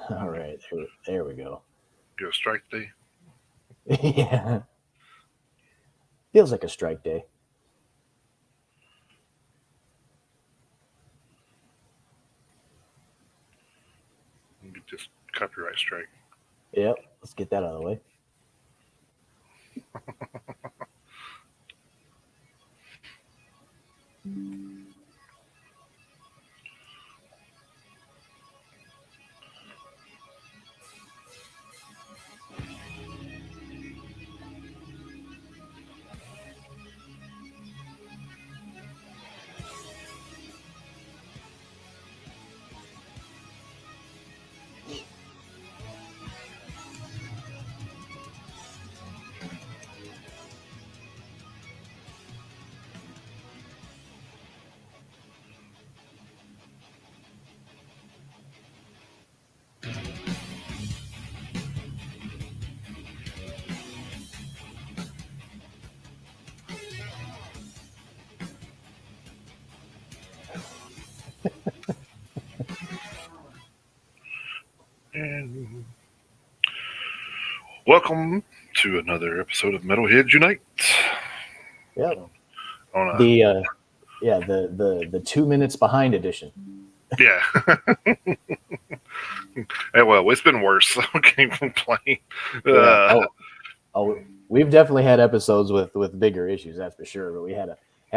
All right, there we go. Get a strike day. Yeah, feels like a strike day. And get this copyright strike. Yep, let's get that out of the way. And welcome to another episode of Metalheads Unite. Yep. On a, The 2 minutes behind edition. yeah. Hey, well, it's been worse, so I can't complain. Yeah. We've definitely had episodes with bigger issues, that's for sure. But we had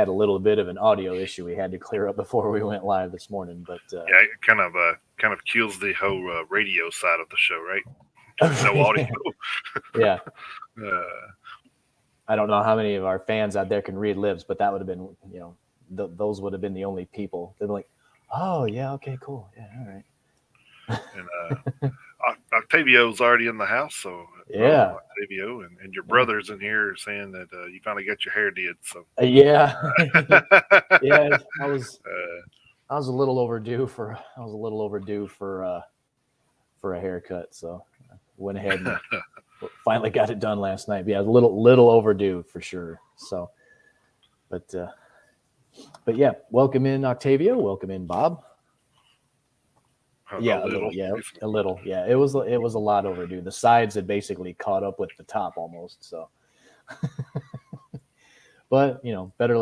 a little bit of an audio issue we had to clear up before we went live this morning. But yeah, it kind of kills the whole radio side of the show, right? No audio. Yeah. Uh, I don't know how many of our fans out there can read lips, but that would have been, those would have been the only people. They'd be like, oh, yeah, okay, cool. Yeah, all right. and Octavio's already in the house, so Yeah. Octavio, and your brother's in here saying that you finally got your hair did. So Yeah. Yeah, I was uh, a little overdue for a haircut, so I went ahead and finally got it done last night. Yeah, a little overdue for sure. So, but yeah, welcome in Octavio, welcome in Bob. Yeah, a little. Yeah, a little. Yeah, it was a lot overdue. The sides had basically caught up with the top almost. So, but better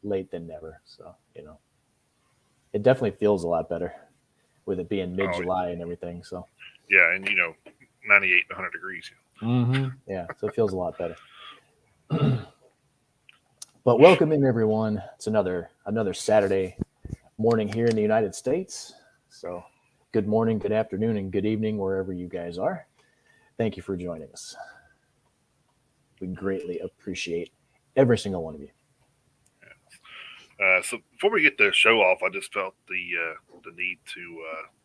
late than never. So it definitely feels a lot better with it being mid-July and everything. So yeah, and 98 to 100 degrees. Mm-hmm. Yeah, so it feels a lot better. But welcome in, everyone. It's another Saturday morning here in the United States. So good morning, good afternoon, and good evening wherever you guys are. Thank you for joining us. We greatly appreciate every single one of you. So before we get the show off, I just felt the need to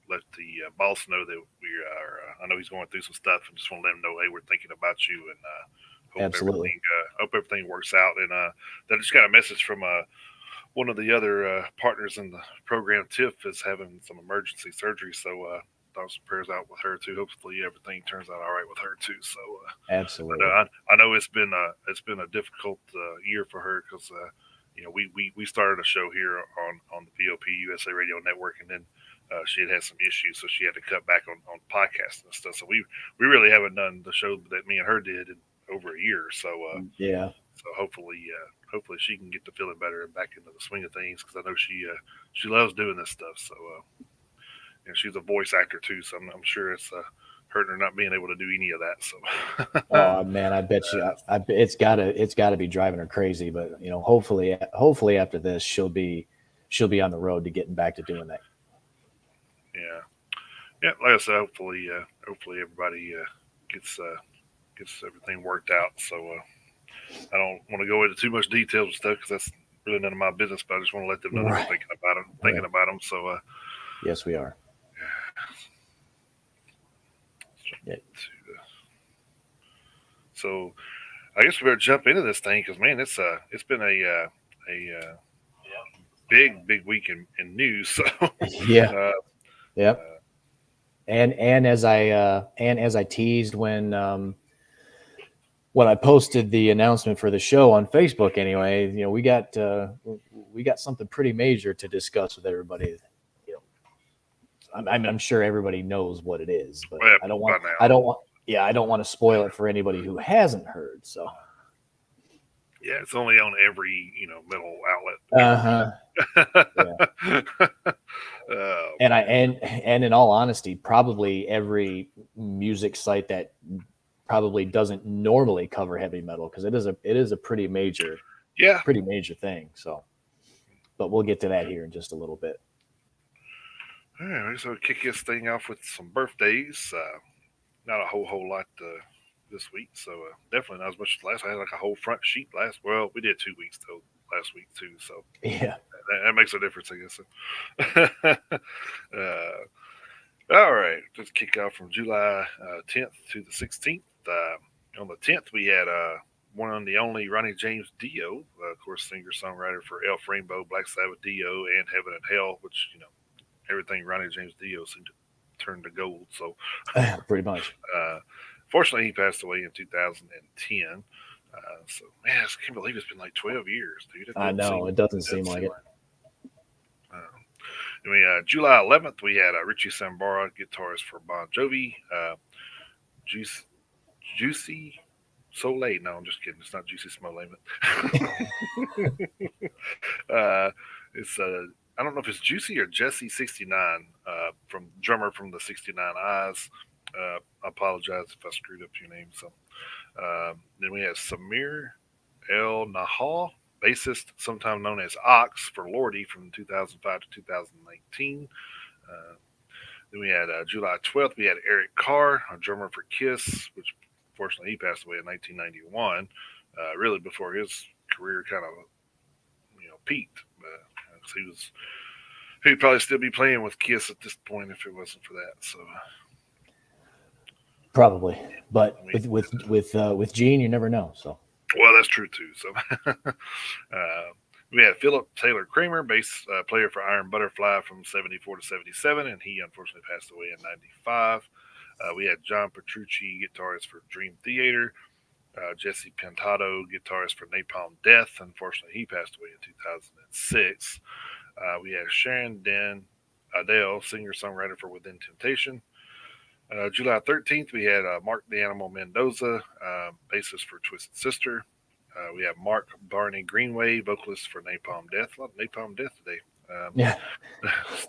let the boss know that we are. I know he's going through some stuff, and just want to let him know, hey, we're thinking about you, and Absolutely. hope everything works out. And I just got a message from one of the other partners in the program. Tiff is having some emergency surgery, so thought some prayers out with her too. Hopefully everything turns out all right with her too. So Absolutely. I know it's been a difficult year for her because we started a show here on the POP USA Radio Network, and then she had some issues, so she had to cut back on podcasting and stuff. So we really haven't done the show that me and her did in over a year. So Yeah. so hopefully she can get to feeling better and back into the swing of things, because I know she loves doing this stuff. So and she's a voice actor too, so I'm sure it's hurting her not being able to do any of that. So Oh man, I bet you, it's gotta be driving her crazy. But hopefully after this, she'll be on the road to getting back to doing that. yeah, like I said, hopefully everybody gets everything worked out. So I don't want to go into too much details and stuff, because that's really none of my business. But I just want to let them know that Right. we're thinking about them. So Yes, we are. Yeah. so I guess we better jump into this thing, because man, it's been a big week in news. So Yeah. uh, Yep. And as I teased when I posted the announcement for the show on Facebook, anyway, we got something pretty major to discuss with everybody. I'm sure everybody knows what it is, but Well, I don't by want, now. I don't want, yeah, I don't want to spoil it for anybody who hasn't heard. So, Yeah, it's only on every metal outlet yeah. ever. Oh And man. in all honesty, probably every music site that probably doesn't normally cover heavy metal, because it is a Yeah. pretty major thing. So, but we'll get to that here in just a little bit. All right, so kick this thing off with some birthdays. Not a whole lot this week, so definitely not as much as last. I had like a whole front sheet last. Well, we did 2 weeks though last week too, so Yeah. that makes a difference, I guess. All right, let's kick off from July 10th to the 16th. On the 10th, we had one and the only Ronnie James Dio, of course, singer songwriter for Elf Rainbow, Black Sabbath Dio, and Heaven and Hell, which everything Ronnie James Dio seemed to turn to gold. So, Pretty much. fortunately, he passed away in 2010. So, man, I can't believe it's been like 12 years, dude. I know it doesn't seem like it. Uh, July 11th, we had Richie Sambora, guitarist for Bon Jovi. Juice, Juicy Soleil. No, I'm just kidding. It's not Juicy Smollett. It's I don't know if it's Juicy or Jesse 69 from drummer from the 69 Eyes. I apologize if I screwed up your name. So then we have Samir El Nahal, bassist, sometimes known as Ox for Lordy from 2005 to 2019. Uh, then we had July 12th, we had Eric Carr, a drummer for Kiss, which fortunately he passed away in 1991, really before his career kind of peaked. He'd probably still be playing with Kiss at this point if it wasn't for that. So Probably, but I mean, with Gene, you never know. So, well, that's true too. So we had Philip Taylor Kramer, bass player for Iron Butterfly from 74 to 77, and he unfortunately passed away in 95. We had John Petrucci, guitarist for Dream Theater. Jesse Pintado, guitarist for Napalm Death. Unfortunately, he passed away in 2006. We had Sharon Den Adele, singer-songwriter for Within Temptation. July 13th, we had Mark the Animal Mendoza, bassist for Twisted Sister. We have Mark Barney Greenway, vocalist for Napalm Death. A lot of Napalm Death today. yeah.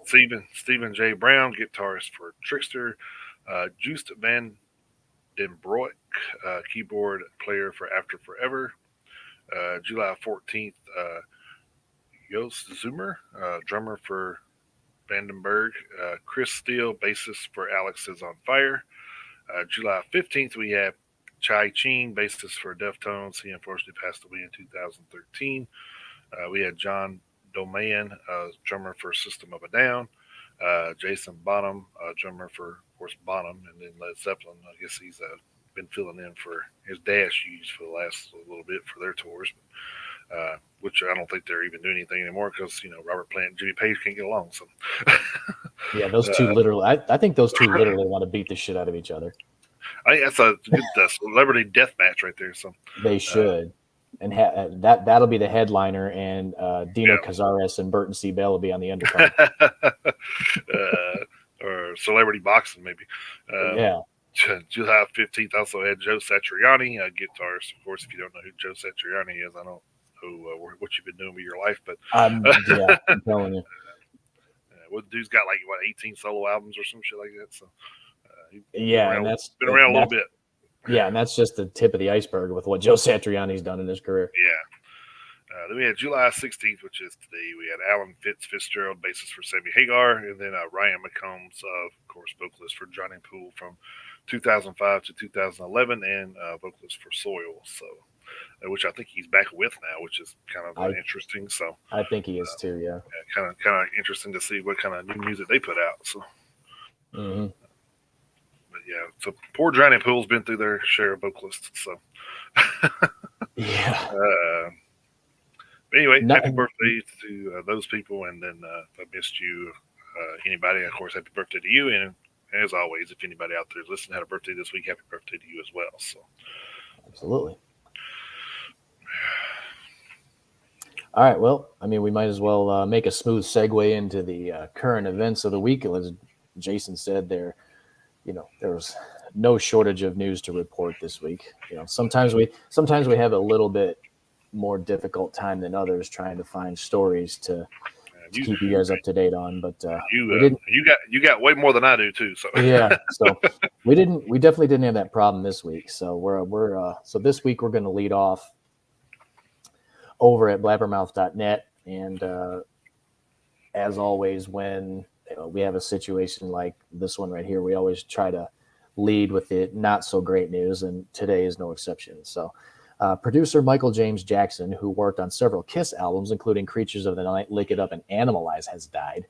Stephen J. Brown, guitarist for Trickster. Joost Van Den Broek, keyboard player for After Forever. July 14th, Joost Zoomer, drummer for Vandenberg. Chris Steele, bassist for Alex is on Fire. July 15th, we have Chai Ching, bassist for Deftones. He unfortunately passed away in 2013. We had John Domain, drummer for System of a Down. Jason Bonham, drummer for, of course, Bonham, and then Led Zeppelin. I guess he's been filling in for his Dash used for the last little bit for their tours, which I don't think they're even doing anything anymore because Robert Plant and Jimmy Page can't get along. So Yeah, those two literally. I think those two literally want to beat the shit out of each other. I think that's a good celebrity death match right there. So They should, and that'll be the headliner, and Dino Cazares and Burton C. Bell will be on the undercard. Or celebrity boxing maybe. Yeah. July 15th also had Joe Satriani, a guitarist. Of course, if you don't know who Joe Satriani is, I don't know what you've been doing with your life, but I'm telling you. Well, the dude's got like 18 solo albums or some shit like that. So and that's been around a little bit. Yeah, and that's just the tip of the iceberg with what Joe Satriani's done in his career. Yeah. Then we had July 16th, which is today. We had Alan Fitzgerald, bassist for Sammy Hagar, and then Ryan McCombs, of course, vocalist for Johnny Poole from 2005 to 2011, and vocalist for Soil. So, which I think he's back with now, which is kind of interesting. So I think he is too. Yeah. Kind of interesting to see what kind of new music they put out. So. Mm-hmm. But yeah, so poor Johnny Poole's been through their share of vocalists. So. Yeah. But anyway, happy birthday to those people, and then if I missed you, anybody, of course, happy birthday to you, and as always, if anybody out there listening had a birthday this week, happy birthday to you as well. So, absolutely. All right, well, I mean, we might as well make a smooth segue into the current events of the week. Let's Jason said, there was no shortage of news to report this week. Sometimes we have a little bit more difficult time than others trying to find stories to keep you guys up to date on, but we didn't. You got way more than I do too. So yeah, so we definitely didn't have that problem this week. So so this week we're going to lead off over at blabbermouth.net, and as always, when we have a situation like this one right here, we always try to lead with the not so great news, and today is no exception. So producer Michael James Jackson, who worked on several Kiss albums, including Creatures of the Night, Lick It Up, and Animalize, has died.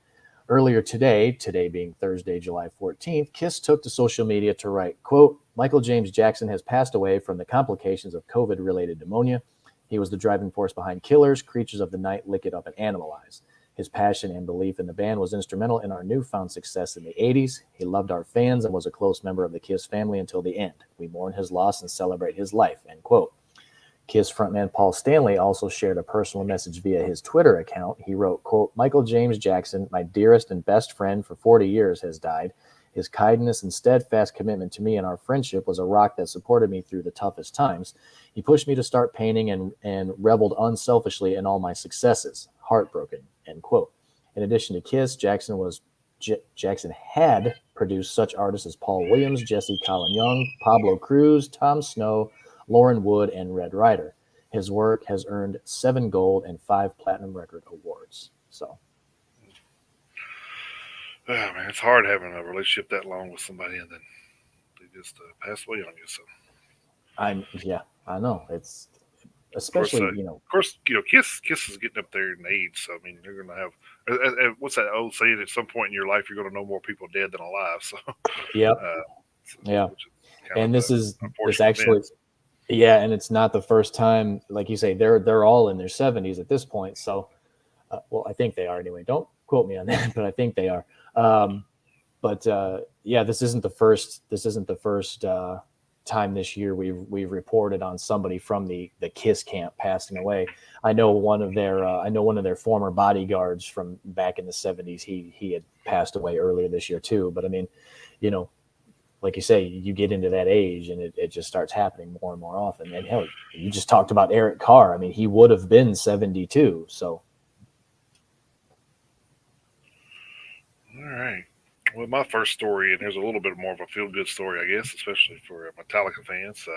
Earlier today being Thursday, July 14th, Kiss took to social media to write, quote, Michael James Jackson has passed away from the complications of COVID-related pneumonia. He was the driving force behind Killers, Creatures of the Night, Lick It Up, and Animalize. His passion and belief in the band was instrumental in our newfound success in the 80s. He loved our fans and was a close member of the Kiss family until the end. We mourn his loss and celebrate his life, end quote. Kiss frontman Paul Stanley also shared a personal message via his Twitter account. He wrote, quote, Michael James Jackson, my dearest and best friend for 40 years, has died. His kindness and steadfast commitment to me and our friendship was a rock that supported me through the toughest times. He pushed me to start painting and reveled unselfishly in all my successes. Heartbroken, end quote. In addition to Kiss, Jackson had produced such artists as Paul Williams, Jesse Colin Young, Pablo Cruz, Tom Snow, Lauren Wood, and Red Ryder. His work has earned 7 gold and 5 platinum record awards. So, oh, man, it's hard having a relationship that long with somebody and then they just pass away on you. So, I know it's especially of course, Kiss is getting up there in age. So I mean, you're going to have what's that old saying? At some point in your life, you're going to know more people dead than alive. So, yep, yeah. And this actually. Yeah, and it's not the first time, like you say, they're all in their 70s at this point. So, well, I think they are anyway. Don't quote me on that, but I think they are. This isn't the first. This isn't the first time this year we've reported on somebody from the Kiss camp passing away. I know one of their former bodyguards from back in the 70s. He had passed away earlier this year too. But I mean, like you say, you get into that age and it just starts happening more and more often. And hell, you just talked about Eric Carr. I mean, he would have been 72. So. All right. Well, my first story, and here's a little bit more of a feel-good story, I guess, especially for Metallica fans.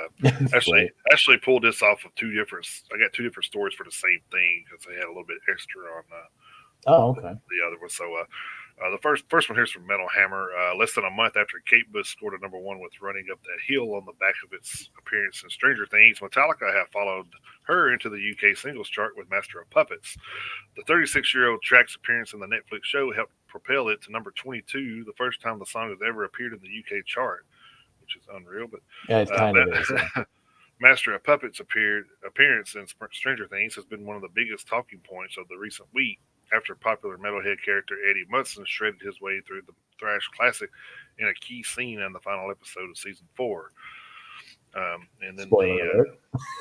Actually pulled this off of I got two different stories for the same thing because they had a little bit extra on okay. the other one. So the first one here's from Metal Hammer. Less than a month after Kate Bush scored a number 1 with Running Up That Hill on the back of its appearance in Stranger Things, Metallica have followed her into the UK singles chart with Master of Puppets. The 36-year-old track's appearance in the Netflix show helped propel it to number 22, the first time the song has ever appeared in the UK chart, which is unreal. But yeah, it kind of is. Yeah. Master of Puppets' appearance in Stranger Things has been one of the biggest talking points of the recent week, after popular metalhead character Eddie Munson shredded his way through the thrash classic in a key scene in the final episode of season 4. And then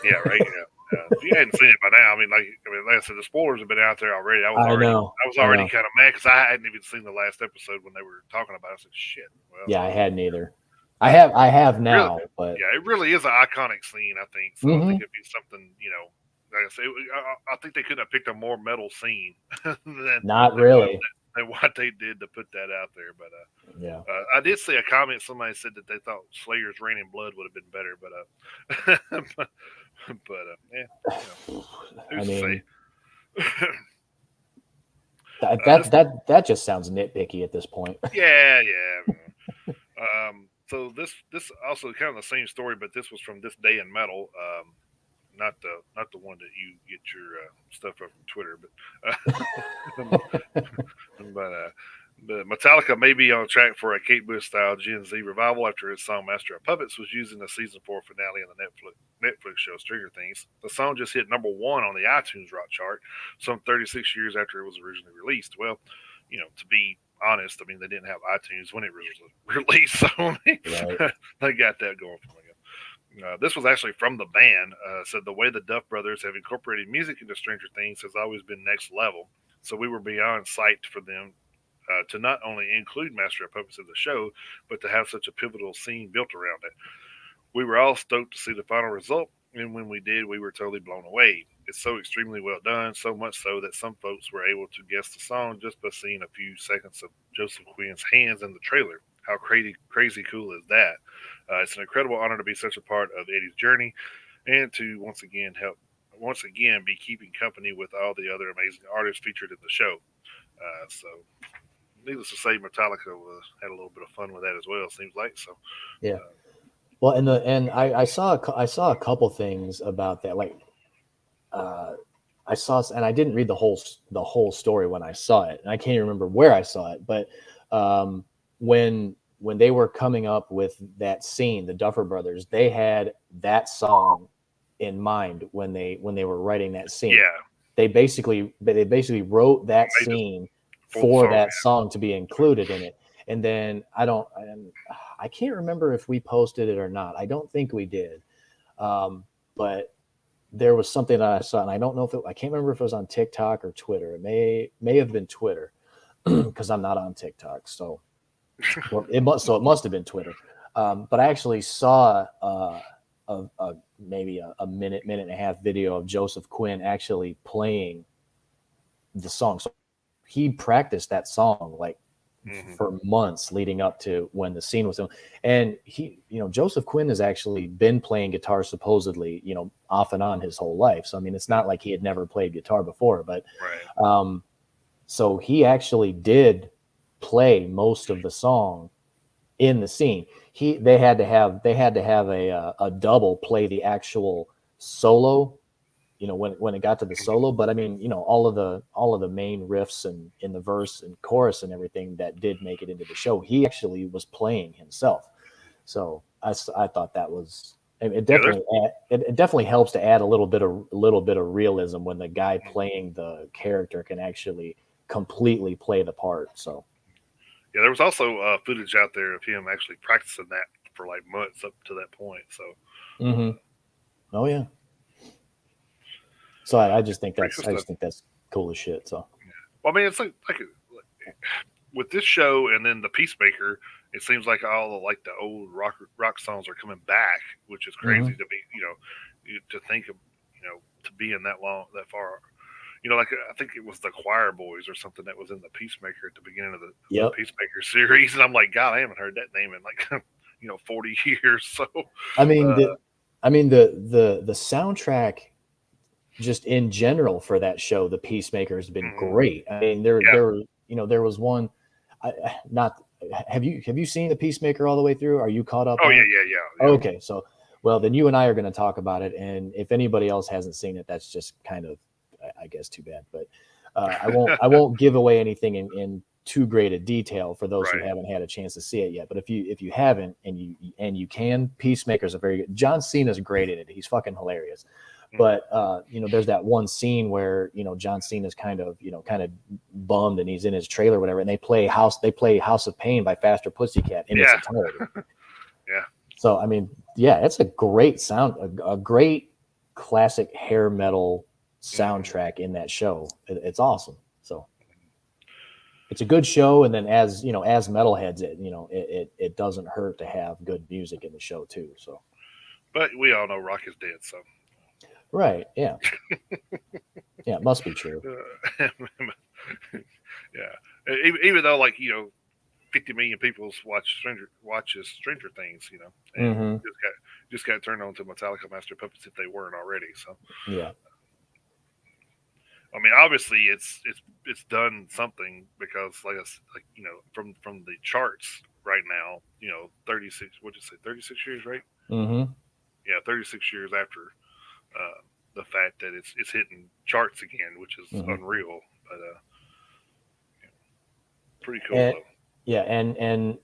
yeah, right. Yeah. If you hadn't seen it by now, like I said, the spoilers have been out there already. I was already kind of mad because I hadn't even seen the last episode when they were talking about it. I said, "Shit." Well, yeah, I hadn't either. I have now, really, but yeah, it really is an iconic scene. I think so. I think it'd be something, like I say, I think they couldn't have picked a more metal scene than what they did to put that out there. But yeah, I did see a comment. Somebody said that they thought Slayer's "Rain in Blood" would have been better, but I mean, that just sounds nitpicky at this point. Yeah. So this also kind of the same story, but this was from This Day in Metal. Not the one that you get your stuff up from Twitter, but Metallica may be on track for a Kate Bush style Gen Z revival after his song "Master of Puppets" was used in the season 4 finale in the Netflix show Stranger Things. The song just hit number 1 on the iTunes rock chart, some 36 years after it was originally released. Well, to be honest, I mean, they didn't have iTunes when it was released, so they got that going for them. This was actually from the band. Said the way the Duff Brothers have incorporated music into Stranger Things has always been next level. So we were beyond psyched for them to not only include Master of Puppets in the show, but to have such a pivotal scene built around it. We were all stoked to see the final result, and when we did, we were totally blown away. It's so extremely well done, so much so that some folks were able to guess the song just by seeing a few seconds of Joseph Quinn's hands in the trailer. How crazy cool is that? It's an incredible honor to be such a part of Eddie's journey, and to once again be keeping company with all the other amazing artists featured in the show. So, needless to say, Metallica had a little bit of fun with that as well. Seems like so. Yeah. Well, I saw a couple things about that. Like, I saw, and I didn't read the whole story when I saw it, and I can't even remember where I saw it. But when they were coming up with that scene, the Duffer Brothers, they had that song in mind when they were writing that scene. Yeah, They basically wrote that Made it scene for the for song. that song to be included in it. And then I can't remember if we posted it or not. I don't think we did. But there was something that I saw, and I don't know if I can't remember if it was on TikTok or Twitter. It may have been Twitter because I'm not on TikTok. So it must have been Twitter. But I actually saw maybe a minute and a half video of Joseph Quinn actually playing the song. So he practiced that song like for months leading up to when the scene was done. And he, Joseph Quinn has actually been playing guitar supposedly, off and on his whole life. So, I mean, it's not like he had never played guitar before, but, Right. So he actually did play most of the song in the scene. They had to have a double play the actual solo, when it got to the solo. But I mean, all of the main riffs and in the verse and chorus and everything that did make it into the show, he actually was playing himself. So I thought that was, it definitely helps to add a little bit of realism when the guy playing the character can actually completely play the part. So Yeah, there was also footage out there of him actually practicing that for like months up to that point. So, oh yeah. So I just think pretty cool stuff. that's cool as shit. So Well, I mean, it's like with this show and then the Peacemaker, it seems like all the old rock songs are coming back, which is crazy to be to think of to be in that far. Like I think it was the Choir Boys or something that was in the Peacemaker at the beginning of the Peacemaker series, and I'm like, God, I haven't heard that name in like 40 years. So I mean, the soundtrack just in general for that show, the Peacemaker, has been great. I mean, there was one. Not have you seen the Peacemaker all the way through? Are you caught up? Oh on yeah, it? yeah. Okay, so well then you and I are going to talk about it, and if anybody else hasn't seen it, that's just kind of, I guess, too bad. But I won't give away anything in too great a detail for those who haven't had a chance to see it yet. But if you haven't and you can, Peacemaker's a very good. John Cena's great in it. He's fucking hilarious. But there's that one scene where John Cena's kind of bummed and he's in his trailer or whatever, and they play House of Pain by Faster Pussycat in its entirety. Yeah. So I mean, yeah, it's a great sound, a great classic hair metal soundtrack in that show. It's awesome. So it's a good show, and then as metalheads, it doesn't hurt to have good music in the show too. So, but we all know rock is dead, so. Right. Yeah. Yeah. It must be true. Yeah. Even though 50 million people watches Stranger Things, and just got turned on to Metallica Master of Puppets if they weren't already. So yeah. I mean, obviously it's done something because from the charts right now, 36. What'd you say? 36 years, right? Yeah, 36 years after the fact that it's hitting charts again, which is unreal. But pretty cool though. Yeah, and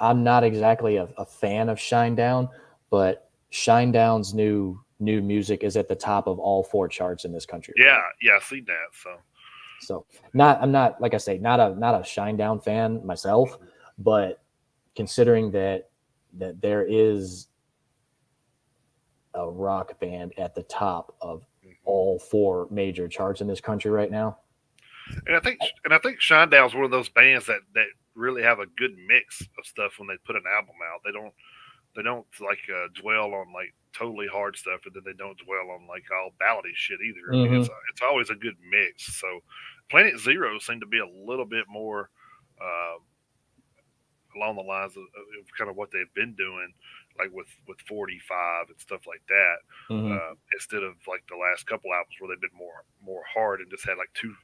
I'm not exactly a fan of Shinedown, but Shinedown's new music is at the top of all 4 charts in this country. Yeah, I seen that. So I'm not, like I say, not a Shinedown fan myself, but considering that there is a rock band at the top of all 4 major charts in this country right now. and I think Shinedown's one of those bands that really have a good mix of stuff when they put an album out. They don't like dwell on like totally hard stuff, and then they don't dwell on like all ballady shit either. I mean, Mm-hmm. it's always a good mix. So Planet Zero seemed to be a little bit more uh, along the lines of kind of what they've been doing, like with 45 and stuff like that, Mm-hmm. instead of like the last couple albums where they've been more hard and just had like two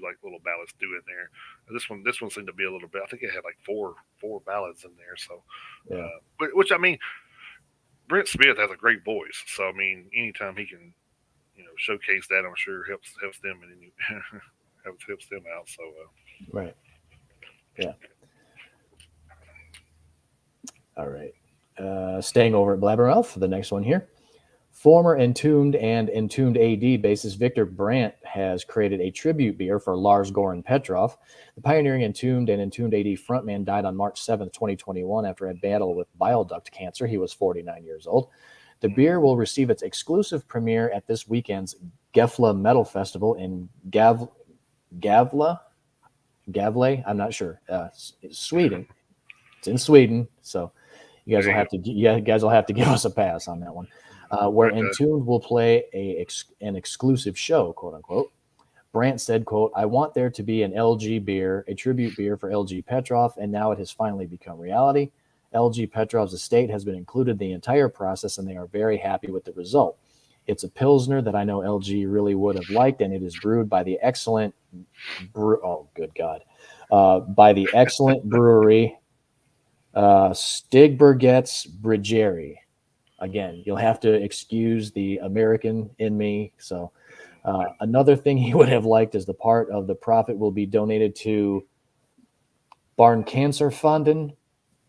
like little ballads do in there. This one seemed to be a little bit. I think it had like four ballads in there. So, Yeah. which I mean, Brent Smith has a great voice. So I mean, anytime he can, showcase that, I'm sure helps them and helps them out. So Right. Yeah. All right. Staying over at Blabbermouth for the next one here. Former Entombed and Entombed AD bassist Victor Brandt has created a tribute beer for Lars Goran Petrov. The pioneering Entombed and Entombed AD frontman died on March 7th, 2021, after a battle with bile duct cancer. He was 49 years old. The beer will receive its exclusive premiere at this weekend's Gefla Metal Festival in Gavle. I'm not sure. It's Sweden. It's in Sweden, so there you you guys will have to give us a pass on that one. Where go. Okay. Entombed will play an exclusive show, quote unquote. Brandt said, quote, I want there to be an LG beer, a tribute beer for LG Petrov, and now it has finally become reality. LG Petrov's estate has been included in the entire process, and they are very happy with the result. It's a Pilsner that I know LG really would have liked, and it is brewed by the excellent oh, good God. By the excellent brewery Stigbergets Bridgeri. Again, you'll have to excuse the American in me. So, another thing he would have liked is the part of the profit will be donated to Barn Cancer Fonden,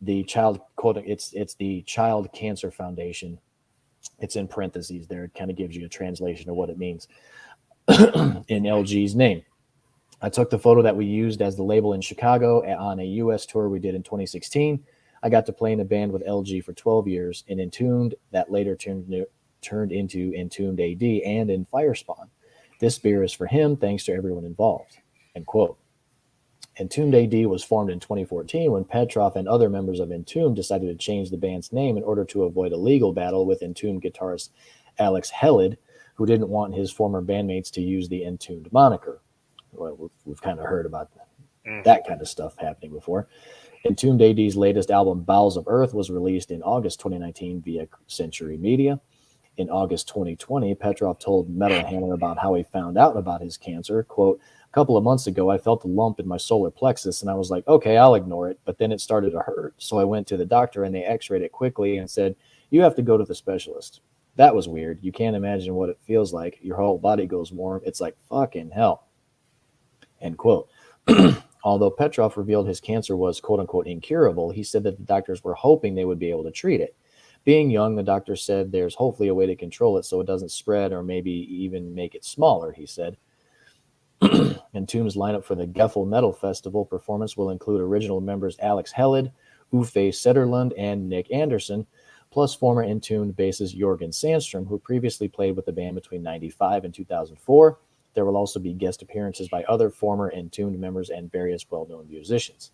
the child quote. It's the Child Cancer Foundation. It's in parentheses there. It kind of gives you a translation of what it means in LG's name. I took the photo that we used as the label in Chicago on a U.S. tour we did in 2016. I got to play in a band with LG for 12 years in Entombed that later turned into Entombed AD and in Firespawn. This beer is for him, thanks to everyone involved. End quote. Entombed AD was formed in 2014 when Petrov and other members of Entombed decided to change the band's name in order to avoid a legal battle with Entombed guitarist Alex Hellid, who didn't want his former bandmates to use the Entombed moniker. Well, we've kind of heard about Mm-hmm. that kind of stuff happening before. Entombed AD's latest album, Bowels of Earth, was released in August 2019 via Century Media. In August 2020, Petrov told Metal Hammer about how he found out about his cancer. Quote, a couple of months ago, I felt a lump in my solar plexus, and I was like, okay, I'll ignore it. But then it started to hurt. So I went to the doctor, and they x-rayed it quickly and said, you have to go to the specialist. That was weird. You can't imagine what it feels like. Your whole body goes warm. It's like fucking hell. End quote. Although Petrov revealed his cancer was quote unquote incurable, he said that the doctors were hoping they would be able to treat it. Being young, the doctor said there's hopefully a way to control it so it doesn't spread or maybe even make it smaller, he said. Entombed's lineup for the Gefel Metal Festival performance will include original members Alex Hellid, Uffe Sederlund, and Nick Anderson, plus former Entombed bassist Jorgen Sandstrom, who previously played with the band between 1995 and 2004. There will also be guest appearances by other former Entombed members and various well-known musicians.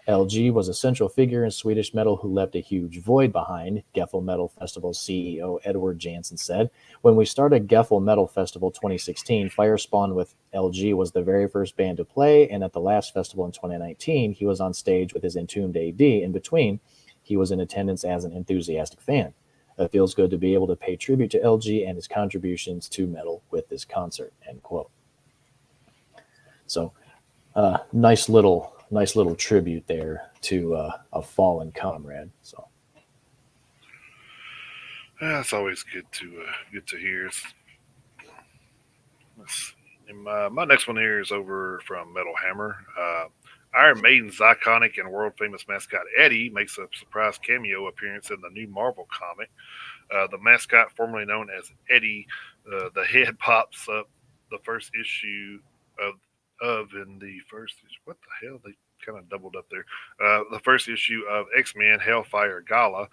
LG was a central figure in Swedish metal who left a huge void behind, Gefel Metal Festival CEO Edward Jansen said. When we started Gefel Metal Festival 2016, Firespawn with LG was the very first band to play, and at the last festival in 2019, he was on stage with his Entombed AD. In between, he was in attendance as an enthusiastic fan. It feels good to be able to pay tribute to LG and his contributions to metal with this concert, end quote. So, nice little tribute there to a fallen comrade. So, That's always good to hear. And my next one here is over from Metal Hammer. Iron Maiden's iconic and world famous mascot Eddie makes a surprise cameo appearance in the new Marvel comic. The mascot, formerly known as Eddie, the head pops up the first issue of in the first what the hell they kind of doubled up there. The first issue of X-Men Hellfire Gala,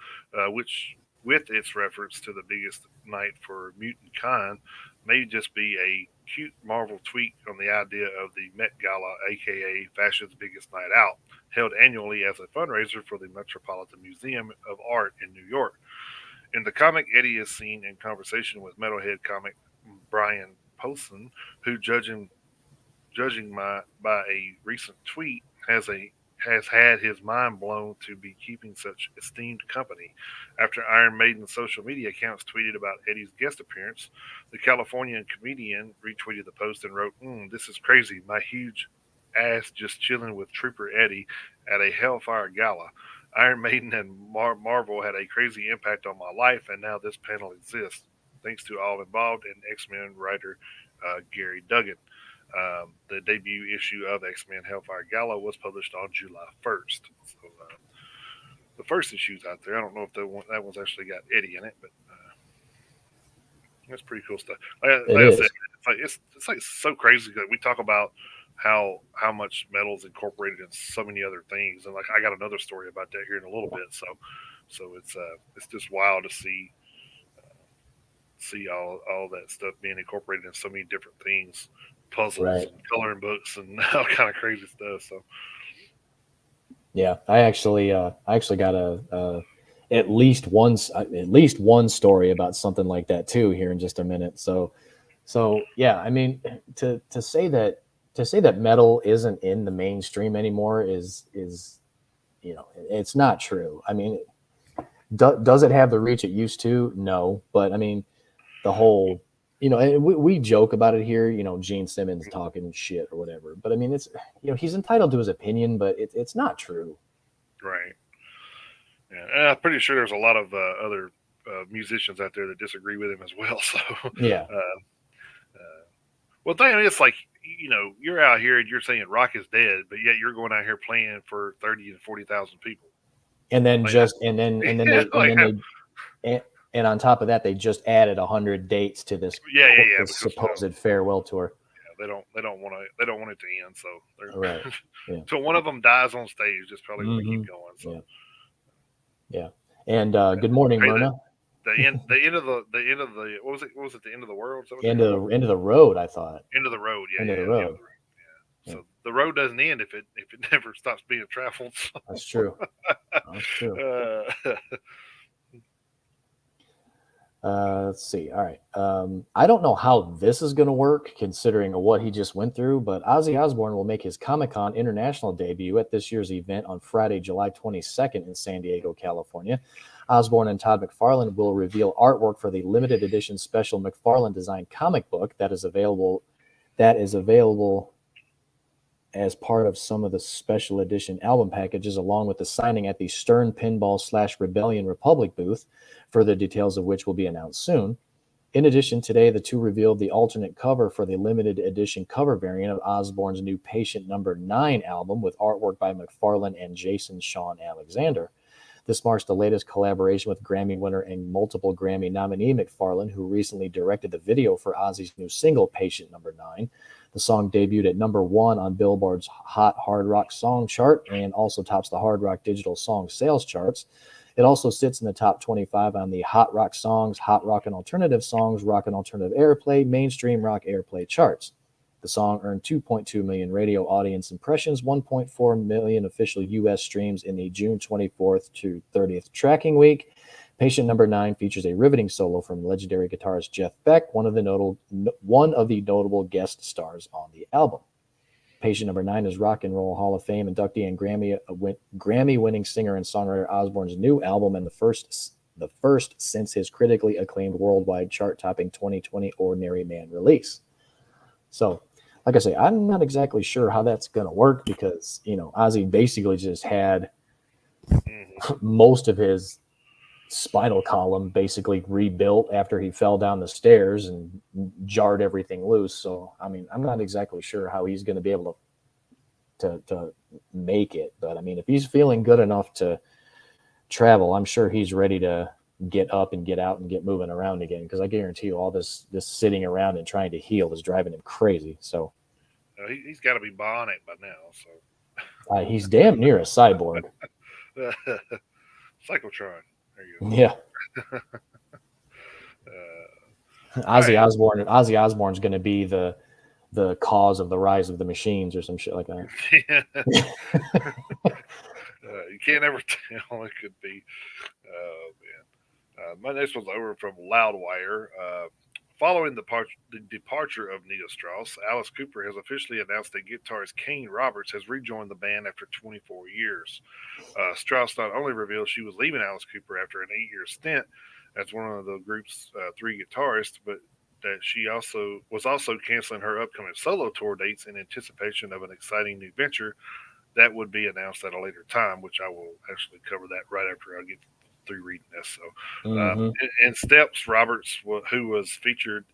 which with its reference to the biggest night for mutant kind may just be a cute Marvel tweet on the idea of the Met Gala, aka Fashion's biggest night out, held annually as a fundraiser for the Metropolitan Museum of Art in New York. In the comic, Eddie is seen in conversation with Metalhead comic Brian Posehn, who, by a recent tweet, has had his mind blown to be keeping such esteemed company. After Iron Maiden's social media accounts tweeted about Eddie's guest appearance, the Californian comedian retweeted the post and wrote, "This is crazy. My huge ass just chilling with Trooper Eddie at a Hellfire Gala. Iron Maiden and Marvel had a crazy impact on my life, and now this panel exists. Thanks to all involved and X Men writer Gary Duggan." The debut issue of X Men Hellfire Gala was published on July 1st. So the first issue's out there. I don't know if that one's actually got Eddie in it, but that's pretty cool stuff. Like I said, it's like so crazy that we talk about how much metal's incorporated in so many other things, and like I got another story about that here in a little bit. So it's just wild to see all that stuff being incorporated in so many different things, puzzles, Right. and coloring books, and all kind of crazy stuff. So Yeah, I actually got at least one story about something like that too here in just a minute. So yeah, I mean, to say that metal isn't in the mainstream anymore is it's not true. I mean, does it have the reach it used to? No, but I mean, the whole and we joke about it here. Gene Simmons talking shit or whatever. But I mean, it's he's entitled to his opinion, but it's not true. right. Yeah, and I'm pretty sure there's a lot of other musicians out there that disagree with him as well. So, Yeah. well, thing it's like you're out here and you're saying rock is dead, but yet you're going out here playing for 30 and 40,000 people. And then Like, and on top of that, they just added 100 dates to this because, supposed farewell tour. Yeah, they don't want it to end. So right. Yeah. So one of them dies on stage, just probably want to keep going. So. Yeah. And good morning, Myrna. The end of the what was it the end of the world? End of the road, I thought. End of the road, yeah. End of the road. Yeah. So the road doesn't end if it never stops being traveled. So. That's true. That's true. Let's see. All right. I don't know how this is going to work considering what he just went through, but Ozzy Osbourne will make his Comic-Con international debut at this year's event on Friday, July 22nd in San Diego, California. Osbourne and Todd McFarlane will reveal artwork for the limited edition special McFarlane designed comic book that is available as part of some of the special edition album packages, along with the signing at the Stern Pinball / Rebellion Republic booth, further details of which will be announced soon. In addition, today, the two revealed the alternate cover for the limited edition cover variant of Osbourne's new Patient Number 9 album with artwork by McFarlane and Jason Sean Alexander. This marks the latest collaboration with Grammy winner and multiple Grammy nominee McFarlane, who recently directed the video for Ozzy's new single, Patient Number 9. The song debuted at number 1 on Billboard's Hot Hard Rock Song chart and also tops the Hard Rock Digital Song sales charts. It also sits in the top 25 on the Hot Rock Songs, Hot Rock and Alternative Songs, Rock and Alternative Airplay, Mainstream Rock Airplay charts. The song earned 2.2 million radio audience impressions, 1.4 million official U.S. streams in the June 24th to 30th tracking week. Patient Number 9 features a riveting solo from legendary guitarist Jeff Beck, one of the notable guest stars on the album. Patient Number 9 is Rock and Roll Hall of Fame inductee and Grammy-winning singer and songwriter Osbourne's new album and the first since his critically acclaimed worldwide chart-topping 2020 Ordinary Man release. So, like I say, I'm not exactly sure how that's going to work because, Ozzy basically just had most of his spinal column basically rebuilt after he fell down the stairs and jarred everything loose. So, I mean, I'm not exactly sure how he's going to be able to make it. But, I mean, if he's feeling good enough to travel, I'm sure he's ready to get up and get out and get moving around again, because I guarantee you all this sitting around and trying to heal is driving him crazy. So he's got to be bionic by now. So he's damn near a cyborg. Cyclotron. There you go. Yeah. Ozzy Osbourne's going to be the cause of the rise of the machines or some shit like that. You can't ever tell. It could be. Oh man. My next one's over from Loudwire. Following the departure of Nita Strauss, Alice Cooper has officially announced that guitarist Kane Roberts has rejoined the band after 24 years. Strauss not only revealed she was leaving Alice Cooper after an 8-year stint as one of the group's 3 guitarists, but that she was also canceling her upcoming solo tour dates in anticipation of an exciting new venture that would be announced at a later time, which I will actually cover that right after I get through reading this. So, in steps, Roberts, who was featured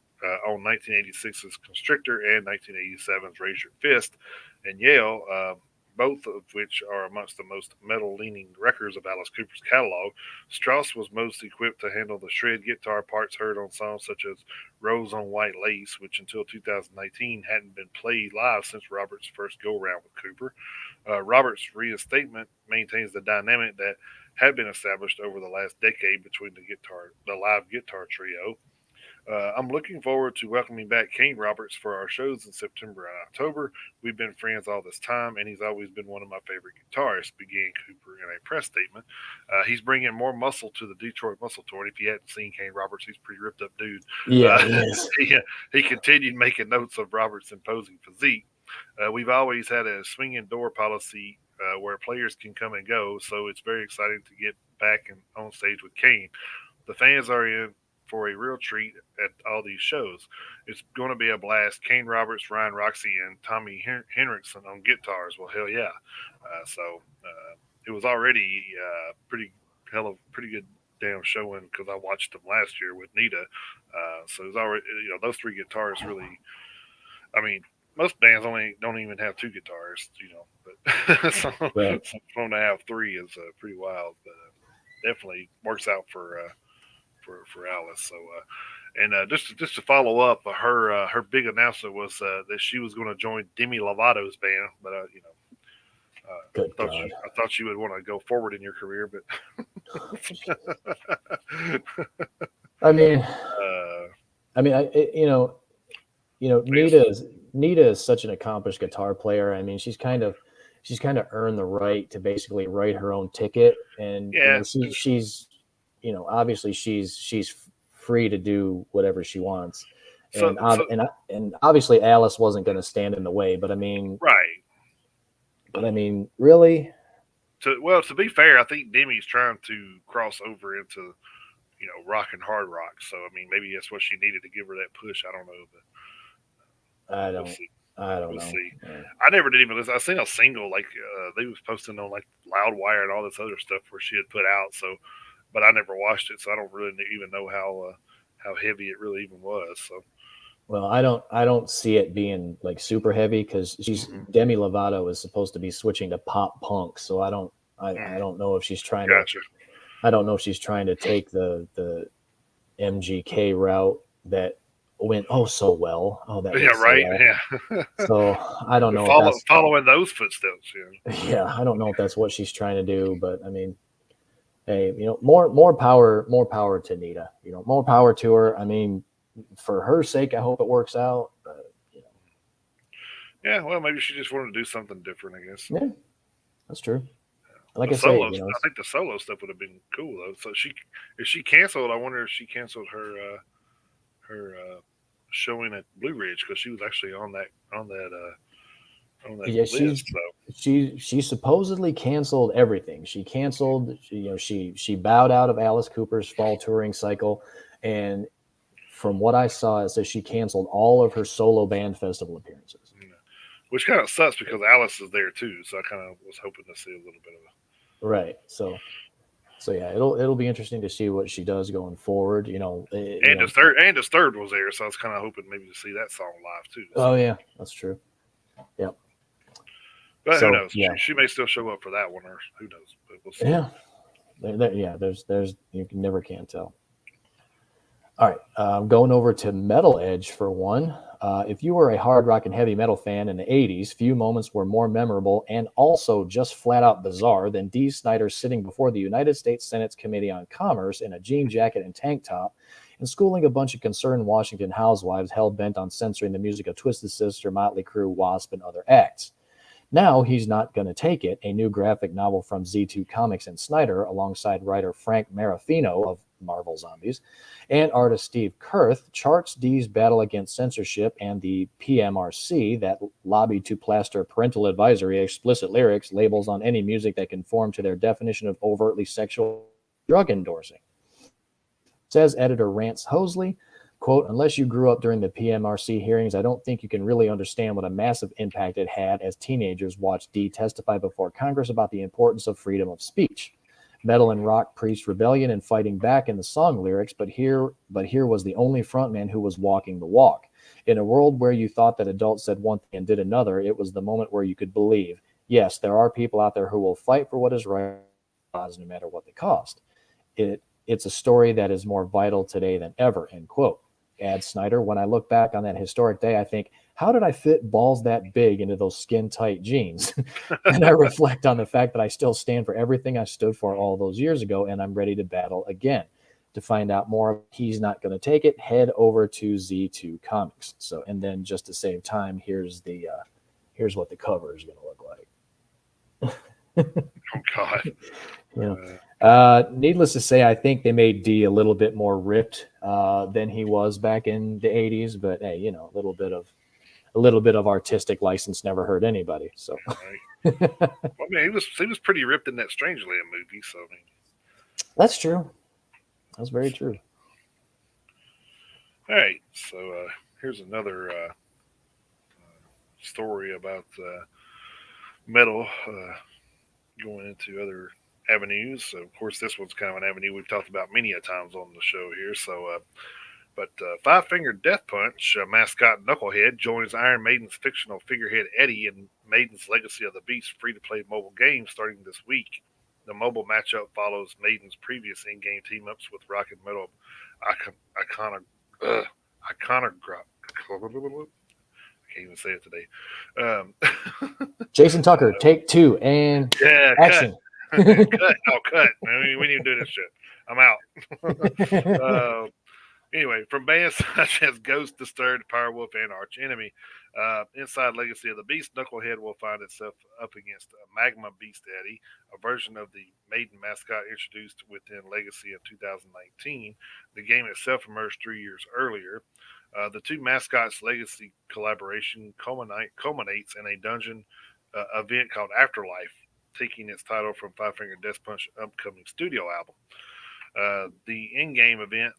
on 1986's Constrictor and 1987's Raise Your Fist and Yale, both of which are amongst the most metal-leaning records of Alice Cooper's catalog, Strauss was most equipped to handle the shred guitar parts heard on songs such as Rose on White Lace, which until 2019 hadn't been played live since Roberts' first go-round with Cooper. Roberts' reinstatement maintains the dynamic that had been established over the last decade between the live guitar trio. I'm looking forward to welcoming back Kane Roberts for our shows in September and October. We've been friends all this time, and he's always been one of my favorite guitarists, began Cooper in a press statement. He's bringing more muscle to the Detroit Muscle Tour. And if you hadn't seen Kane Roberts, he's a pretty ripped up dude. Yeah, he is. He continued making notes of Roberts' imposing physique. We've always had a swinging door policy where players can come and go, so it's very exciting to get back on stage with Kane. The fans are in for a real treat at all these shows. It's going to be a blast. Kane Roberts, Ryan Roxy, and Tommy Henriksen on guitars. Well, hell yeah. It was already pretty good damn showing because I watched them last year with Nita. So it was already, those 3 guitars really, I mean, most bands don't even have 2 guitarists, but so Right. for them to have 3 is pretty wild, but definitely works out for Alice. So, just to follow up, her big announcement was that she was going to join Demi Lovato's band, but Good God. I thought she would want to go forward in your career, but I mean, Nita is such an accomplished guitar player. I mean, she's kind of earned the right to basically write her own ticket, and she's obviously she's free to do whatever she wants, and obviously Alice wasn't going to stand in the way. But I mean, right. But I mean, really. To be fair, I think Demi's trying to cross over into rock and hard rock. So I mean, maybe that's what she needed to give her that push. I don't know, but I don't know. See. Yeah. I never did even listen. I seen a single like they was posting on like Loudwire and all this other stuff where she had put out. So, but I never watched it, so I don't really even know how heavy it really even was. So, well, I don't see it being like super heavy because Demi Lovato is supposed to be switching to pop punk. So I don't know if she's trying to. I don't know if she's trying to take the MGK route that went so well. Oh, that right. Yeah. So I don't know. Following those footsteps. Yeah, I don't know if that's what she's trying to do, but I mean, hey, more power to Nita. More power to her. I mean, for her sake, I hope it works out. But yeah, well, maybe she just wanted to do something different. I guess. Yeah, that's true. Like I say, I think the solo stuff would have been cool though. So if she canceled, I wonder if she canceled her showing at Blue Ridge because she was actually on that yeah, list. She supposedly canceled everything. She canceled. She bowed out of Alice Cooper's fall touring cycle, and from what I saw, it says she canceled all of her solo band festival appearances. Yeah. Which kind of sucks because Alice is there too, so I kind of was hoping to see a little bit of it. Right. So yeah, it'll be interesting to see what she does going forward. Disturbed was there, so I was kind of hoping maybe to see that song live too. So. Oh yeah, that's true. Yep. But who knows? Yeah. She may still show up for that one, or who knows? But we'll see. Yeah. There's you never can tell. All right, going over to Metal Edge for one. If you were a hard rock and heavy metal fan in the 80s, few moments were more memorable and also just flat out bizarre than Dee Snider sitting before the United States Senate's Committee on Commerce in a jean jacket and tank top and schooling a bunch of concerned Washington housewives hell-bent on censoring the music of Twisted Sister, Motley Crue, Wasp, and other acts. Now he's not going to take it. A new graphic novel from Z2 Comics and Snyder, alongside writer Frank Marafino of Marvel Zombies and artist Steve Kurth, charts D's battle against censorship and the PMRC that lobbied to plaster parental advisory explicit lyrics labels on any music that conform to their definition of overtly sexual drug endorsing. Says editor Rance Hosley, quote, unless you grew up during the PMRC hearings, I don't think you can really understand what a massive impact it had as teenagers watched D testify before Congress about the importance of freedom of speech. Metal and rock preached rebellion and fighting back in the song lyrics, but here was the only frontman who was walking the walk. In a world where you thought that adults said one thing and did another, it was the moment where you could believe, yes, there are people out there who will fight for what is right, no matter what the cost. It's a story that is more vital today than ever, end quote. Adds Snyder, when I look back on that historic day, I think, how did I fit balls that big into those skin-tight jeans? And I reflect on the fact that I still stand for everything I stood for all those years ago, and I'm ready to battle again. To find out more, he's not going to take it, head over to Z2 Comics. So, and then just to save time, here's what the cover is going to look like. Oh, God. Needless to say, I think they made D a little bit more ripped than he was back in the 80s. But hey, a little bit of artistic license never hurt anybody. So, right. Well, I mean, he was pretty ripped in that Strangeland movie. So, I mean, that's true. That's very true. All right. So here's another story about metal going into other avenues. So, of course, this one's kind of an avenue we've talked about many a times on the show here. So, but Five Finger Death Punch mascot Knucklehead joins Iron Maiden's fictional figurehead Eddie in Maiden's Legacy of the Beast free-to-play mobile game starting this week. The mobile matchup follows Maiden's previous in-game team-ups with rock and metal iconograph. I can't even say it today. Jason Tucker, take two, and action. Cut. Cut. We need to do this shit. I'm out. Anyway, from bands such as Ghost, Disturbed, Powerwolf, and Arch Enemy, inside Legacy of the Beast, Knucklehead will find itself up against Magma Beast Eddie, a version of the Maiden mascot introduced within Legacy of 2019. The game itself emerged 3 years earlier. The two mascots' Legacy collaboration culminates in a dungeon event called Afterlife, taking its title from Five Finger Death Punch's upcoming studio album. The in-game event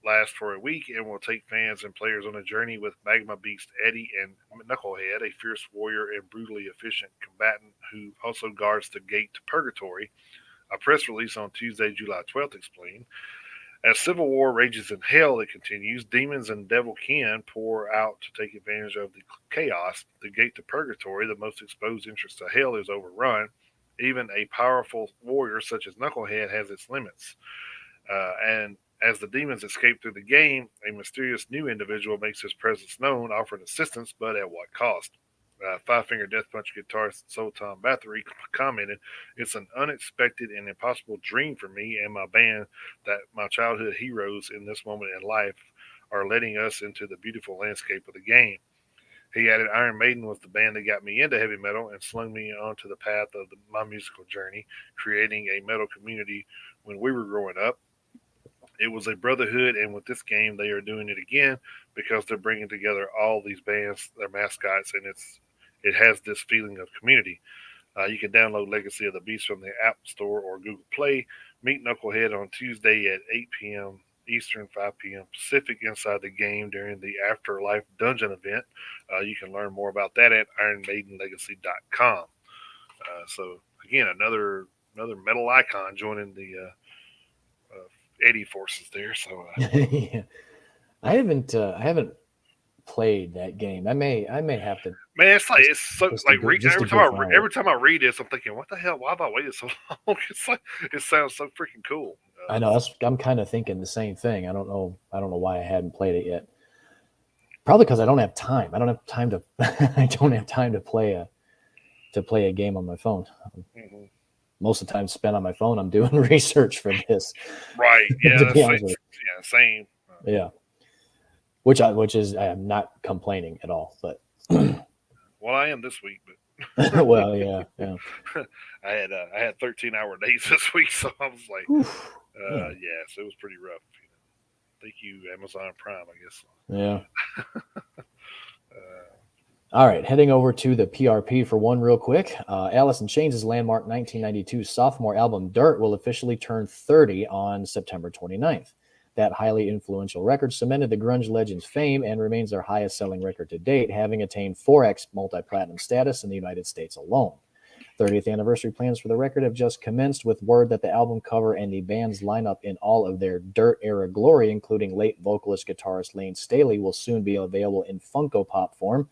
lasts for a week and will take fans and players on a journey with Magma Beast Eddie and Knucklehead, a fierce warrior and brutally efficient combatant who also guards the gate to Purgatory. A press release on Tuesday, July 12th explained, as civil war rages in hell, it continues, demons and devil kin pour out to take advantage of the chaos. The gate to Purgatory, the most exposed entrance to hell, is overrun. Even a powerful warrior such as Knucklehead has its limits. And as the demons escape through the game, a mysterious new individual makes his presence known, offering assistance, but at what cost? Five Finger Death Punch guitarist Sultan Bathory commented, "It's an unexpected and impossible dream for me and my band that my childhood heroes in this moment in life are letting us into the beautiful landscape of the game." He added, Iron Maiden was the band that got me into heavy metal and slung me onto the path of my musical journey, creating a metal community when we were growing up. It was a brotherhood, and with this game, they are doing it again because they're bringing together all these bands, their mascots, and it has this feeling of community. You can download Legacy of the Beast from the App Store or Google Play. Meet Knucklehead on Tuesday at 8 p.m. Eastern, 5 p.m. Pacific inside the game during the Afterlife Dungeon event. You can learn more about that at IronMaidenLegacy.com. So, again, another metal icon joining the Eddie forces there. So yeah. I haven't played that game. I may have to. Man, it's so like every time I read this, I'm thinking, what the hell? Why have I waited so long? It's like it sounds so freaking cool. I know. I'm kind of thinking the same thing. I don't know why I hadn't played it yet. Probably because I don't have time. I don't have time to. I don't have time to play a game on my phone. Mm-hmm. most of the time spent on my phone. I'm doing research for this. Right. Yeah. To be honest with Yeah. Same. you. Yeah. Which is, I am not complaining at all, but Well, I am this week, but well, yeah. I had 13-hour days this week, so I was like, Oof, man. yeah. So it was pretty rough. Thank you, Amazon Prime, I guess. Yeah. Uh, All right, heading over to the PRP for one real quick. Alice in Chains' landmark 1992 sophomore album Dirt will officially turn 30 on September 29th. That highly influential record cemented the grunge legend's fame and remains their highest selling record to date, having attained 4x multi-platinum status in the United States alone. 30th anniversary plans for the record have just commenced, with word that the album cover and the band's lineup in all of their Dirt era glory, including late vocalist guitarist Lane Staley, will soon be available in Funko Pop form.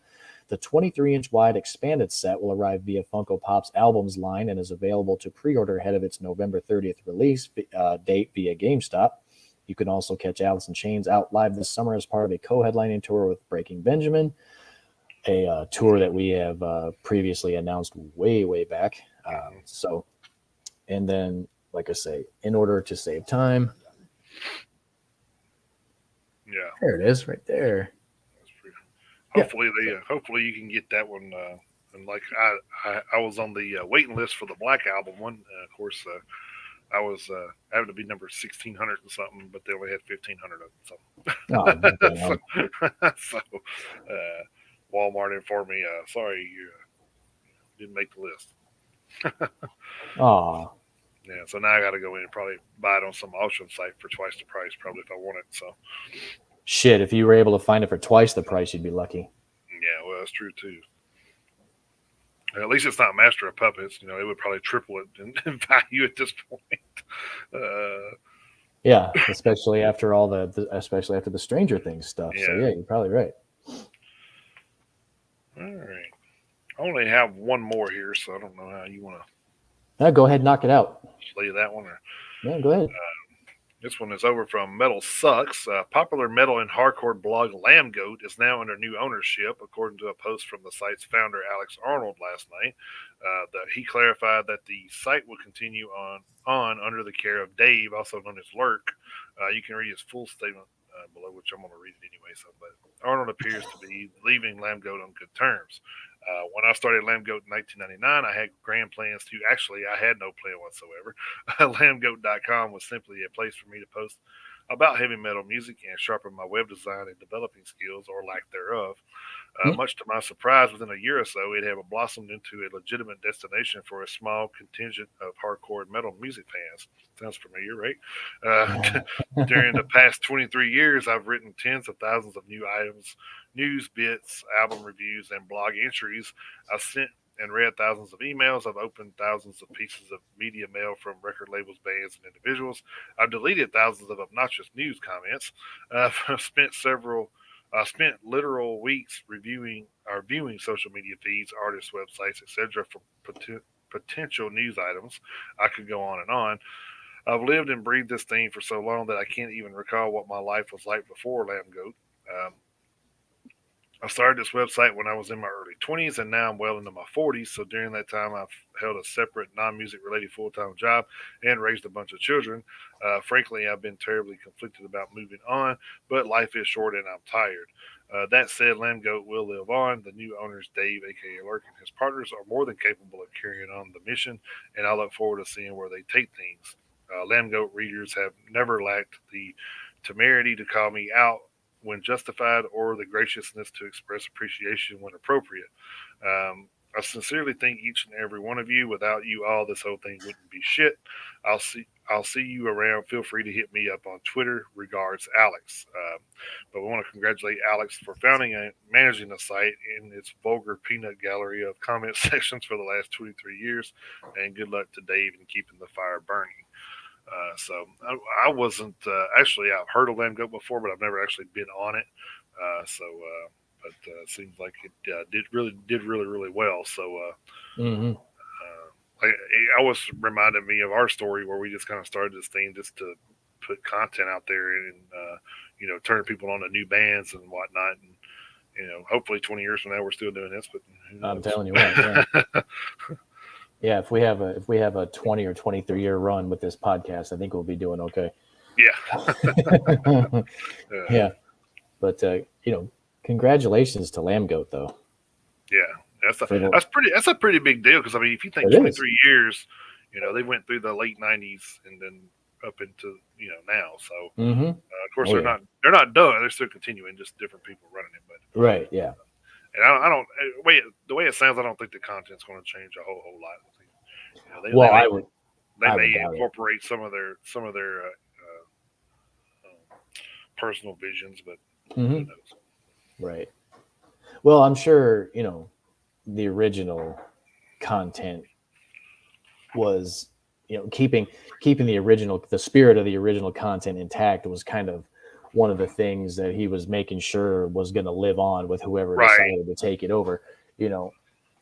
The 23-inch wide expanded set will arrive via Funko Pop's albums line and is available to pre-order ahead of its November 30th release date via GameStop. You can also catch Alice in Chains out live this summer as part of a co-headlining tour with Breaking Benjamin, a tour that we have previously announced way back. And then, like I say, in order to save time, yeah, there it is, right there. Hopefully you can get that one. And like I was on the waiting list for the Black Album one. Of course, I was having to be number 1,600 and something, but they only had 1,500 of them. So Walmart informed me, sorry, you didn't make the list. Oh. Yeah, so now I got to go in and probably buy it on some auction site for twice the price, probably, if I want it. So, shit, if you were able to find it for twice the price, you'd be lucky. Yeah, well, that's true too. At least it's not Master of Puppets. It would probably triple it in value at this point. Yeah, especially after especially after the Stranger Things stuff. Yeah. So yeah, you're probably right. All right. I only have one more here, so I don't know how you want to. Go ahead, knock it out. Play that one. Yeah, go ahead. This one is over from Metal Sucks. Popular metal and hardcore blog Lambgoat is now under new ownership, according to a post from the site's founder, Alex Arnold, last night. He clarified that the site will continue on under the care of Dave, also known as Lurk. You can read his full statement below, which I'm going to read it anyway. But Arnold appears to be leaving Lambgoat on good terms. When I started Lambgoat in 1999, I had grand plans to. Actually, I had no plan whatsoever. Lambgoat.com was simply a place for me to post about heavy metal music and sharpen my web design and developing skills, or lack thereof. Much to my surprise, within a year or so, it had blossomed into a legitimate destination for a small contingent of hardcore metal music fans. Sounds familiar, right? During the past 23 years, I've written tens of thousands of new items, news bits, album reviews, and blog entries. I've sent and read thousands of emails. I've opened thousands of pieces of media mail from record labels, bands, and individuals. I've deleted thousands of obnoxious news comments. I've spent literal weeks viewing social media feeds, artists' websites, etc. for potential news items. I could go on and on. I've lived and breathed this thing for so long that I can't even recall what my life was like before Lambgoat. I started this website when I was in my early 20s, and now I'm well into my 40s. So during that time, I've held a separate non-music related full-time job and raised a bunch of children. Frankly, I've been terribly conflicted about moving on, but life is short and I'm tired. That said, Lambgoat will live on. The new owners, Dave, aka Lurk, and his partners are more than capable of carrying on the mission, and I look forward to seeing where they take things. Lambgoat readers have never lacked the temerity to call me out when justified, or the graciousness to express appreciation when appropriate. I sincerely thank each and every one of you. Without you all, this whole thing wouldn't be shit. I'll see you around. Feel free to hit me up on Twitter. Regards, Alex. But we want to congratulate Alex for founding and managing the site in its vulgar peanut gallery of comment sections for the last 23 years. And good luck to Dave in keeping the fire burning. So I wasn't actually, I've heard of Lambgoat before, but I've never actually been on it. But it seems like it did really well. So I always reminded me of our story where we just kind of started this thing just to put content out there and turn people on to new bands and whatnot. And hopefully 20 years from now we're still doing this. But I'm telling you what. Yeah. Yeah, if we have a 20 or 23-year run with this podcast, I think we'll be doing okay. Yeah. Yeah, but congratulations to Lamb Goat though. Yeah, For the that's a pretty big deal because I mean, if you think It is. 23 years, they went through the late '90s and then up into now. So Mm-hmm. of course Oh yeah. they're not done. They're still continuing, just different people running it. But Right. Yeah. and I don't the way it sounds, I don't think the content's going to change a whole lot. Well, They I would may doubt it. incorporate some of their personal visions, but who Mm-hmm. knows? Right. Well, I'm sure the original content was keeping the spirit of the original content intact was kind of one of the things that he was making sure was going to live on with whoever Right. decided to take it over.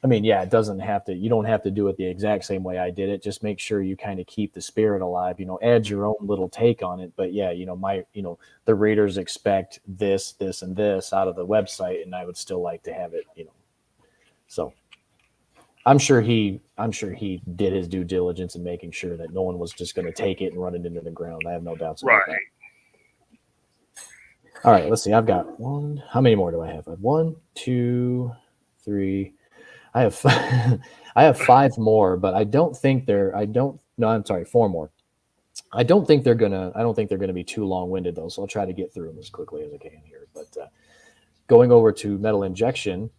I mean, yeah, it doesn't have to. You don't have to do it the exact same way I did it. Just make sure you kind of keep the spirit alive. Add your own little take on it. But yeah, the readers expect this, this, and this out of the website, and I would still like to have it. So I'm sure he did his due diligence in making sure that no one was just going to take it and run it into the ground. I have no doubts about that. Right. All right, let's see. I've got one. How many more do I have? I have one, two, three. I have I have five more, but I don't think they're. I don't. No, I'm sorry, four more. I don't think they're gonna. I don't think they're gonna be too long-winded though. So I'll try to get through them as quickly as I can here. But going over to Metal Injection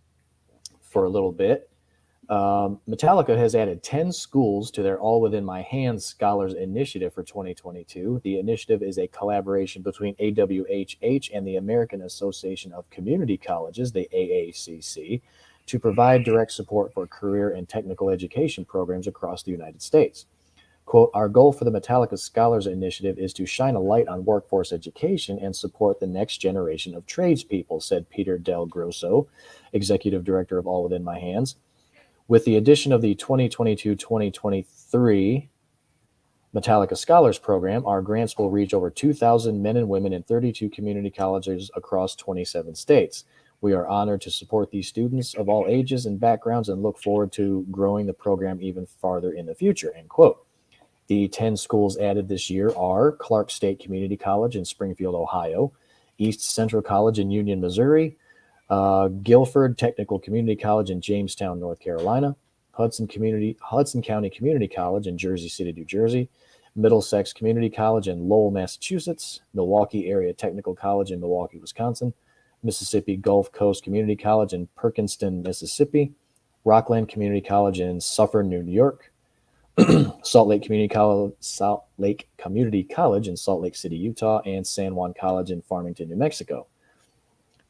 for a little bit. Metallica has added 10 schools to their All Within My Hands Scholars Initiative for 2022. The initiative is a collaboration between AWHH and the American Association of Community Colleges, the AACC, to provide direct support for career and technical education programs across the United States. Quote, our goal for the Metallica Scholars Initiative is to shine a light on workforce education and support the next generation of tradespeople, said Peter Del Grosso, Executive Director of All Within My Hands. With the addition of the 2022-2023 Metallica Scholars Program, our grants will reach over 2,000 men and women in 32 community colleges across 27 states. We are honored to support these students of all ages and backgrounds and look forward to growing the program even farther in the future, end quote. The 10 schools added this year are Clark State Community College in Springfield, Ohio, East Central College in Union, Missouri, Guilford Technical Community College in Jamestown, North Carolina, Hudson County Community College in Jersey City, New Jersey, Middlesex Community College in Lowell, Massachusetts, Milwaukee Area Technical College in Milwaukee, Wisconsin, Mississippi Gulf Coast Community College in Perkinston, Mississippi, Rockland Community College in Suffern, New York, Salt Lake Community College in Salt Lake City, Utah, and San Juan College in Farmington, New Mexico.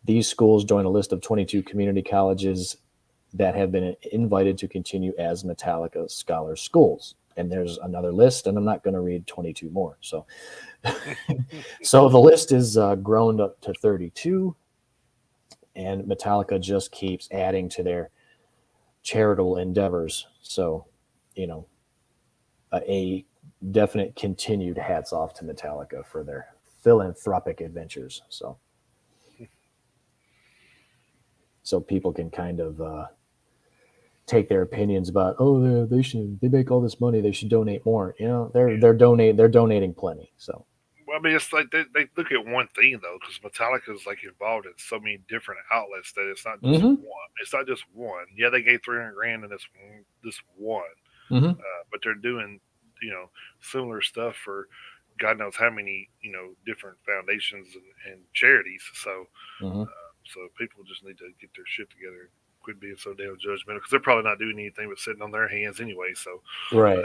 These schools join a list of 22 community colleges that have been invited to continue as Metallica Scholar Schools. And there's another list, and I'm not going to read 22 more. So the list is grown up to 32, and Metallica just keeps adding to their charitable endeavors. So, a definite continued hats off to Metallica for their philanthropic adventures. So people can kind of take their opinions about, they make all this money, they should donate more. They're donating plenty. So Well, I mean, it's like they look at one thing though, because Metallica is like involved in so many different outlets that it's not just mm-hmm. one. It's not just one. Yeah, they gave 300 grand in this one, Mm-hmm. but they're doing similar stuff for God knows how many different foundations and charities. So Mm-hmm. so people just need to get their shit together and quit being so damn judgmental because they're probably not doing anything but sitting on their hands anyway. So Right.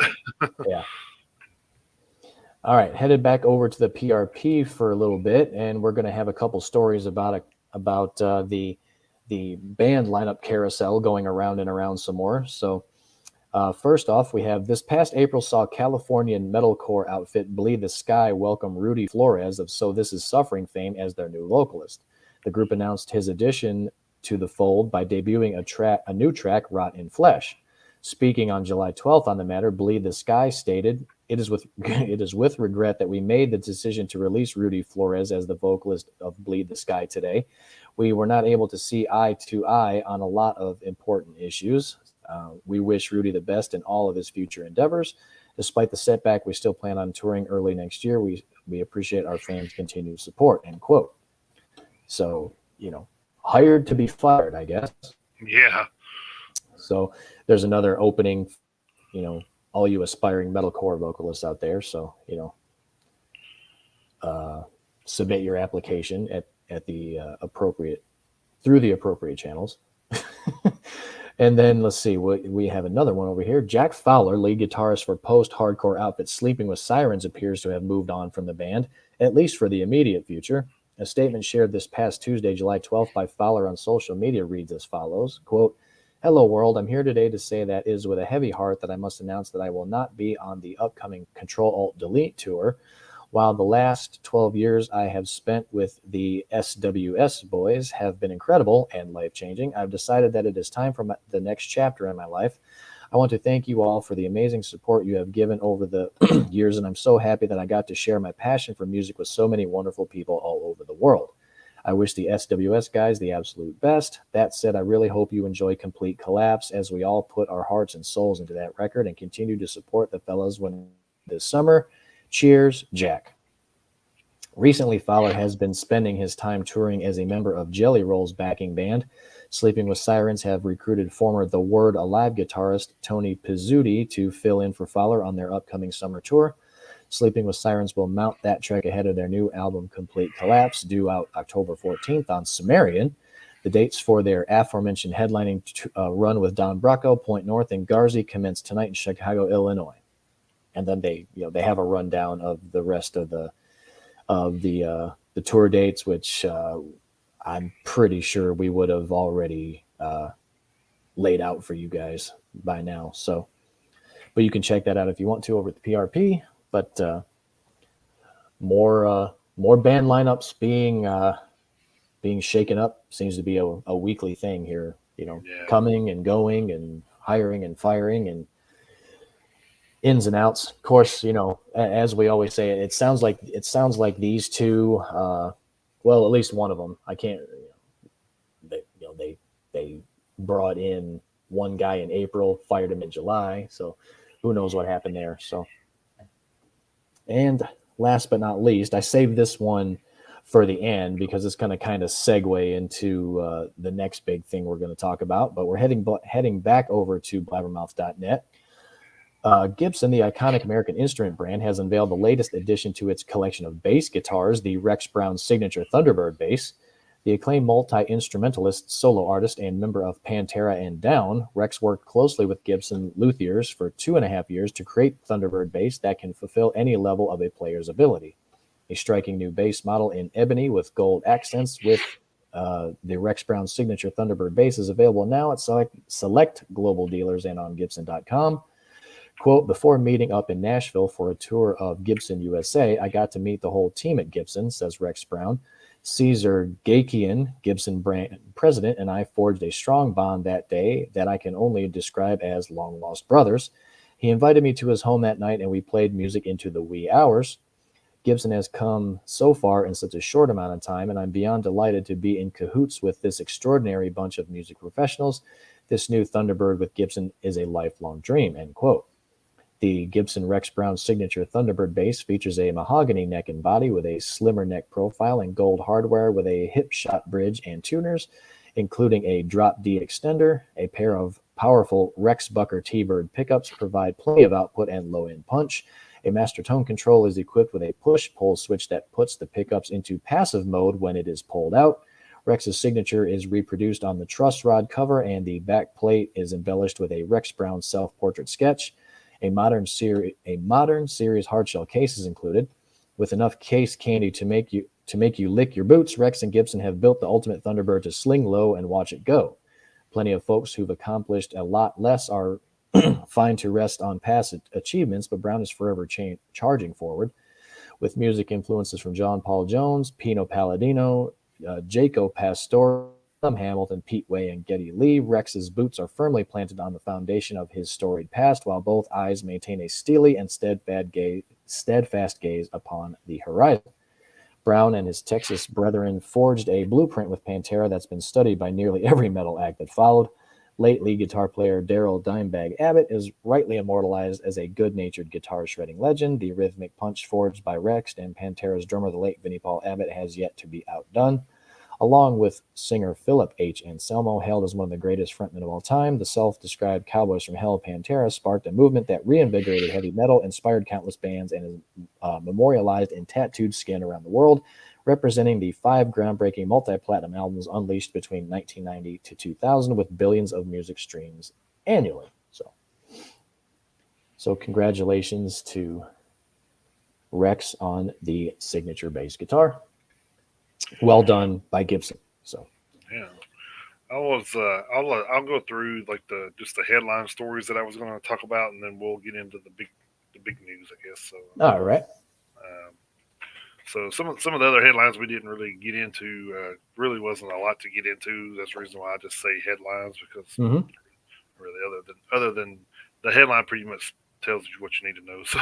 Yeah. All right, headed back over to the PRP for a little bit, and we're going to have a couple stories about the band lineup carousel going around and around some more. So first off, we have this past April saw Californian metalcore outfit Bleed the Sky welcome Rudy Flores of So This Is Suffering fame as their new vocalist. The group announced his addition to the fold by debuting a new track, Rot in Flesh. Speaking on July 12th on the matter, Bleed the Sky stated, it is with regret that we made the decision to release Rudy Flores as the vocalist of Bleed the Sky today. We were not able to see eye to eye on a lot of important issues. We wish Rudy the best in all of his future endeavors. Despite the setback, we still plan on touring early next year. We appreciate our fans' continued support, end quote. So, hired to be fired, I guess. Yeah. So there's another opening, all you aspiring metalcore vocalists out there. So, submit your application at the through the appropriate channels. And then let's see, we have another one over here. Jack Fowler, lead guitarist for post-hardcore outfit Sleeping with Sirens, appears to have moved on from the band, at least for the immediate future. A statement shared this past Tuesday, July 12th by Fowler on social media reads as follows, quote, "Hello world, I'm here today to say that it is with a heavy heart that I must announce that I will not be on the upcoming Control-Alt-Delete tour. While the last 12 years I have spent with the SWS boys have been incredible and life-changing, I've decided that it is time for the next chapter in my life. I want to thank you all for the amazing support you have given over the years, and I'm so happy that I got to share my passion for music with so many wonderful people all over the world. I wish the SWS guys the absolute best. That said, I really hope you enjoy Complete Collapse as we all put our hearts and souls into that record and continue to support the fellas when this summer. Cheers, Jack." Recently, Fowler has been spending his time touring as a member of Jelly Roll's backing band. Sleeping with Sirens have recruited former The Word Alive guitarist Tony Pizzuti to fill in for Fowler on their upcoming summer tour. Sleeping with Sirens will mount that track ahead of their new album Complete Collapse, due out October 14th on Sumerian. The dates for their aforementioned headlining run with Don Bracco, Point North, and Garzi commence tonight in Chicago, Illinois. And then they have a rundown of the rest of the tour dates, which I'm pretty sure we would have already laid out for you guys by now. So, but you can check that out if you want to over at the PRP. But more band lineups being shaken up seems to be a weekly thing here. Coming and going and hiring and firing and ins and outs. Of course, as we always say, it sounds like these two, well, at least one of them. I can't. They brought in one guy in April, fired him in July. So who knows what happened there? So, and last but not least, I saved this one for the end because it's going to kind of segue into the next big thing we're going to talk about. But we're heading back over to blabbermouth.net. Gibson, the iconic American instrument brand, has unveiled the latest addition to its collection of bass guitars, the Rex Brown Signature Thunderbird bass. The acclaimed multi-instrumentalist, solo artist, and member of Pantera and Down, Rex worked closely with Gibson luthiers for 2.5 years to create Thunderbird bass that can fulfill any level of a player's ability. A striking new bass model in ebony with gold accents with the Rex Brown Signature Thunderbird bass is available now at select global dealers and on Gibson.com. Quote, "Before meeting up in Nashville for a tour of Gibson USA, I got to meet the whole team at Gibson," says Rex Brown. "Caesar Gakian, Gibson brand president, and I forged a strong bond that day that I can only describe as long-lost brothers. He invited me to his home that night, and we played music into the wee hours. Gibson has come so far in such a short amount of time, and I'm beyond delighted to be in cahoots with this extraordinary bunch of music professionals. This new Thunderbird with Gibson is a lifelong dream," end quote. The Gibson Rex Brown Signature Thunderbird bass features a mahogany neck and body with a slimmer neck profile and gold hardware with a hip shot bridge and tuners, including a drop D extender. A pair of powerful Rex Bucker T-Bird pickups provide plenty of output and low-end punch. A master tone control is equipped with a push-pull switch that puts the pickups into passive mode when it is pulled out. Rex's signature is reproduced on the truss rod cover, and the back plate is embellished with a Rex Brown self-portrait sketch. A modern series hardshell case is included. With enough case candy to make you lick your boots, Rex and Gibson have built the ultimate Thunderbird to sling low and watch it go. Plenty of folks who've accomplished a lot less are fine to rest on past achievements, but Brown is forever charging forward. With music influences from John Paul Jones, Pino Palladino, Jaco Pastor, Tom Hamilton, Pete Way, and Geddy Lee, Rex's boots are firmly planted on the foundation of his storied past, while both eyes maintain a steely and steadfast gaze upon the horizon. Brown and his Texas brethren forged a blueprint with Pantera that's been studied by nearly every metal act that followed. late lead guitar player Daryl Dimebag Abbott is rightly immortalized as a good-natured guitar shredding legend. The rhythmic punch forged by Rex and Pantera's drummer, the late Vinnie Paul Abbott, has yet to be outdone. Along with singer Philip H. Anselmo, hailed as one of the greatest frontmen of all time, the self-described Cowboys from Hell Pantera sparked a movement that reinvigorated heavy metal, inspired countless bands, and is memorialized in tattooed skin around the world, representing the 5 groundbreaking multi-platinum albums unleashed between 1990 to 2000 with billions of music streams annually. So congratulations to Rex on the signature bass guitar. Well done by Gibson. So Yeah, I'll go through like just the headline stories that I was going to talk about, and then we'll get into the big news, I guess. So all right. So some of the other headlines we didn't really get into. Really wasn't a lot to get into. That's the reason why I just say headlines, because really other than the headline pretty much tells you what you need to know. So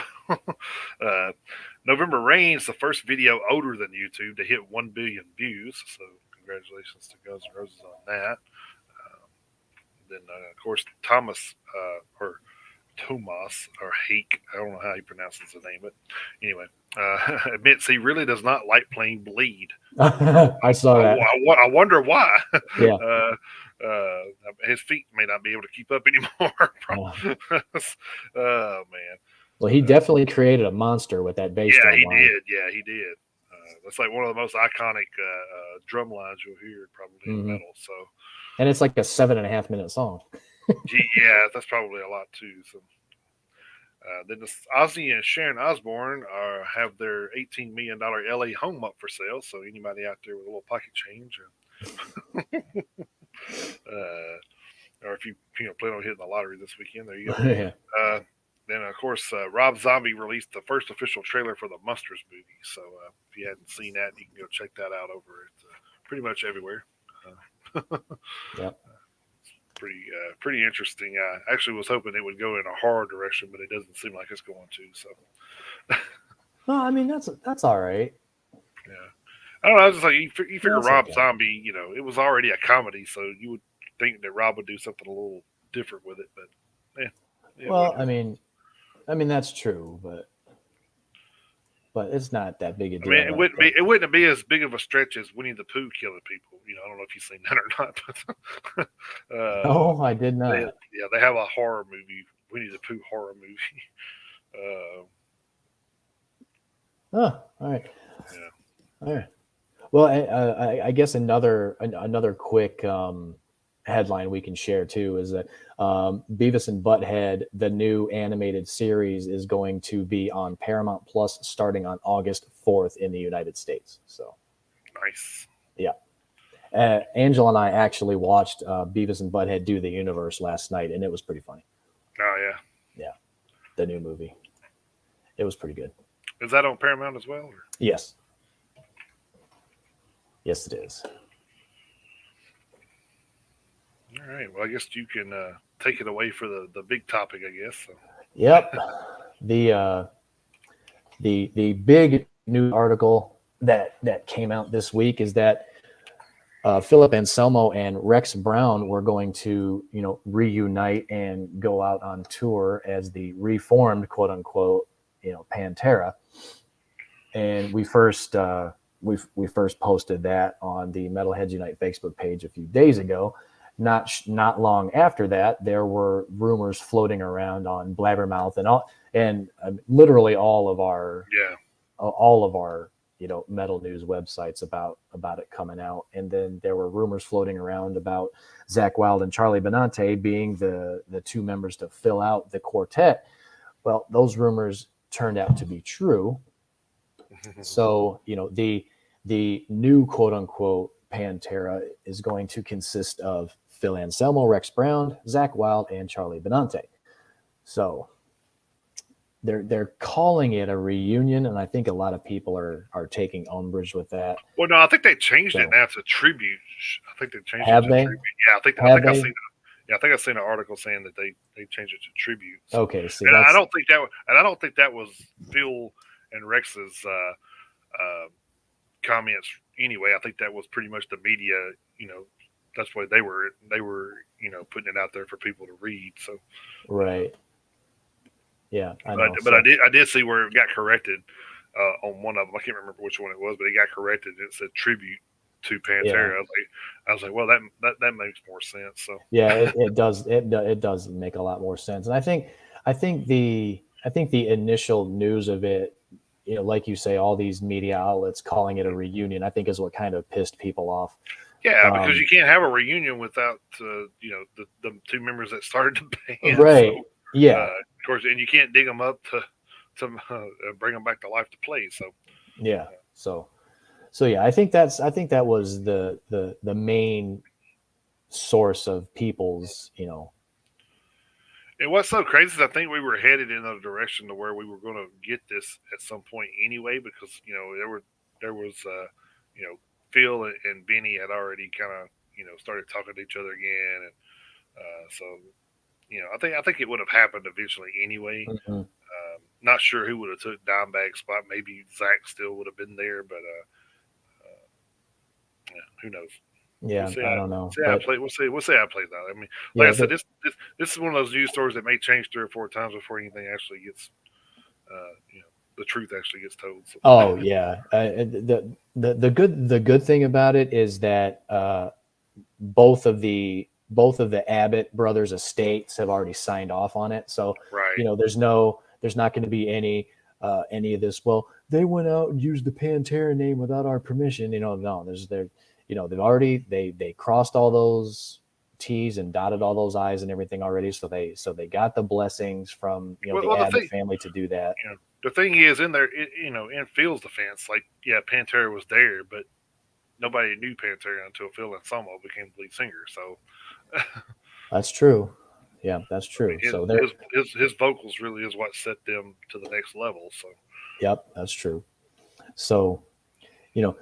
November Rain's the first video older than YouTube to hit 1 billion views. So congratulations to Guns N' Roses on that. Then of course Thomas or Hake, I don't know how he pronounces the name, but anyway, admits he really does not like playing Bleed. I saw that. I wonder why. Yeah. His feet may not be able to keep up anymore. Oh man. Well, he definitely created a monster with that bass drum line. Did. Yeah, he did. That's like one of the most iconic drum lines you'll hear probably in metal. So, and it's like a 7.5 minute song. Yeah, that's probably a lot too. So, then Ozzy and Sharon Osbourne have their $18 million LA home up for sale. So anybody out there with a little pocket change, or if you plan on hitting the lottery this weekend, there you go. Yeah. Then of course Rob Zombie released the first official trailer for the Monsters movie. So if you hadn't seen that, you can go check that out over at pretty much everywhere. Yep. Pretty interesting. I actually was hoping it would go in a horror direction, but it doesn't seem like it's going to. So, well, I mean that's all right. Yeah, I don't know. I was just like you figure Rob okay. Zombie, it was already a comedy, so you would think that Rob would do something a little different with it. But yeah. Well, whatever. I mean that's true, but it's not that big a deal. I mean, it wouldn't be as big of a stretch as Winnie the Pooh killing people. I don't know if you've seen that or not. But, no, I did not. They have a horror movie, Winnie the Pooh horror movie. All right. Yeah. All right. Well, I guess another quick headline we can share too is that Beavis and Butthead, the new animated series, is going to be on Paramount Plus starting on August 4th in the United States. So nice. Yeah. Angela and I actually watched Beavis and Butthead Do the Universe last night, and it was pretty funny. Oh, yeah. Yeah. The new movie. It was pretty good. Is that on Paramount as well? Or? Yes. Yes, it is. All right. Well, I guess you can take it away for the big topic, I guess. So. Yep. The big news article that came out this week is that Philip Anselmo and Rex Brown were going to, reunite and go out on tour as the reformed, quote unquote, Pantera. And we first posted that on the Metalheads Unite Facebook page a few days ago. Not long after that, there were rumors floating around on Blabbermouth and literally all of our metal news websites about it coming out. And then there were rumors floating around about Zakk Wylde and Charlie Benante being the two members to fill out the quartet. Well, those rumors turned out to be true. So, the new quote unquote Pantera is going to consist of Phil Anselmo, Rex Brown, Zakk Wylde, and Charlie Benante. So they're calling it a reunion, and I think a lot of people are taking umbrage with that. Well, no, I think they changed it now to tribute. I think they changed it to tribute. Yeah, I think I've seen an article saying that they changed it to tribute. So. Okay, see, and I don't think that was Phil and Rex's comments anyway. I think that was pretty much the media, that's why they were putting it out there for people to read. So, Right. Yeah, I but know. but So I did see where it got corrected on one of them. I can't remember which one it was, but it got corrected. It said tribute to yeah, Pantera. I was like, well, that makes more sense. So, yeah, it does it does make a lot more sense. And I think the initial news of it, like you say, all these media outlets calling it a reunion, I think is what kind of pissed people off. yeah, because Um, you can't have a reunion without the two members that started the band. So, right. Yeah. of course, and you can't dig them up to bring them back to life to play. So, Yeah. So yeah, I think that was the main source of people's, and what's so crazy is I think we were headed in a direction to where we were going to get this at some point anyway, because there was Phil and Benny had already kind of started talking to each other again, and so I think it would have happened eventually anyway. Mhm. Not sure who would have took Dimebag's spot. Maybe Zach still would have been there, but yeah, who knows? We'll Yeah, see I how don't know, see how it but play. We'll see how it plays out. I mean, like yeah, I said, this is one of those news stories that may change 3 or 4 times before anything actually gets, the truth actually gets told. So, oh yeah, the good thing about it is that both of the Abbott brothers estates have already signed off on it. So right. there's not going to be any of this. Well, they went out and used the Pantera name without our permission. No, they've already crossed all those T's and dotted all those I's and everything already. So they got the blessings from the Well, the Abbott thing, family to do that. the thing is in there, in Phil's defense, like yeah, Pantera was there, but nobody knew Pantera until Phil Anselmo became the lead singer. So, That's true. Yeah, that's I mean, true. So there. his vocals really is what set them to the next level. So, Yep, that's true. So you know,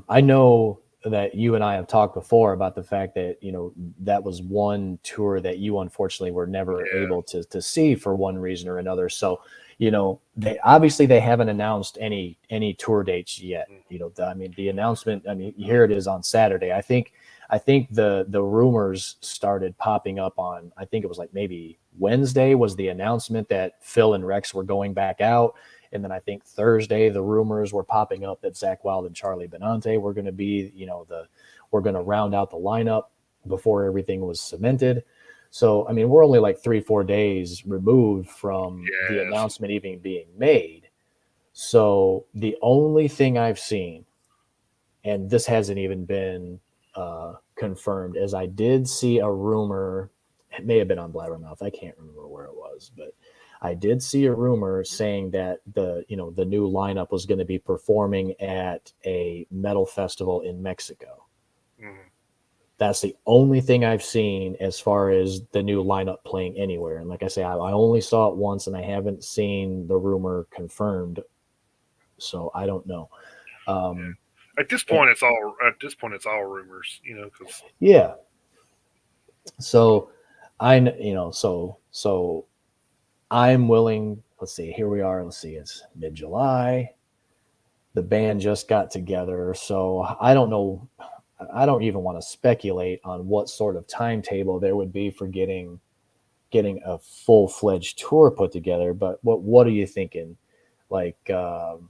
I know that you and I have talked before about the fact that that was one tour that you unfortunately were never yeah. able to see for one reason or another. So they haven't announced any tour dates yet. Mhm. I mean, the announcement. I mean, here it is on Saturday. I think the rumors started popping up on. I think it was like maybe Wednesday was the announcement that Phil and Rex were going back out. And then I think Thursday, the rumors were popping up that Zach Wild and Charlie Benante were going to be, we're going to round out the lineup before everything was cemented. So, I mean, we're only like 3-4 days removed from the Yes. announcement even being made. So, the only thing I've seen, and this hasn't even been confirmed, is I did see a rumor. It may have been on Blabbermouth. I can't remember where it was, but I did see a rumor saying that the new lineup was going to be performing at a metal festival in Mexico. Mhm. That's the only thing I've seen as far as the new lineup playing anywhere. And like I say, I only saw it once, and I haven't seen the rumor confirmed, so I don't know. Um, At this and point, it's all rumors. Because yeah, so so I'm willing. Let's see. Here we are. Let's see. It's mid-July. The band just got together, so I don't know. I don't even want to speculate on what sort of timetable there would be for getting a full-fledged tour put together. But what are you thinking? Like, because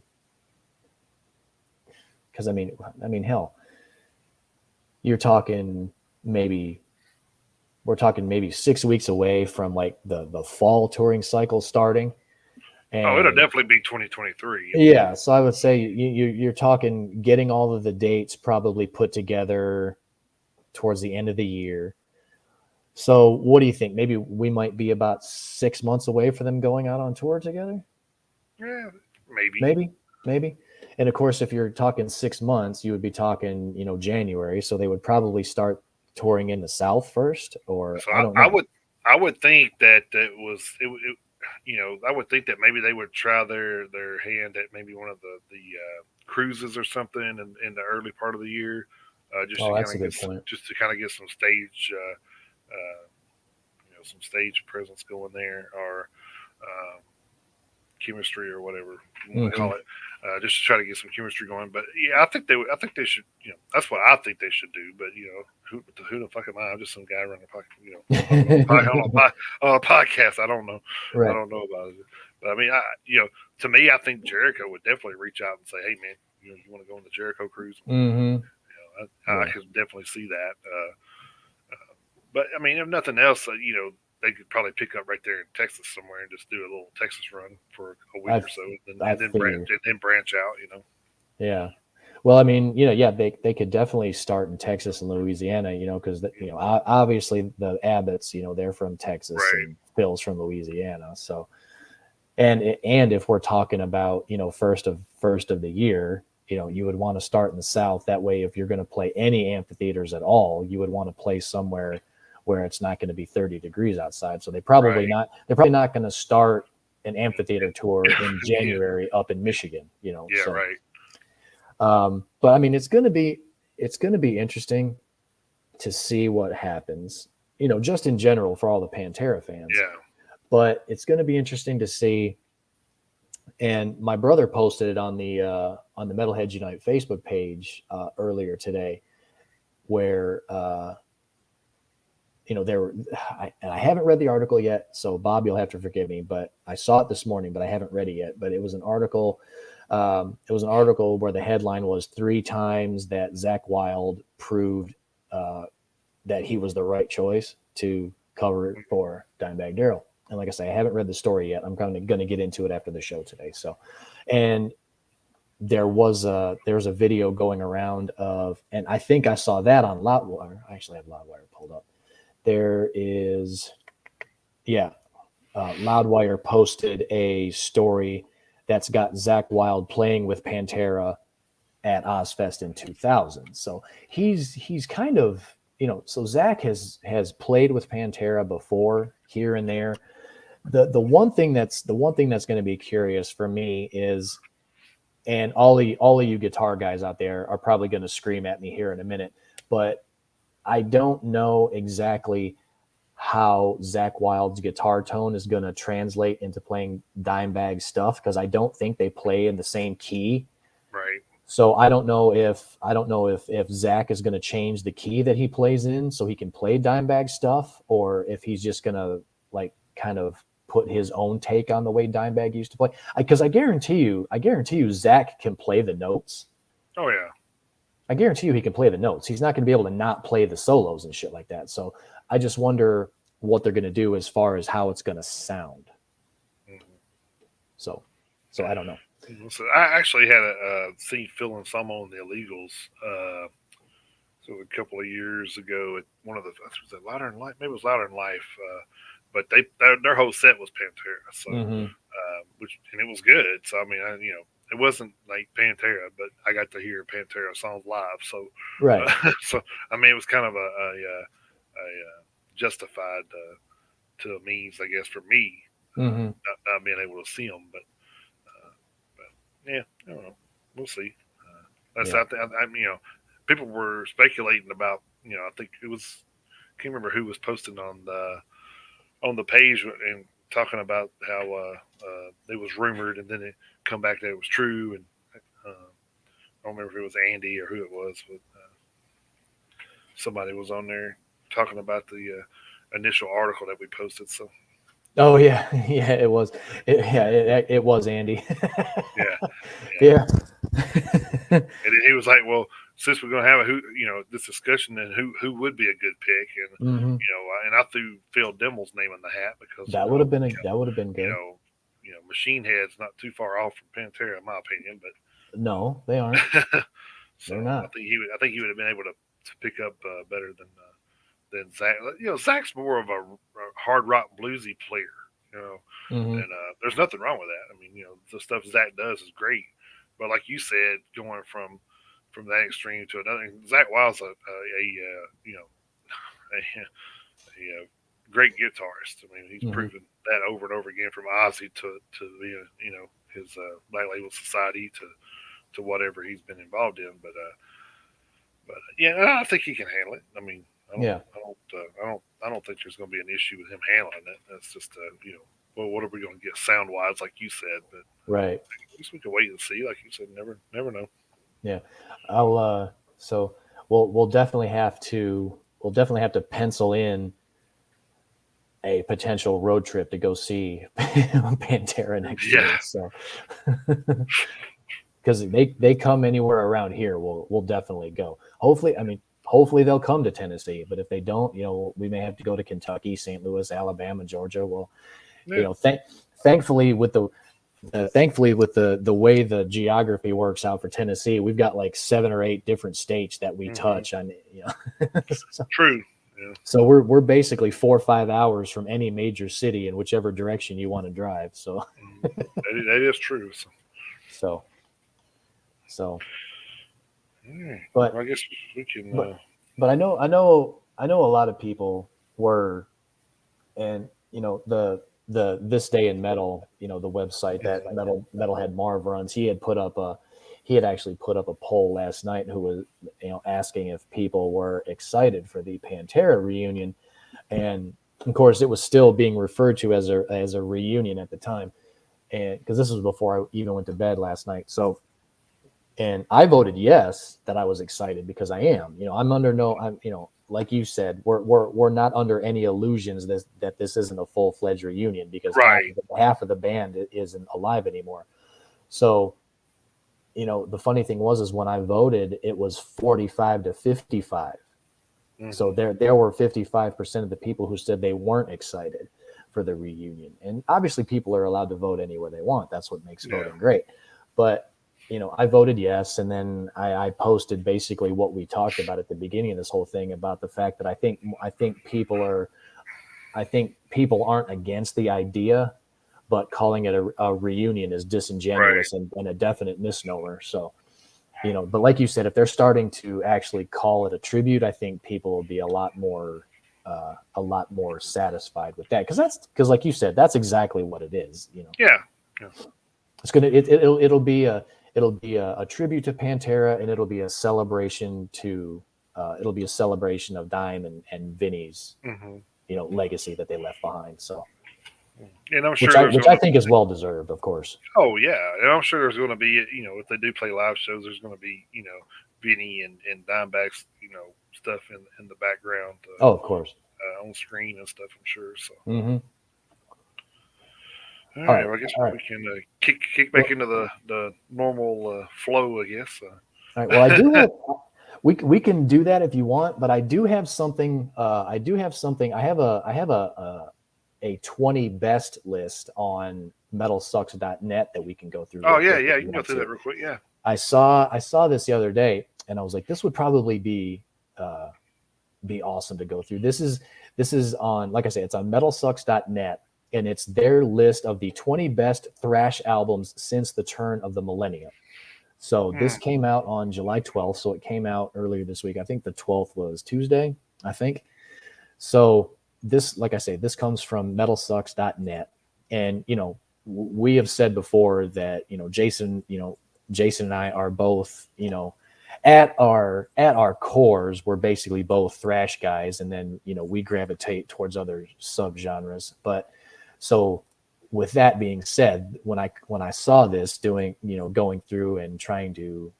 hell, you're talking maybe we're talking maybe 6 weeks away from like the fall touring cycle starting. it'll And definitely be 2023. I mean, yeah, so I would say you're talking getting all of the dates probably put together towards the end of the year. So what do you think? Maybe we might be about 6 months away for them going out on tour together? yeah, maybe. Maybe, maybe. And of course, if you're talking 6 months, you would be talking, January. So they would probably start touring in the South first, or So I don't I know. would think that I would think that maybe they would try their hand at maybe one of the cruises or something in the early part of the year, just to Oh, kind that's a of get good point. some stage some stage presence going there, or chemistry or whatever you want to Hmm. call it. just to try to get some chemistry going. But yeah, I think they should. That's what I think they should do. But who the fuck am I? I'm just some guy running a podcast. On a podcast. I don't know. I Right. don't know about it. But I mean, to me, I think Jericho would definitely reach out and say, "Hey, man, you want to go on the Jericho cruise?" Mm-hmm. I Yeah. could definitely see that. But I mean, if nothing else, they could probably pick up right there in Texas somewhere and just do a little Texas run for a week I or so, I branch figure. and then branch out. Yeah. Well, I mean, yeah, they could definitely start in Texas and Louisiana, because obviously the Abbotts, they're from Texas Right. and Phil's from Louisiana. So, and if we're talking about, first of the year, you would want to start in the South. That way, if you're going to play any amphitheaters at all, you would want to play somewhere where it's not going to be 30 degrees outside. So Right. they're probably not going to start an amphitheater tour in Yeah. January up in Michigan, Yeah. so. Right. But I mean, it's going to be interesting to see what happens, just in general for all the Pantera fans. Yeah. But it's going to be interesting to see. And my brother posted it on the Metalheads Unite Facebook page earlier today, where and I haven't read the article yet, so Bob, you'll have to forgive me, but I saw it this morning, but I haven't read it yet. But it was an article. It was an article where the headline was 3 times that Zakk Wylde proved uh, that he was the right choice to cover it for Dimebag Darrell. And like I say, I haven't read the story yet. I'm kind of going to get into it after the show today. So, and there's a video going around of, and I think I saw that on Loudwire. I actually have Loudwire pulled up. There is, yeah, Loudwire posted a story that's got Zakk Wylde playing with Pantera at Ozfest in 2000. So he's kind of, so Zakk has played with Pantera before here and there. The one thing that's going to be curious for me is, and all of you guitar guys out there are probably going to scream at me here in a minute, but I don't know exactly how Zakk Wylde's guitar tone is going to translate into playing Dimebag stuff, because I don't think they play in the same key. Right. So I don't know if Zakk is going to change the key that he plays in so he can play Dimebag stuff, or if he's just going to kind of put his own take on the way Dimebag used to play. Because I guarantee you, Zakk can play the notes. Oh yeah. I guarantee you he can play the notes. He's not going to be able to not play the solos and shit like that. So I just wonder what they're going to do as far as how it's going to sound. Mm-hmm. So I don't know. So I actually had seen Phil and some on the Illegals. So a couple of years ago at one of was it Louder in Life? Maybe it was Louder in Life. But their whole set was Pantera. So Mm-hmm. and it was good. So I mean, it wasn't like Pantera, but I got to hear Pantera songs live. So Right. so I mean, it was kind of a justified to a means, I guess, for me Mm-hmm. not being able to see them. But yeah, I don't know. We'll see. That's Yeah. out there. People were speculating about. I think it was. I can't remember who was posting on the page and talking about how it was rumored, and then it come back that it was true. And I don't remember if it was Andy or who it was, but somebody was on there talking about the initial article that we posted. So Oh yeah, yeah. It was. It was Andy. yeah, yeah. Yeah. And then he was like, "Well, since we're going to have this discussion, then who would be a good pick?" And Mm-hmm. and I threw Phil Dimmel's name in the hat because That would have been good. Machine Head's not too far off from Pantera in my opinion, but No, they aren't. so They're not. I think he would have been able to pick up better than Zakk. Zakk's more of a hard rock bluesy player, Mm-hmm. and there's nothing wrong with that. I mean, the stuff Zakk does is great, but like you said, going from that extreme to another, Zakk Wylde's a great guitarist. I mean, he's Mm-hmm. proven that over and over again, from Ozzy to his Black Label Society to whatever he's been involved in. But yeah, I think he can handle it. I mean, Yeah. I don't think there's going to be an issue with him handling it. That's just well, what are we going to get sound wise, like you said? But Right. I guess we can wait and see. Like you said, never know. Yeah. I'll so we'll definitely have to pencil in a potential road trip to go see Pantera next Yeah, year. So because they come anywhere around here, we'll definitely go. Hopefully they'll come to Tennessee, but if they don't, we may have to go to Kentucky, St. Louis, Alabama, Georgia. Well, yeah. thankfully with the way the geography works out for Tennessee, we've got like 7 or 8 different states that we touch on. So, True. Yeah. so we're basically 4 or 5 hours from any major city in whichever direction you want to drive. So That is true. So, so yeah. but Well, I guess we can. but I know a lot of people were, and the This Day in Metal, the website that Metalhead Marv runs, he had actually put up a poll last night who was asking if people were excited for the Pantera reunion, and of course it was still being referred to as a reunion at the time, and because this was before I even went to bed last night. So, and I voted yes, that I was excited, because I am. I'm under like you said, we're not under any illusions that this isn't a full-fledged reunion, because Right. half of the band isn't alive anymore. So, the funny thing is when I voted, it was 45 to 55. Mm-hmm. So there were 55% of the people who said they weren't excited for the reunion. And obviously people are allowed to vote anywhere they want. That's what makes voting great. But I voted yes, and then I posted basically what we talked about at the beginning of this whole thing, about the fact that I think people aren't against the idea, but calling it a reunion is disingenuous and a definite misnomer. So, but like you said, if they're starting to actually call it a tribute, I think people will be a lot more satisfied with that, because like you said, that's exactly what it is. Yeah. It's gonna it'll be a tribute to Pantera, and it'll be a celebration of Dime and Vinny's legacy that they left behind. So, and I'm sure which I think is well deserved, of course. Oh yeah, and I'm sure there's going to be, if they do play live shows, there's going to be, Vinny and Dimebacks, stuff in the background. Of course. On screen and stuff, I'm sure. So. Mm-hmm. All right. Well, I guess we can kick back into the normal flow, I guess. All right. Well, I do have. We can do that if you want, but I do have something. I have a 20 best list on metalsucks.net that we can go through. Oh yeah, you can go through that real quick. Yeah. I saw this the other day, and I was like, this would probably be awesome to go through. This is on, like I say, it's on metalsucks.net, and it's their list of the 20 best thrash albums since the turn of the millennium. So this came out on July 12th. So it came out earlier this week. I think the 12th was Tuesday, I think. So this, like I say, this comes from metalsucks.net. And, we have said before that, Jason and I are both, at our cores, we're basically both thrash guys. And then, we gravitate towards other subgenres. But so with that being said, when I saw this going through and trying to,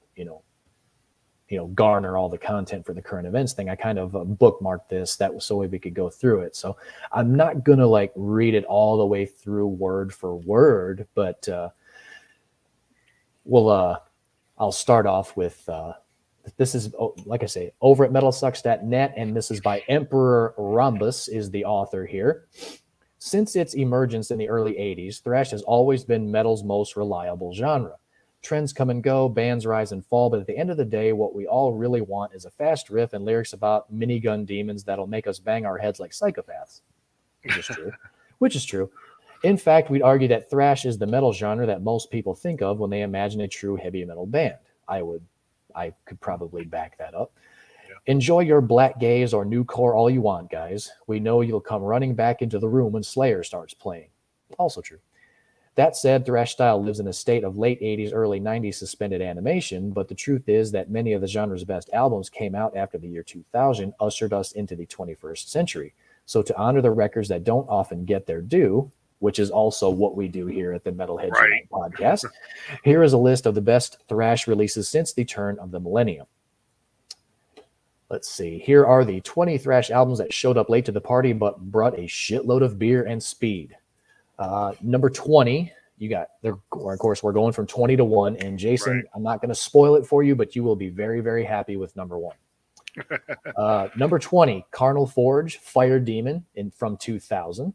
garner all the content for the current events thing, I kind of bookmarked this. That was so we could go through it. So I'm not going to read it all the way through word for word, but I'll start off with, this is, like I say, over at metalsucks.net, and this is by Emperor Rhombus is the author here. Since its emergence in the early 80s, thrash has always been metal's most reliable genre. Trends come and go, bands rise and fall, but at the end of the day, what we all really want is a fast riff and lyrics about minigun demons that'll make us bang our heads like psychopaths. Which is true. In fact, we'd argue that thrash is the metal genre that most people think of when they imagine a true heavy metal band. I could probably back that up. Enjoy your black gaze or new core all you want, guys. We know you'll come running back into the room when Slayer starts playing. Also true. That said, thrash style lives in a state of late 80s, early 90s suspended animation, but the truth is that many of the genre's best albums came out after the year 2000, ushered us into the 21st century. So to honor the records that don't often get their due, which is also what we do here at the Metalheads Right. Unite Podcast. Here is a list of the best thrash releases since the turn of the millennium. Let's see. Here are the 20 thrash albums that showed up late to the party but brought a shitload of beer and speed. Number 20, you got there. Of course, we're going from 20 to 1. And Jason, Right. I'm not going to spoil it for you, but you will be very, very happy with number 1. Number 20, Carnal Forge, Fire Demon from 2000.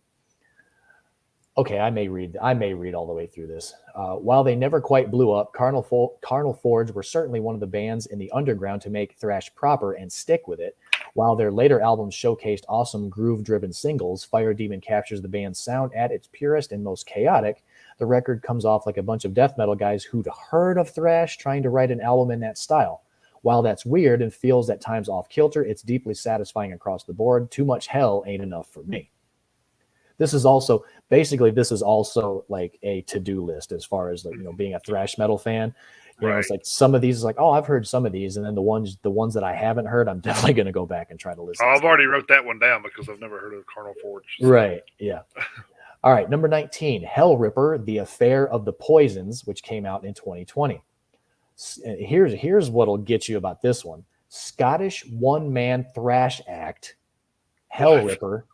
Okay, I may read all the way through this. While they never quite blew up, Carnal Forge were certainly one of the bands in the underground to make thrash proper and stick with it. While their later albums showcased awesome groove-driven singles, Fire Demon captures the band's sound at its purest and most chaotic. The record comes off like a bunch of death metal guys who'd heard of thrash trying to write an album in that style. While that's weird and feels at times off-kilter, it's deeply satisfying across the board. Too much hell ain't enough for me. This is also like a to-do list as far as, like, you know, being a thrash metal fan. You know, it's like some of these is like, oh, I've heard some of these, and then the ones that I haven't heard, I'm definitely going to go back and try to listen. I've already wrote that one down because I've never heard of Carnal Forge. So. Right. Yeah. All right. Number 19, Hell Ripper, The Affair of the Poisons, which came out in 2020. Here's what'll get you about this one. Scottish one-man thrash act, Hell Ripper.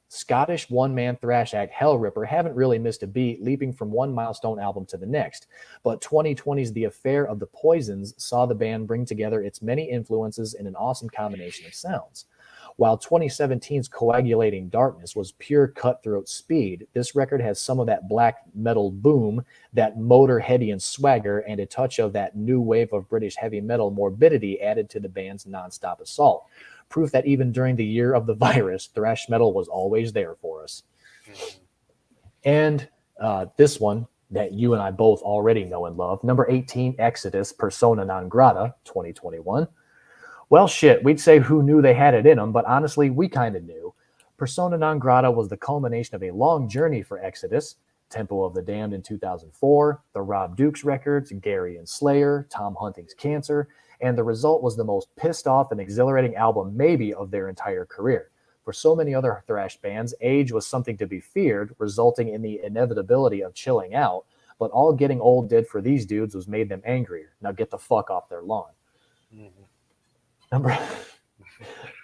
Scottish one-man thrash act Hell Ripper haven't really missed a beat, leaping from one milestone album to the next. But 2020's The Affair of the Poisons saw the band bring together its many influences in an awesome combination of sounds. While 2017's Coagulating Darkness was pure cutthroat speed, this record has some of that black metal boom, that Motorheadian swagger, and a touch of that new wave of British heavy metal morbidity added to the band's nonstop assault. Proof that even during the year of the virus, thrash metal was always there for us. And this one that you and I both already know and love, number 18, Exodus, Persona Non Grata, 2021. Well, shit, we'd say who knew they had it in them, but honestly, we kind of knew. Persona Non Grata was the culmination of a long journey for Exodus. Temple of the Damned in 2004, the Rob Dukes records, Gary and Slayer, Tom Hunting's Cancer, and the result was the most pissed off and exhilarating album maybe of their entire career. For so many other thrash bands, age was something to be feared, resulting in the inevitability of chilling out, but all getting old did for these dudes was made them angrier. Now get the fuck off their lawn.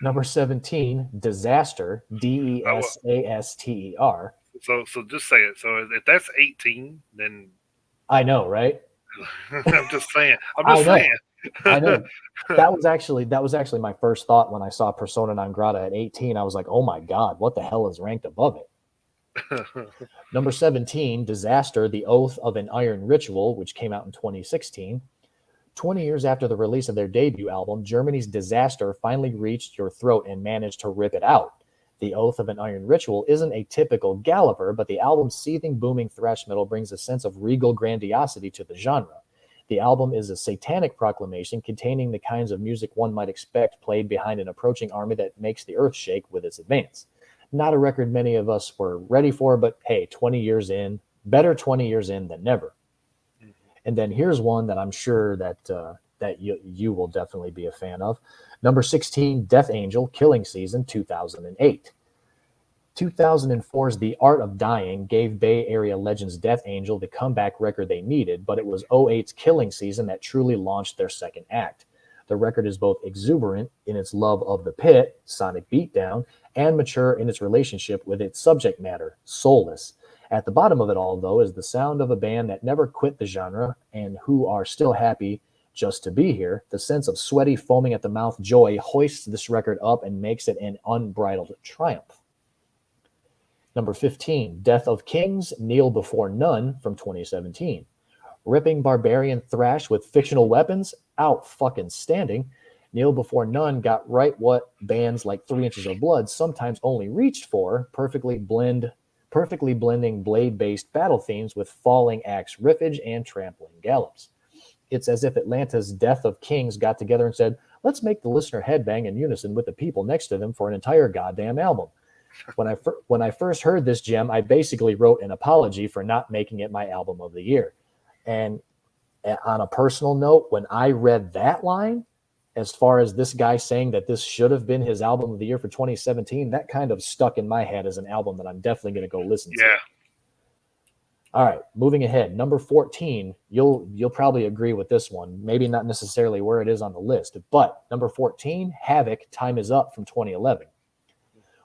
Number 17, Disaster, Desaster. So just say it. So if that's 18, then I know, right? I'm just saying. I know. That was actually my first thought when I saw Persona Non Grata at 18. I was like, oh my God, what the hell is ranked above it? Number 17, Disaster, The Oath of an Iron Ritual, which came out in 2016. 20 years after the release of their debut album, Germany's Disaster finally reached your throat and managed to rip it out. The Oath of an Iron Ritual isn't a typical galloper, but the album's seething, booming thrash metal brings a sense of regal grandiosity to the genre. The album is a satanic proclamation containing the kinds of music one might expect played behind an approaching army that makes the earth shake with its advance. Not a record many of us were ready for, but hey, 20 years in, better 20 years in than never. And then here's one that I'm sure that you will definitely be a fan of. Number 16, Death Angel, Killing Season, 2008. 2004's The Art of Dying gave Bay Area legends Death Angel the comeback record they needed, but it was 2008's Killing Season that truly launched their second act. The record is both exuberant in its love of the pit, sonic beatdown, and mature in its relationship with its subject matter, soulless. At the bottom of it all, though, is the sound of a band that never quit the genre and who are still happy just to be here. The sense of sweaty, foaming at the mouth joy hoists this record up and makes it an unbridled triumph. Number 15, Death of Kings, Kneel Before None from 2017. Ripping barbarian thrash with fictional weapons, out fucking standing. Kneel Before None got right what bands like 3 Inches of Blood sometimes only reached for, perfectly blending blade-based battle themes with falling axe riffage and trampling gallops. It's as if Atlanta's Death of Kings got together and said, let's make the listener headbang in unison with the people next to them for an entire goddamn album. When I first heard this gem, I basically wrote an apology for not making it my album of the year. And on a personal note, when I read that line, as far as this guy saying that this should have been his album of the year for 2017, that kind of stuck in my head as an album that I'm definitely going to go listen to. Yeah. All right, moving ahead. Number 14, you'll probably agree with this one. Maybe not necessarily where it is on the list, but number 14, Havoc, Time Is Up from 2011.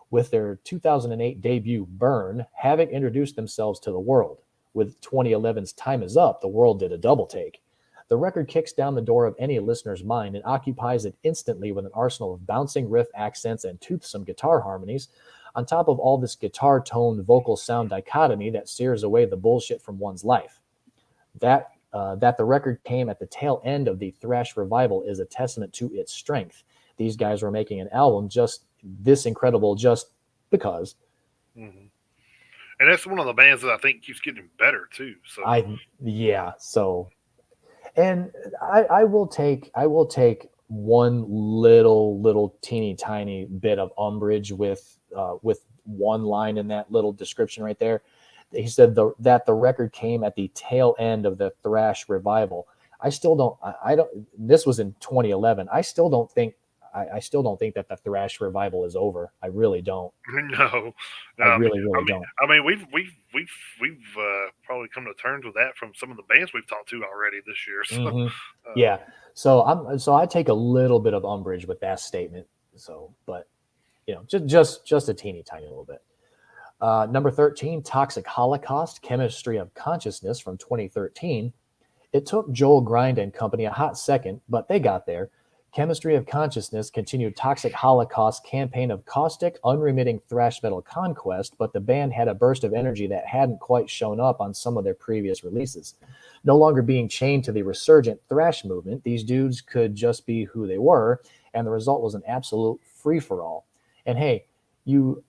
With their 2008 debut, Burn, Havoc introduced themselves to the world. With 2011's Time Is Up, the world did a double take. The record kicks down the door of any listener's mind and occupies it instantly with an arsenal of bouncing riff accents and toothsome guitar harmonies, on top of all this guitar-toned vocal sound dichotomy that sears away the bullshit from one's life. That the record came at the tail end of the thrash revival is a testament to its strength. These guys were making an album just this incredible just because. Mm-hmm. And that's one of the bands that I think keeps getting better too. So and I will take one little teeny tiny bit of umbrage with one line in that little description right there. He said that the record came at the tail end of the thrash revival. I don't. This was in 2011. I still don't think that the thrash revival is over. I really don't. No, I really don't. I mean, we've probably come to terms with that from some of the bands we've talked to already this year. So, mm-hmm. Yeah. So I take a little bit of umbrage with that statement. So, but just a teeny tiny little bit. Number 13, Toxic Holocaust, Chemistry of Consciousness from 2013. It took Joel Grind and company a hot second, but they got there. Chemistry of Consciousness continued Toxic Holocaust's campaign of caustic, unremitting thrash metal conquest, but the band had a burst of energy that hadn't quite shown up on some of their previous releases. No longer being chained to the resurgent thrash movement, these dudes could just be who they were, and the result was an absolute free-for-all. And hey, you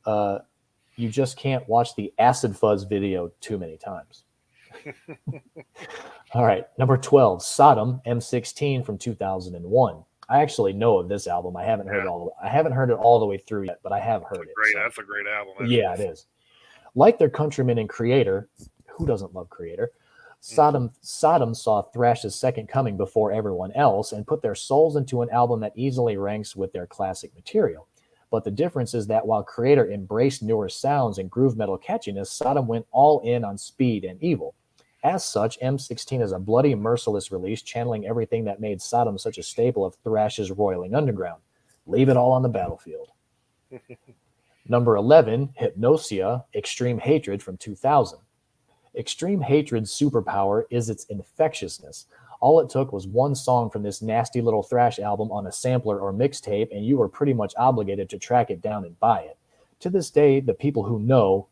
just can't watch the Acid Fuzz video too many times. All right, number 12, Sodom, M16 from 2001. I actually know of this album. I haven't heard it all the way through yet, but I have heard it. That's a great album. Yeah, it is. Like their countryman and Creator, who doesn't love Creator? Sodom saw Thrash's second coming before everyone else and put their souls into an album that easily ranks with their classic material. But the difference is that while Creator embraced newer sounds and groove metal catchiness, Sodom went all in on speed and evil. As such, M16 is a bloody, merciless release, channeling everything that made Sodom such a staple of thrash's roiling underground. Leave it all on the battlefield. Number 11, Hypnosia, Extreme Hatred from 2000. Extreme Hatred's superpower is its infectiousness. All it took was one song from this nasty little thrash album on a sampler or mixtape, and you were pretty much obligated to track it down and buy it. To this day, the people who know,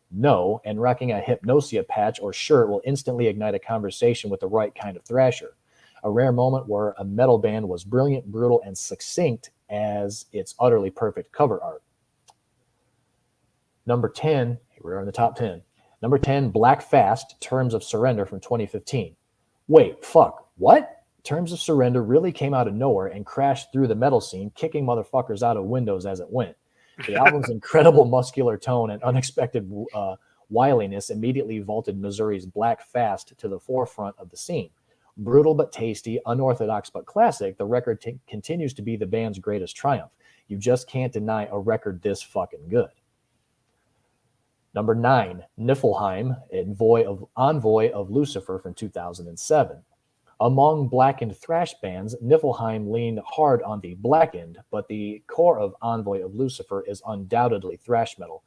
and rocking a Hypnosia patch or shirt will instantly ignite a conversation with the right kind of thrasher. A rare moment where a metal band was brilliant, brutal, and succinct as its utterly perfect cover art. Number 10, we're in the top 10. Number 10, Black Fast, Terms of Surrender from 2015. Wait, fuck, what? Terms of Surrender really came out of nowhere and crashed through the metal scene, kicking motherfuckers out of windows as it went. The album's incredible muscular tone and unexpected wiliness immediately vaulted Missouri's Black Fast to the forefront of the scene. Brutal but tasty, unorthodox but classic, the record continues to be the band's greatest triumph. You just can't deny a record this fucking good. Number 9, Niflheim, Envoy of Lucifer from 2007. Among blackened thrash bands, Niflheim leaned hard on the blackened, but the core of Envoy of Lucifer is undoubtedly thrash metal.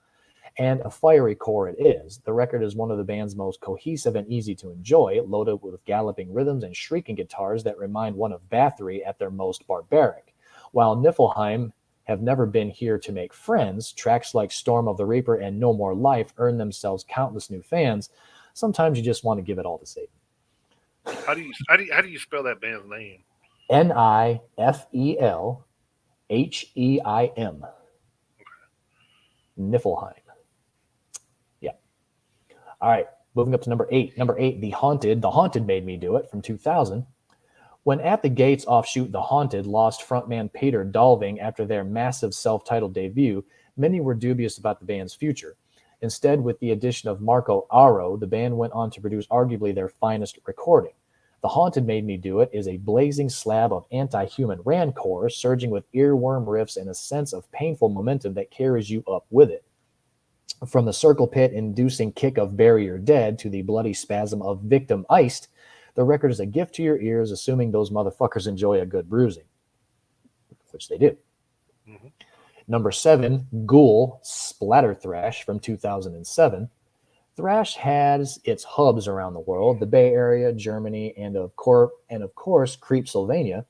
And a fiery core it is. The record is one of the band's most cohesive and easy to enjoy, loaded with galloping rhythms and shrieking guitars that remind one of Bathory at their most barbaric. While Niflheim have never been here to make friends, tracks like Storm of the Reaper and No More Life earn themselves countless new fans. Sometimes you just want to give it all to Satan. How do you spell that band's name? Niflheim. Niflheim. Yeah. All right. Moving up to number 8. Number 8, The Haunted. The Haunted Made Me Do It from 2000. When At the Gates offshoot The Haunted lost frontman Peter Dalving after their massive self-titled debut, many were dubious about the band's future. Instead, with the addition of Marco Aro, the band went on to produce arguably their finest recording. The Haunted Made Me Do It is a blazing slab of anti-human rancor, surging with earworm riffs and a sense of painful momentum that carries you up with it. From the circle pit-inducing kick of Bury Your Dead to the bloody spasm of Victim Iced, the record is a gift to your ears, assuming those motherfuckers enjoy a good bruising, which they do. Mm-hmm. Number 7, Ghoul Splatter Thrash from 2007. Thrash has its hubs around the world, the Bay Area, Germany, and of course, Creepsylvania.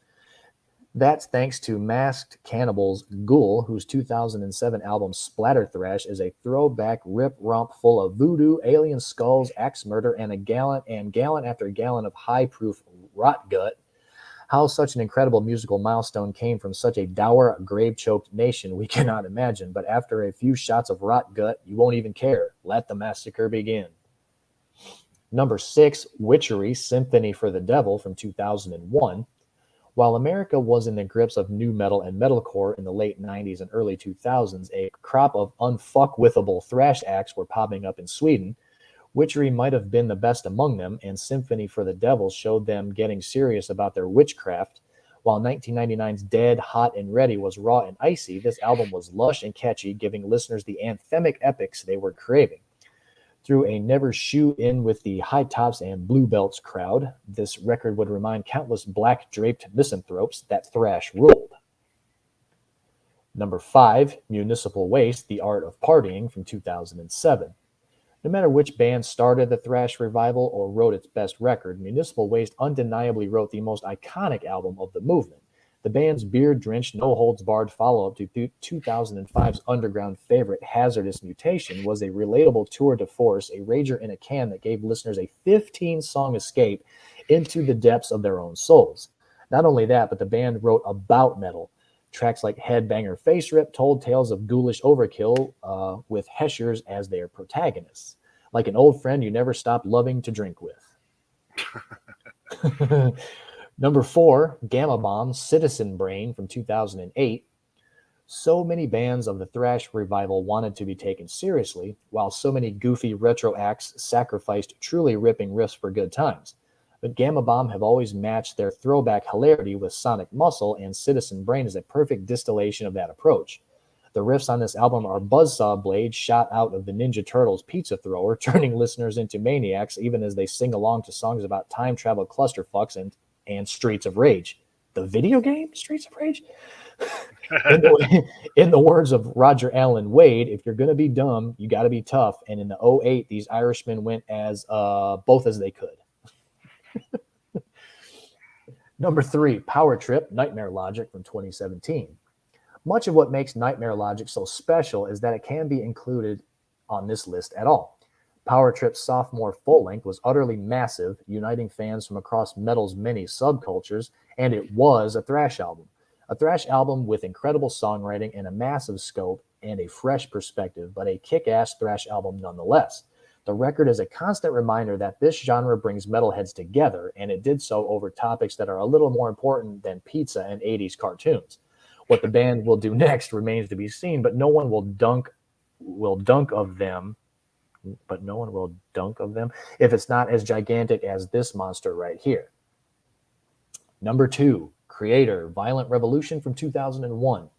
That's thanks to Masked Cannibal's Ghoul, whose 2007 album Splatter Thrash is a throwback rip-romp full of voodoo, alien skulls, axe murder, and gallon after gallon of high-proof rot gut. How such an incredible musical milestone came from such a dour, grave-choked nation we cannot imagine, but after a few shots of rot gut, you won't even care. Let the massacre begin. Number 6, Witchery, Symphony for the Devil from 2001. While America was in the grips of new metal and metalcore in the late 90s and early 2000s, a crop of unfuckwithable thrash acts were popping up in Sweden. Witchery might have been the best among them, and Symphony for the Devil showed them getting serious about their witchcraft. While 1999's Dead, Hot, and Ready was raw and icy, this album was lush and catchy, giving listeners the anthemic epics they were craving. Through a never shoe in with the high tops and blue belts crowd, this record would remind countless black-draped misanthropes that thrash ruled. Number 5, Municipal Waste, The Art of Partying from 2007. No matter which band started the thrash revival or wrote its best record, Municipal Waste undeniably wrote the most iconic album of the movement. The band's beer-drenched, no-holds-barred follow-up to 2005's underground favorite, Hazardous Mutation, was a relatable tour de force, a rager in a can that gave listeners a 15-song escape into the depths of their own souls. Not only that, but the band wrote about metal. Tracks like Headbanger Face Rip told tales of ghoulish overkill with Heshers as their protagonists, like an old friend you never stopped loving to drink with. Number 4, Gamma Bomb, Citizen Brain from 2008. So many bands of the thrash revival wanted to be taken seriously, while so many goofy retro acts sacrificed truly ripping riffs for good times. But Gamma Bomb have always matched their throwback hilarity with sonic muscle, and Citizen Brain is a perfect distillation of that approach. The riffs on this album are buzzsaw blades shot out of the Ninja Turtles pizza thrower, turning listeners into maniacs even as they sing along to songs about time travel clusterfucks and Streets of Rage. The video game Streets of Rage? in the words of Roger Allen Wade, if you're going to be dumb, you got to be tough. And in the 2008, these Irishmen went as both as they could. Number 3, Power Trip, Nightmare Logic from 2017. Much of what makes Nightmare Logic so special is that it can be included on this list at all. Power Trip's sophomore full-length was utterly massive, uniting fans from across metal's many subcultures, and it was a thrash album. A thrash album with incredible songwriting and a massive scope and a fresh perspective, but a kick-ass thrash album nonetheless. The record is a constant reminder that this genre brings metalheads together, and it did so over topics that are a little more important than pizza and 80s cartoons. What the band will do next remains to be seen, but no one will dunk of them if it's not as gigantic as this monster right here. Number 2, Creator, Violent Revolution from 2001.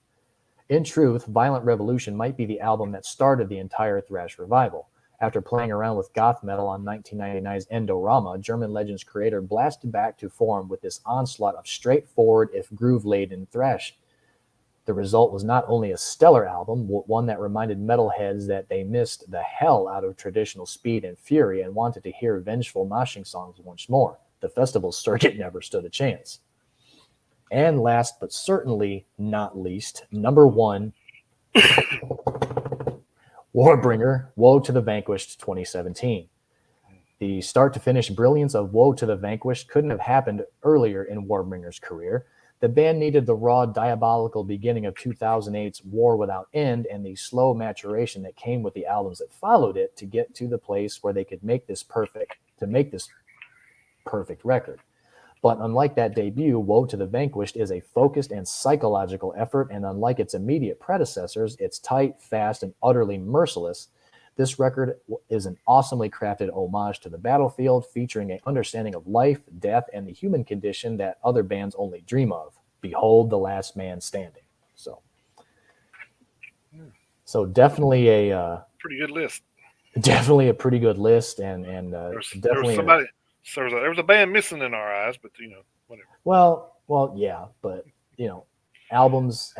In truth, Violent Revolution might be the album that started the entire thrash revival. After playing around with goth metal on 1999's Endorama, German Legends Creator blasted back to form with this onslaught of straightforward, if groove-laden thrash. The result was not only a stellar album, one that reminded metalheads that they missed the hell out of traditional speed and fury and wanted to hear vengeful moshing songs once more. The festival circuit never stood a chance. And last, but certainly not least, number 1, Warbringer, Woe to the Vanquished 2017. The start-to-finish brilliance of Woe to the Vanquished couldn't have happened earlier in Warbringer's career. The band needed the raw, diabolical beginning of 2008's War Without End and the slow maturation that came with the albums that followed it to get to the place where they could make this perfect record. But unlike that debut, Woe to the Vanquished is a focused and psychological effort, and unlike its immediate predecessors, it's tight, fast, and utterly merciless. This record is an awesomely crafted homage to the battlefield, featuring an understanding of life, death, and the human condition that other bands only dream of. Behold the last man standing. So definitely Pretty good list. definitely a pretty good list, and There was definitely somebody. So there was a band missing in our eyes, but whatever. well, yeah, but albums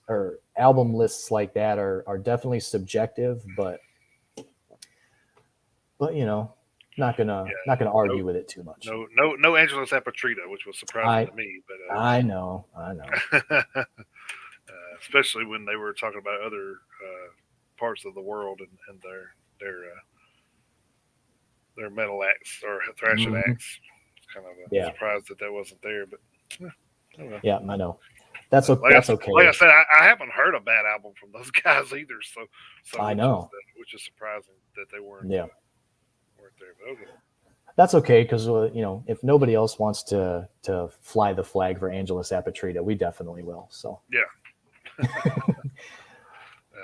or album lists like that are definitely subjective, but not gonna argue with it too much. No Angeles Apatrida, which was surprising to me. But I know. especially when they were talking about other parts of the world and their metal acts or thrashing acts. It's kind of surprised that wasn't there, but I don't know. Yeah, I know. That's okay. Like I said, I haven't heard a bad album from those guys either. So I know, which is surprising that they weren't. Weren't there, but okay. That's okay, because if nobody else wants to fly the flag for Angeles Apatrida, we definitely will. So yeah.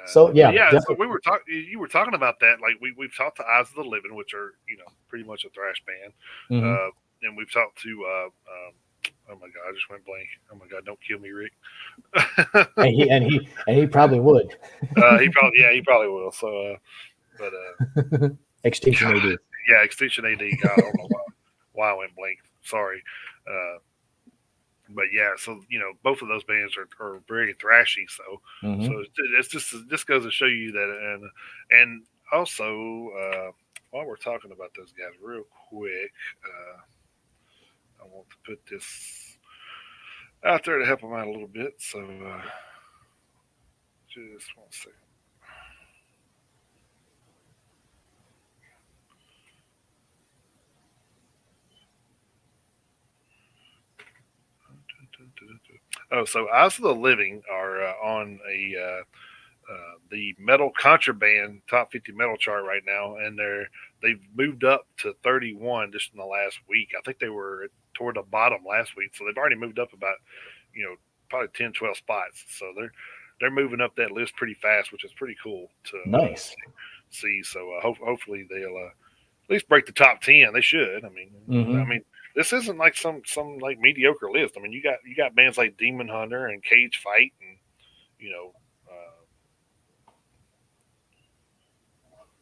So we were talking. You were talking about that. Like we've talked to Eyes of the Living, which are pretty much a thrash band, and we've talked to. Oh my God, I just went blank. Oh my God, don't kill me, Rick. and he probably would. He probably will. So, but Extinction AD. Yeah, Extinction AD. God, I don't know why I went blank. Sorry. But yeah, so both of those bands are very thrashy. So so it's just goes to show you that, and also while we're talking about those guys, real quick, I want to put this out there to help them out a little bit. So just 1 second. Oh, so Eyes of the Living are on the Metal Contraband Top 50 Metal chart right now, and they've moved up to 31 just in the last week. I think they were toward the bottom last week, so they've already moved up about probably 10, 12 spots. So they're moving up that list pretty fast, which is pretty cool to nice see. So hopefully they'll at least break the top 10. They should. I mean, this isn't like some like mediocre list. I mean, you got bands like Demon Hunter and Cage Fight, and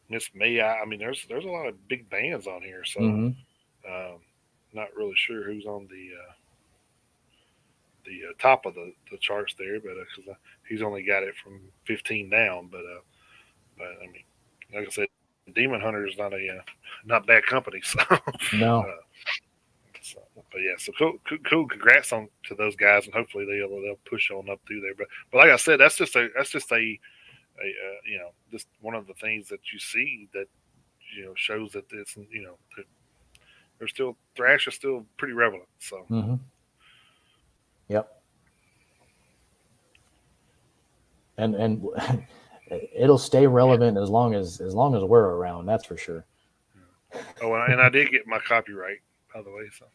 Miss May. I mean, there's a lot of big bands on here. So not really sure who's on the top of the charts there, but because he's only got it from 15 down. But I mean, like I said, Demon Hunter is not bad company. So no. But yeah, so cool. Congrats to those guys, and hopefully they'll push on up through there. But like I said, that's just a just one of the things that you see that shows that it's that they're still thrash is still pretty relevant. So yep, and it'll stay relevant as long as we're around. That's for sure. Oh, and I did get my copyright, by the way. So.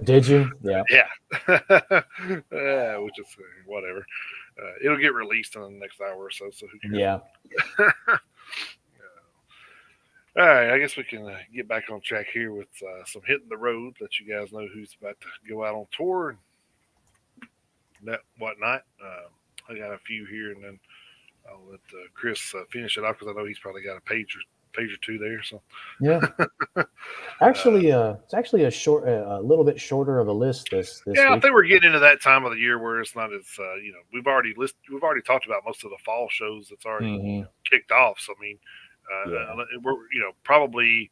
Did you? Yeah. Yeah. Which is whatever. It'll get released in the next hour or so. So who cares? Yeah. All right. I guess we can get back on track here with some hitting the road. Let you guys know who's about to go out on tour and whatnot. I got a few here, and then I'll let Chris finish it off because I know he's probably got a page or two there. So yeah. Actually, it's actually a little bit shorter of a list this yeah, week. I think we're getting into that time of the year where it's not as we've already talked about most of the fall shows that's already kicked off. So I mean, we're probably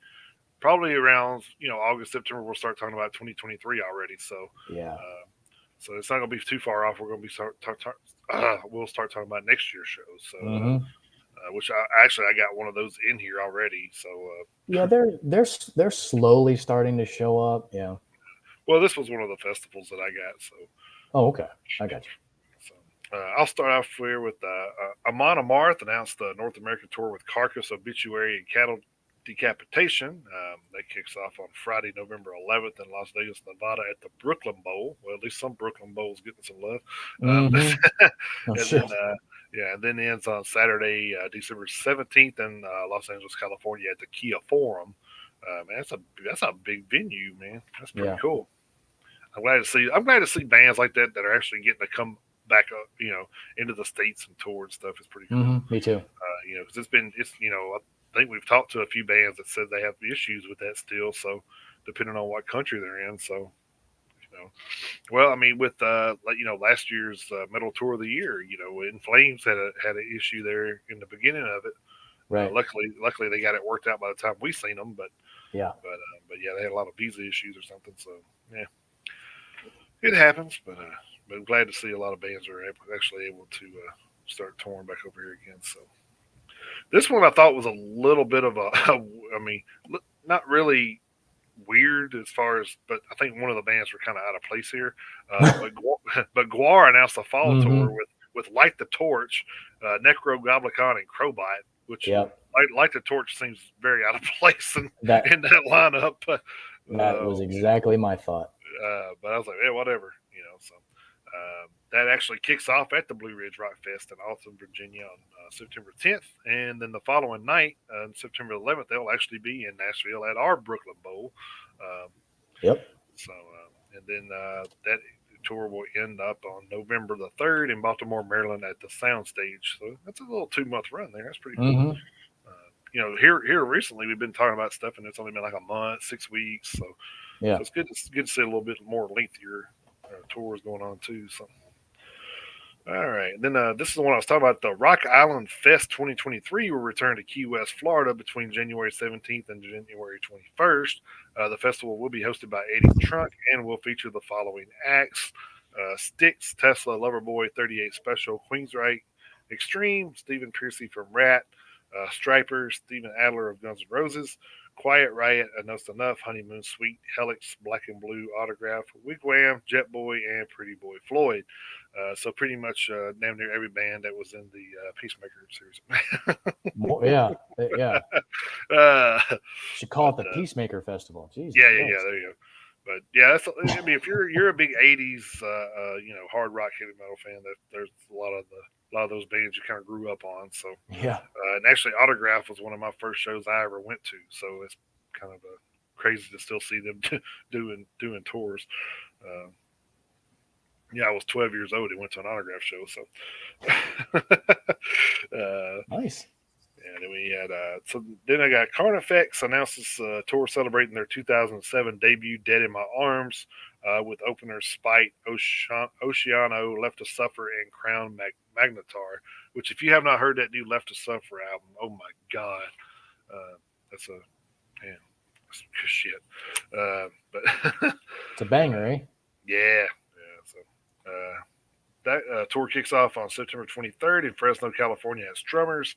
around August, September we'll start talking about 2023 already. So yeah, so it's not going to be too far off. We're going to be we'll start talking about next year's shows. So. Which I got one of those in here already. So yeah, they're slowly starting to show up. Yeah. Well, this was one of the festivals that I got. So. Oh, okay, I got you. So I'll start off here with Amon Amarth announced the North American tour with Carcass, Obituary, and Cattle Decapitation. That kicks off on Friday, November 11th in Las Vegas, Nevada at the Brooklyn Bowl. Well, at least some Brooklyn Bowls getting some love. Yeah, and then ends on Saturday, December 17th in Los Angeles, California, at the Kia Forum. Man, that's a big venue, man. That's pretty Yeah. cool. I'm glad to see bands like that that are actually getting to come back up, into the states and tour and stuff. It's pretty cool. Me too. Because I think we've talked to a few bands that said they have issues with that still. So depending on what country they're in, so you know, well, I mean, with last year's Metal Tour of the Year, In Flames had an issue there in the beginning of it. Right. Luckily they got it worked out by the time we seen them, Yeah. but yeah, they had a lot of visa issues or something. So yeah, it happens. But I'm glad to see a lot of bands are actually able to start touring back over here again. So this one I thought was a little bit of I mean, not really weird as far as, but I think one of the bands were kind of out of place here. But Guar announced a fall tour with Light the Torch, Necro Goblicon, and Crowbite, which Yep. Light the Torch seems very out of place in That that lineup. that was exactly my thought. But I was like, yeah, whatever, So that actually kicks off at the Blue Ridge Rock Fest in Alton, Virginia on September 10th. And then the following night, September 11th, they'll actually be in Nashville at our Brooklyn Bowl. Yep. So, and then that tour will end up on November the 3rd in Baltimore, Maryland at the Soundstage. So that's a little 2-month run there. That's pretty cool. Here recently we've been talking about stuff, and it's only been like a month, 6 weeks. So Yeah. so it's good to see a little bit more lengthier tours going on too. So. All right. And then this is the one I was talking about. The Rock Island Fest 2023 will return to Key West, Florida between January 17th and January 21st. The festival will be hosted by Eddie Trunk and will feature the following acts: Styx, Tesla, Loverboy, 38 Special, Queensryche, Extreme, Stephen Piercy from Rat, Striper, Stephen Adler of Guns N' Roses, Quiet Riot, Enough's Enough, Honeymoon Suite, Helix, Black and Blue, Autograph, Wigwam, Jet Boy, and Pretty Boy Floyd. So pretty much damn near every band that was in the Peacemaker series. Yeah. Yeah. uh, Should call it the Peacemaker Festival. Jesus. yeah. There you go. But yeah, I mean, if you're a big '80s, hard rock heavy metal fan, there's a lot of those bands you kind of grew up on. So Yeah. and actually, Autograph was one of my first shows I ever went to. So it's kind of crazy to still see them doing tours. Yeah, I was 12 years old and went to an Autograph show. So Nice. and then we had so then I got Carnifex announces tour celebrating their 2007 debut, Dead in My Arms, with openers Spite, Oceano, Left to Suffer, and Crown Magnetar. Which, if you have not heard that new Left to Suffer album, oh my god, that's that's good shit. But It's a banger, eh? yeah. So that tour kicks off on September 23rd in Fresno, California as Drummers,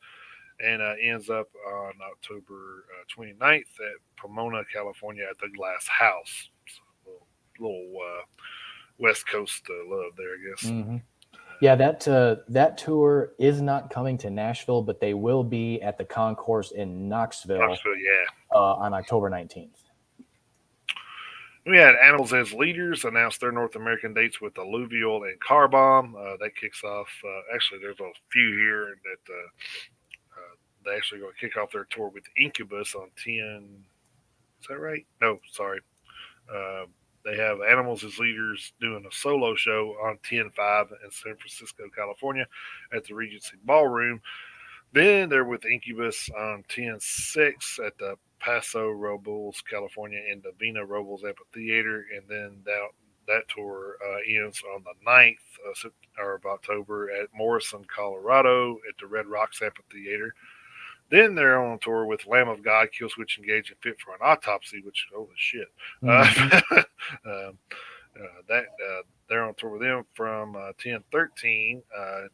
and ends up on October 29th at Pomona, California at the Glass House. So, little West Coast love there, I guess. Mm-hmm. Yeah, that tour is not coming to Nashville, but they will be at the Concourse in Knoxville, yeah. On October 19th. We had Animals as Leaders announce their North American dates with Alluvial and Car Bomb. That kicks off. Actually, there's a few here that they actually going to kick off their tour with Incubus on 10. Is that right? No, sorry. They have Animals as Leaders doing a solo show on 10-5 in San Francisco, California at the Regency Ballroom. Then they're with Incubus on 10-6 at the Paso Robles, California, in the Vina Robles Amphitheater. And then that tour ends on the 9th of October at Morrison, Colorado at the Red Rocks Amphitheater. Then they're on tour with Lamb of God, Killswitch Engage, and Fit for an Autopsy, which, holy shit. Mm-hmm. They're on tour with them from 10-13.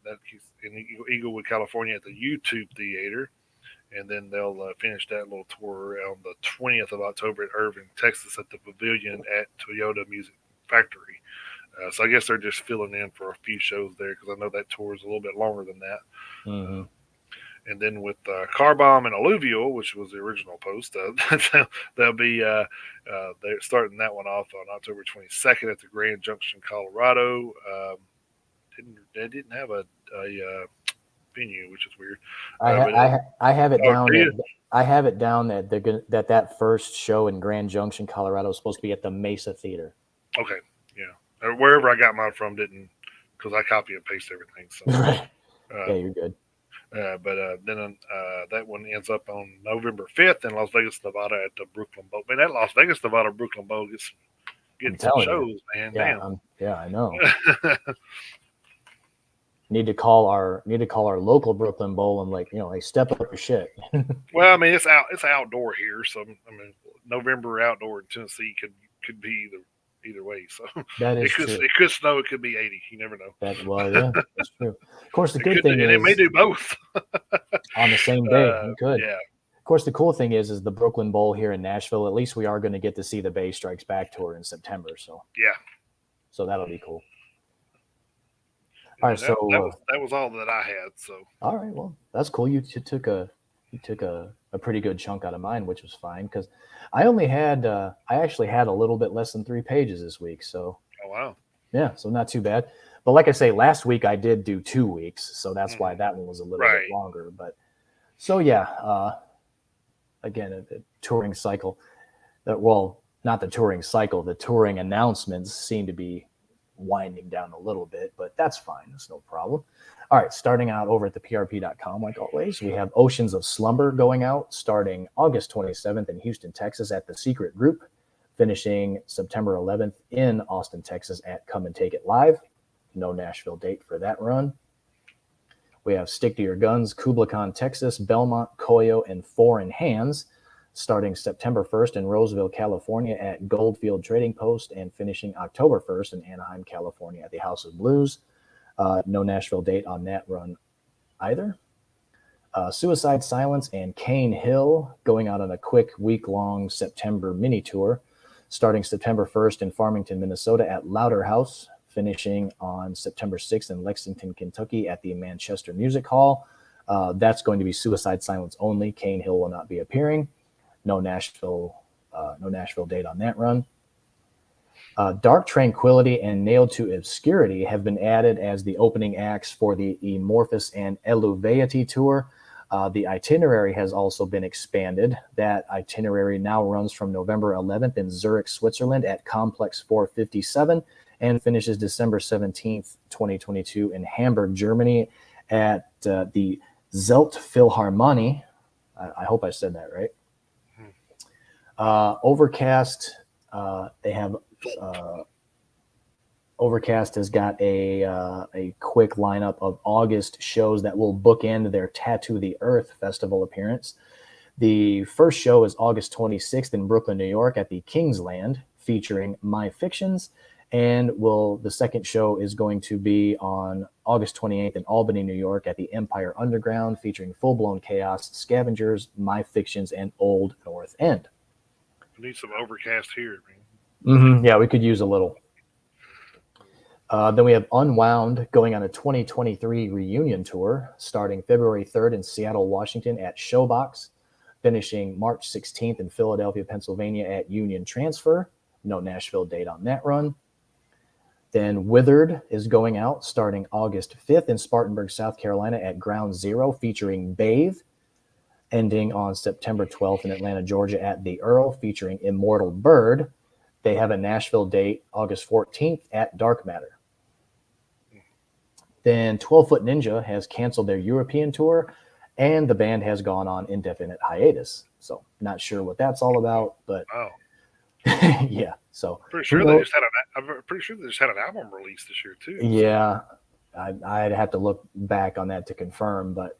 That's in Eaglewood, California at the YouTube Theater. And then they'll finish that little tour on the 20th of October at Irving, Texas at the Pavilion at Toyota Music Factory. So I guess they're just filling in for a few shows there because I know that tour is a little bit longer than that. Mm-hmm. And then with Car Bomb and Alluvial, which was the original post, they'll be they're starting that one off on October 22nd at the Grand Junction, Colorado. They didn't have a venue, which is weird. I have it down. do you? I have it down that they're gonna, that first show in Grand Junction, Colorado, is supposed to be at the Mesa Theater. Okay, yeah. Or wherever I got mine from didn't, because I copy and paste everything. So, Right. uh, Yeah, you're good. but then that one ends up on November 5th in Las Vegas, Nevada at the Brooklyn Bowl. Man, that Las Vegas, Nevada Brooklyn Bowl gets I'm getting some telling shows, you. man. Yeah, Damn. I know. Need to call our local Brooklyn Bowl and like step up your shit. Well, I mean, it's outdoor here, so I mean, November outdoor in Tennessee could be either way. So That is true. it could snow, it could be 80. You never know. Yeah, that's true. Of course, the good thing and it may is do both. on the same day. It could. Yeah. Of course, the cool thing is the Brooklyn Bowl here in Nashville. At least we are going to get to see the Bay Strikes Back tour in September. Yeah. So that'll be cool. All right, that was all that I had. So all right, well, that's cool. You took a pretty good chunk out of mine, which was fine because I actually had a little bit less than 3 pages this week. So oh wow, yeah, so not too bad. But like I say, last week I did do 2 weeks, so that's why that one was a little bit longer. But so yeah, again, the touring cycle. Well, not the touring cycle. The touring announcements seem to be winding down a little bit, but that's fine. That's no problem. All right, starting out over at the PRP.com, like always, we have Oceans of Slumber going out starting August 27th in Houston, Texas at the Secret Group, finishing September 11th in Austin, Texas at Come and Take It Live. No Nashville date for that run. We have Stick to Your Guns, Kubla Khan, Texas, Belmont, Coyo, and Foreign Hands, starting September 1st in Roseville, California at Goldfield Trading Post and finishing October 1st in Anaheim, California at the House of Blues. No Nashville date on that run either. Suicide Silence and Cane Hill going out on a quick week-long September mini tour, starting September 1st in Farmington, Minnesota at Louder House, finishing on September 6th in Lexington, Kentucky at the Manchester Music Hall. That's going to be Suicide Silence only. Cane Hill will not be appearing. No Nashville date on that run. Dark Tranquility and Nailed to Obscurity have been added as the opening acts for the Amorphous and Eluveity tour. The itinerary has also been expanded. That itinerary now runs from November 11th in Zurich, Switzerland at Complex 457 and finishes December 17th, 2022 in Hamburg, Germany at the Zelt Philharmonie. I hope I said that right. Overcast, Overcast has got a quick lineup of August shows that will bookend their Tattoo the Earth festival appearance. The first show is August 26th in Brooklyn, New York at the Kingsland, featuring My Fictions. And the second show is going to be on August 28th in Albany, New York at the Empire Underground, featuring Full Blown Chaos, Scavengers, My Fictions, and Old North End. We need some Overcast here, man. Mm-hmm. Yeah, we could use a little. Then we have Unwound going on a 2023 reunion tour, starting February 3rd in Seattle, Washington at Showbox, finishing March 16th in Philadelphia, Pennsylvania at Union Transfer. No Nashville date on that run. Then Withered is going out starting August 5th in Spartanburg, South Carolina at Ground Zero, featuring Bathe, ending on September 12th in Atlanta, Georgia at The Earl, featuring Immortal Bird. They have a Nashville date August 14th at Dark Matter. Then 12 Foot Ninja has canceled their European tour, and the band has gone on indefinite hiatus. So not sure what that's all about, but yeah. So I'm pretty sure they just had an album release this year too. Yeah, I'd have to look back on that to confirm, but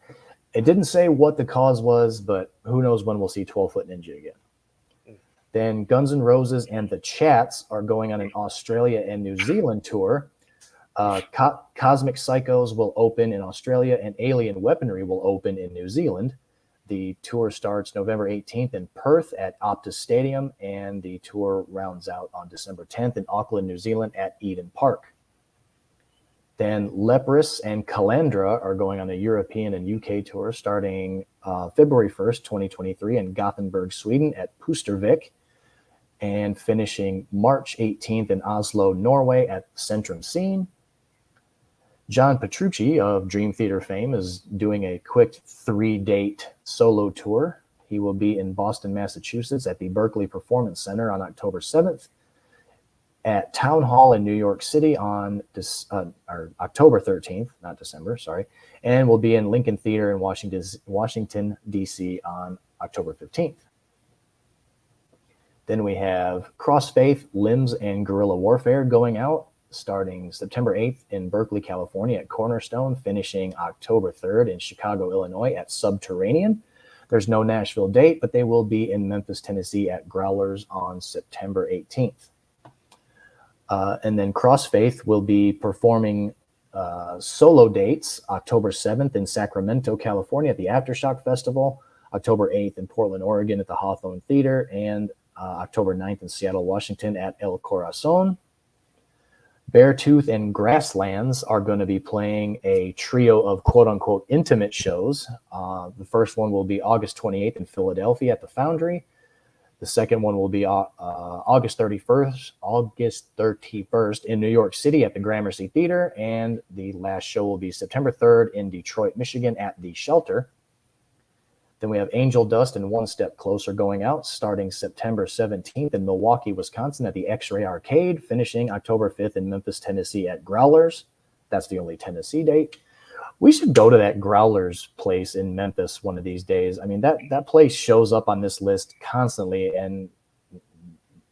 it didn't say what the cause was, but who knows when we'll see 12 Foot Ninja again. Then Guns N' Roses and the Chats are going on an Australia and New Zealand tour. Cosmic Psychos will open in Australia and Alien Weaponry will open in New Zealand. The tour starts November 18th in Perth at Optus Stadium, and the tour rounds out on December 10th in Auckland, New Zealand at Eden Park. Then Leprous and Calandra are going on a European and UK tour starting February 1st, 2023 in Gothenburg, Sweden at Pustervik, and finishing March 18th in Oslo, Norway at Centrum Scene. John Petrucci of Dream Theater fame is doing a quick 3-date solo tour. He will be in Boston, Massachusetts at the Berkeley Performance Center on October 7th, at Town Hall in New York City on October 13th, not December, sorry, and will be in Lincoln Theater in Washington, D.C. on October 15th. Then we have Crossfaith, Limbs, and Guerrilla Warfare going out starting September 8th in Berkeley, California at Cornerstone, finishing October 3rd in Chicago, Illinois at Subterranean. There's no Nashville date, but they will be in Memphis, Tennessee at Growlers on September 18th. And then Crossfaith will be performing solo dates October 7th in Sacramento, California at the Aftershock Festival, October 8th in Portland, Oregon at the Hawthorne Theater, and October 9th in Seattle, Washington at El Corazon. Beartooth and Grasslands are going to be playing a trio of quote-unquote intimate shows. The first one will be August 28th in Philadelphia at the Foundry. The second one will be August 31st in New York City at the Gramercy Theater. And the last show will be September 3rd in Detroit, Michigan at The Shelter. Then we have Angel Dust and One Step Closer going out starting September 17th in Milwaukee, Wisconsin at the X-Ray Arcade, finishing October 5th in Memphis, Tennessee at Growlers. That's the only Tennessee date. We should go to that Growlers place in Memphis one of these days. I mean, that place shows up on this list constantly, and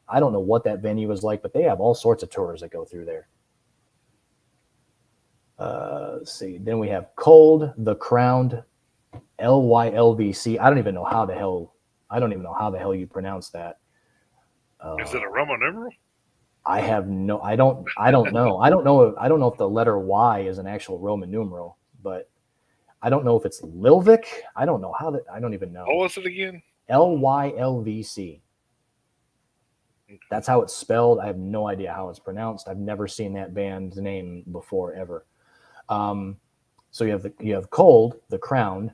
I don't know what that venue is like, but they have all sorts of tours that go through there. Let's see. Then we have Cold, The Crowned, LYLVC. I don't even know how the hell you pronounce that. Is it a Roman numeral? I don't know. I don't know if the letter Y is an actual Roman numeral, but I don't know if it's Lilvik. I don't even know. What was it again? LYLVC. That's how it's spelled. I have no idea how it's pronounced. I've never seen that band's name before ever. So you have Cold, The Crown,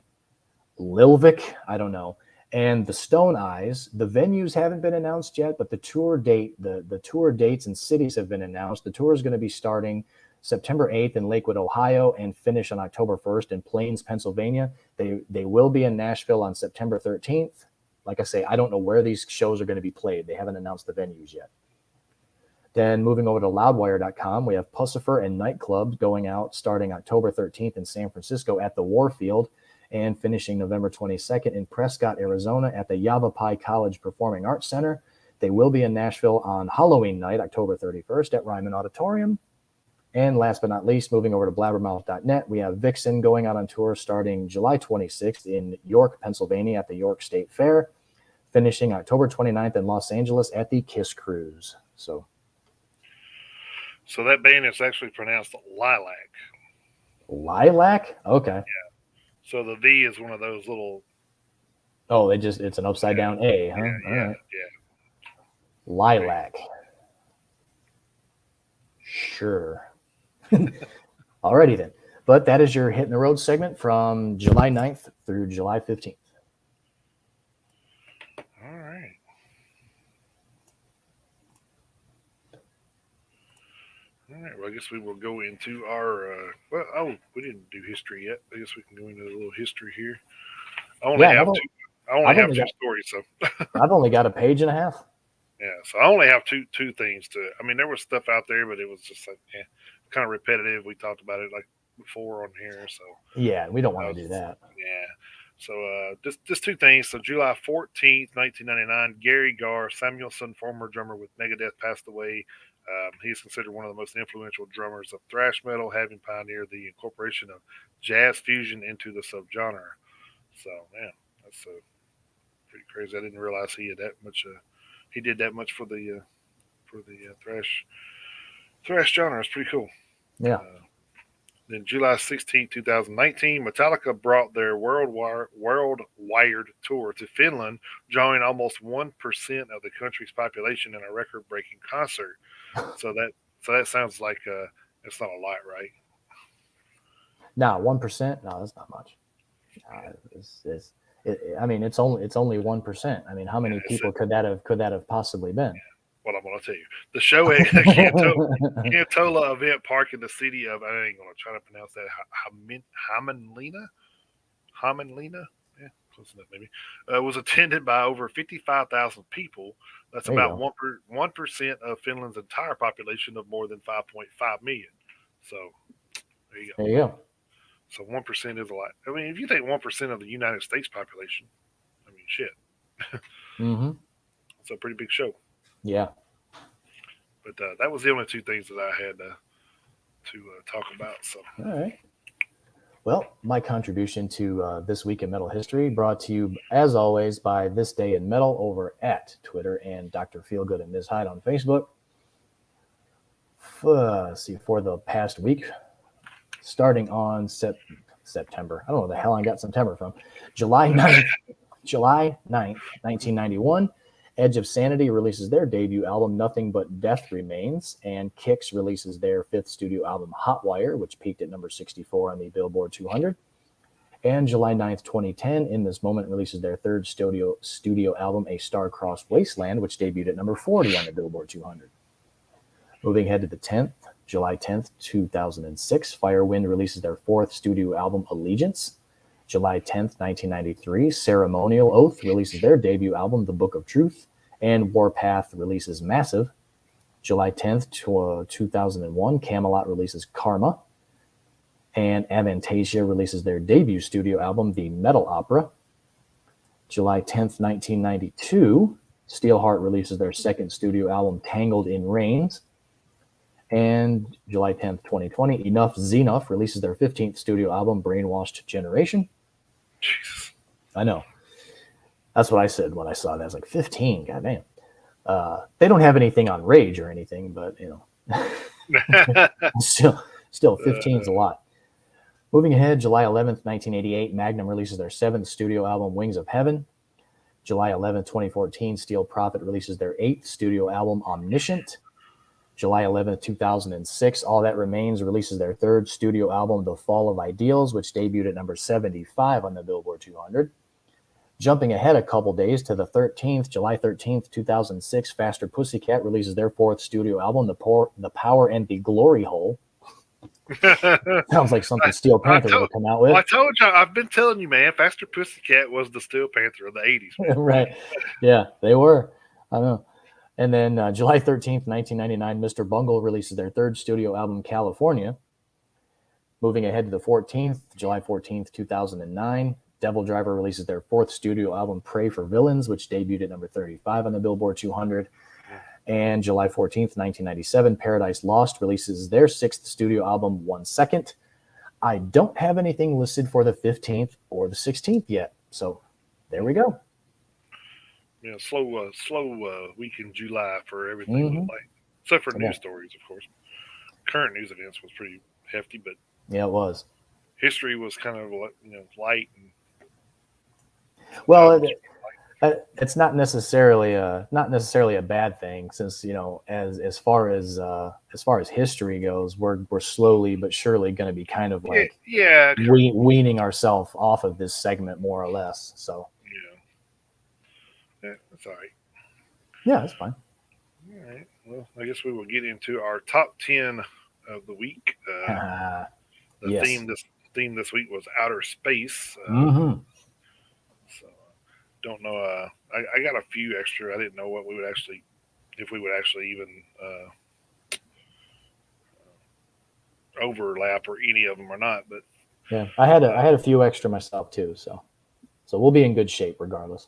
Lilvik, I don't know, and the Stone Eyes. The venues haven't been announced yet, but the tour dates and cities have been announced. The tour is going to be starting September 8th in Lakewood, Ohio, and finish on October 1st in Plains, Pennsylvania. They will be in Nashville on September 13th. Like I say, I don't know where these shows are going to be played. They haven't announced the venues yet. Then moving over to loudwire.com, we have Pussifer and Nightclubs going out starting October 13th in San Francisco at the Warfield and finishing November 22nd in Prescott, Arizona at the Yavapai College Performing Arts Center. They will be in Nashville on Halloween night, October 31st at Ryman Auditorium. And last but not least, moving over to blabbermouth.net, we have Vixen going out on tour starting July 26th in York, Pennsylvania at the York State Fair, finishing October 29th in Los Angeles at the Kiss Cruise. So that band is actually pronounced Lilac. Lilac? Okay. Yeah. So the V is one of those little. Oh, it's an upside down A, huh? Yeah. Lilac. Sure. Alrighty then. But that is your Hitting the Road segment from July 9th through July 15th. All right. All right. Well, I guess we will go into our. We didn't do history yet. I guess we can go into a little history here. I only have two stories, so I've only got a page and a half. Yeah, so I only have two things to. I mean, there was stuff out there, but it was just like kind of repetitive. We talked about it like before on here, so yeah, we don't want to do that. Yeah. So just two things. So July 14th, 1999, Gary Garr Samuelson, former drummer with Megadeth, passed away. He is considered one of the most influential drummers of thrash metal, having pioneered the incorporation of jazz fusion into the subgenre. So, man, that's pretty crazy. I didn't realize he had that much. He did that much for the thrash genre. It's pretty cool. Yeah. Then July 16, 2019, Metallica brought their worldwide tour to Finland, drawing almost 1% of the country's population in a record-breaking concert. So that sounds like it's not a lot, right? No, 1%. No, that's not much. I mean, it's only 1%. I mean, how many people could that have possibly been? what I'm going to tell you. The show at Cantola Event Park in the city of, I ain't going to try to pronounce that, Hamanlina, yeah, close enough maybe, was attended by over 55,000 people. That's There you about go. 1% of Finland's entire population of more than 5.5 million. So there you go. There you go. So 1% is a lot. I mean, if you take 1% of the United States population, I mean, shit, Mm-hmm. it's a pretty big show. Yeah. But that was the only two things that I had to talk about. So All right. Well, my contribution to This Week in Metal History brought to you, as always, by This Day in Metal over at Twitter and Dr. Feelgood and Ms. Hyde on Facebook. Let's see, for the past week, starting on September. I don't know where the hell I got September from. July 9th, 1991, Edge of Sanity releases their debut album, Nothing But Death Remains, and Kix releases their fifth studio album, Hotwire, which peaked at number 64 on the Billboard 200. And July 9th, 2010, In This Moment releases their third studio album, A Star-Crossed Wasteland, which debuted at number 40 on the Billboard 200. Moving ahead to the 10th, July 10th, 2006, Firewind releases their fourth studio album, Allegiance. July 10th, 1993, Ceremonial Oath releases their debut album, The Book of Truth, and Warpath releases Massive. July 10th, 2001, Camelot releases Karma, and Avantasia releases their debut studio album, The Metal Opera. July 10th, 1992, Steelheart releases their second studio album, Tangled in Rains. And July 10th, 2020, Enough Xenuff releases their 15th studio album, Brainwashed Generation. Jesus. I know. That's what I said when I saw that. I was like, 15, goddamn. They don't have anything on Rage or anything, but, you know, still 15 is a lot. Moving ahead, July 11th, 1988, Magnum releases their seventh studio album, Wings of Heaven. July 11th, 2014, Steel Prophet releases their eighth studio album, Omniscient. July 11th, 2006, All That Remains releases their third studio album, The Fall of Ideals, which debuted at number 75 on the Billboard 200. Jumping ahead a couple days to the 13th, July 13th, 2006, Faster Pussycat releases their fourth studio album, The Power and the Glory Hole. Sounds like something Steel Panther would have come out with. Well, I told you, I've been telling you, man, Faster Pussycat was the Steel Panther of the 80s. Man. Right. Yeah, they were. I know. And then July 13th, 1999, Mr. Bungle releases their third studio album, California. Moving ahead to the 14th, July 14th, 2009, Devil Driver releases their fourth studio album, Pray for Villains, which debuted at number 35 on the Billboard 200. And July 14th, 1997, Paradise Lost releases their sixth studio album, 1 Second. I don't have anything listed for the 15th or the 16th yet. So there we go. Yeah, slow week in July for everything, like, except for news stories, of course. Current news events was pretty hefty, but yeah, it was. History was kind of light. And well, it's not necessarily a bad thing, since as far as history goes, we're slowly but surely going to be kind of like weaning ourselves off of this segment more or less. So. Yeah, that's all right. Yeah, that's fine. All right. Well, I guess we will get into our top 10 of the week. The theme this week was outer space. So don't know. I got a few extra. I didn't know if we would actually even overlap or any of them or not. But yeah, I had a few extra myself too. So we'll be in good shape regardless.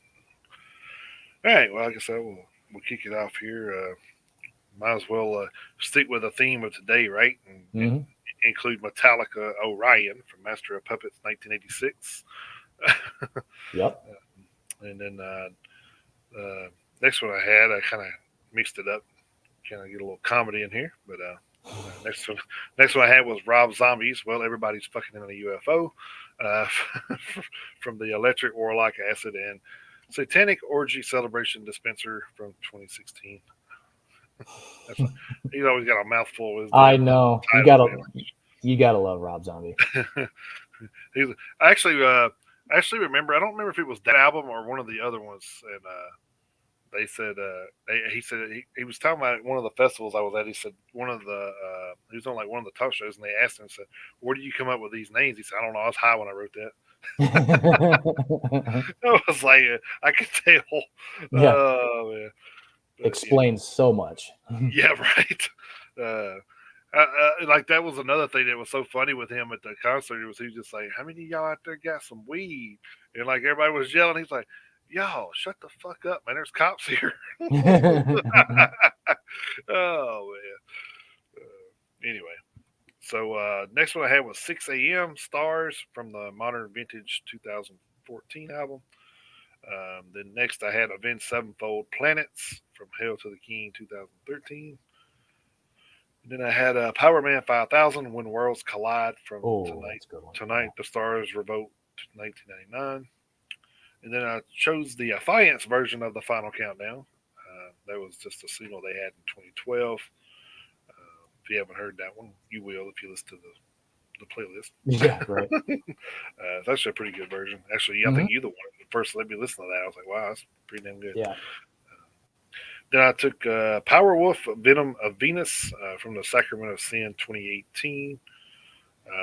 All right. Well, like I said, we'll kick it off here. Might as well stick with the theme of today, right? And include Metallica Orion from Master of Puppets 1986. Yep. And then next one I had, I kind of mixed it up, kind of get a little comedy in here. But next one I had was Rob Zombie's Well, Everybody's Fucking in a UFO from the Electric Warlock Acid and Satanic Orgy Celebration Dispenser from 2016. He's always got a mouthful. Of I know. You gotta love Rob Zombie. I actually remember. I don't remember if it was that album or one of the other ones, and they said he said he was talking about one of the festivals I was at. He said he was on like one of the talk shows, and they asked him, said, "Where do you come up with these names?" He said, "I don't know. I was high when I wrote that." I was like, I could tell. Yeah. Oh man, but, Explains so much. yeah, right. Like that was another thing that was so funny with him at the concert. He was just like, "How many of y'all out there got some weed?" And like everybody was yelling. He's like, "Y'all, shut the fuck up, man! There's cops here." Oh man. Anyway, so next one I had was 6 a.m. Stars from the Modern Vintage 2014 album. Then next I had Avenged Sevenfold Planets from Hail to the King 2013. And then I had Power Man 5000 When Worlds Collide from That's a good one. Tonight the Stars Revolt 1999. And then I chose the Affiance version of the Final Countdown. That was just a single they had in 2012. If you haven't heard that one, you will if you listen to the playlist. Yeah, right. It's actually a pretty good version. Actually, I think you the one that first let me listen to that. I was like, wow, that's pretty damn good. Yeah. Then I took Powerwolf Venom of Venus from the Sacrament of Sin 2018.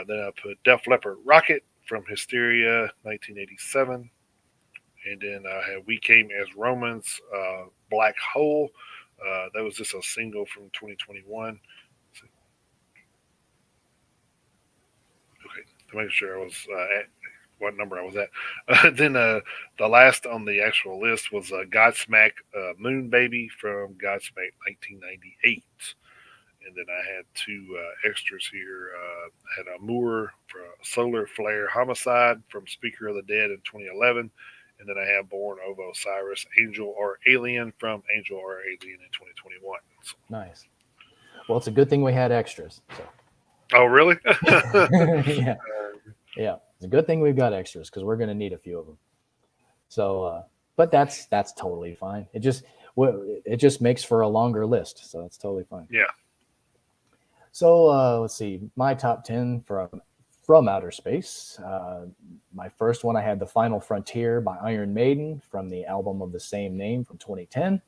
Then I put Def Leppard Rocket from Hysteria 1987. And then I had We Came as Romans Black Hole. That was just a single from 2021. Okay, to make sure I was at what number I was at. Then the last on the actual list was Godsmack Moon Baby from Godsmack 1998. And then I had two extras here. I had a Moore for Solar Flare Homicide from Speaker of the Dead in 2011. And then I have Born of Osiris Angel or Alien from Angel or Alien in 2021. So. Nice. Well, it's a good thing we had extras. So. Oh, really? Yeah. Yeah. It's a good thing we've got extras because we're going to need a few of them. So, but that's totally fine. It just makes for a longer list. So that's totally fine. Yeah. So let's see. My top 10 from outer space. My first one, I had The Final Frontier by Iron Maiden from the album of the same name from 2010.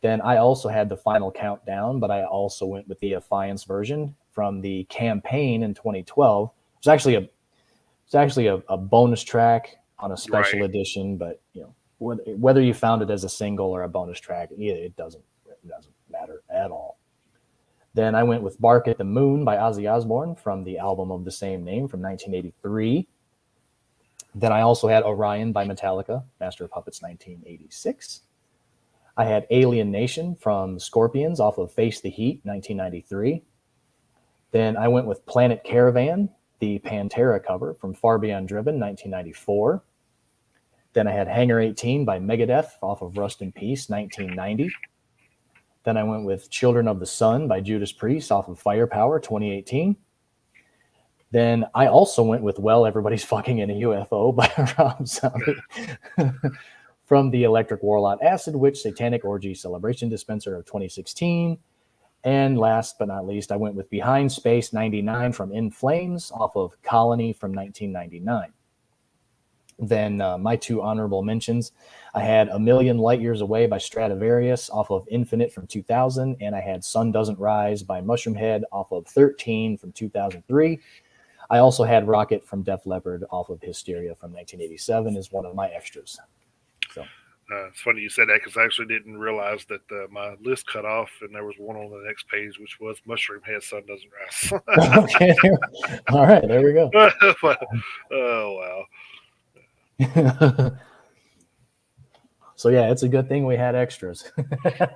Then I also had The Final Countdown, but I also went with the Affiance version from the Campaign in 2012. It's actually a bonus track on a special edition, but you know whether you found it as a single or a bonus track, it doesn't matter at all. Then I went with Bark at the Moon by Ozzy Osbourne from the album of the same name from 1983. Then I also had Orion by Metallica, Master of Puppets 1986. I had Alien Nation from Scorpions off of Face the Heat 1993. Then I went with Planet Caravan, the Pantera cover from Far Beyond Driven 1994. Then I had Hangar 18 by Megadeth off of Rust in Peace 1990. Then I went with Children of the Sun by Judas Priest off of Firepower 2018. Then I also went with Well, Everybody's Fucking in a UFO by Rob Zombie from the Electric Warlord Acid Witch Satanic Orgy Celebration Dispenser of 2016. And last but not least, I went with Behind Space 99 from In Flames off of Colony from 1999. Then my two honorable mentions, I had A Million Light Years Away by Stradivarius off of Infinite from 2000, and I had Sun Doesn't Rise by Mushroomhead off of 13 from 2003. I also had Rocket from Def Leppard off of Hysteria from 1987 as one of my extras. So it's funny you said that because I actually didn't realize that my list cut off and there was one on the next page, which was Mushroomhead Sun Doesn't Rise. Okay. All right, there we go. Oh, wow. So yeah, it's a good thing we had extras. Yeah.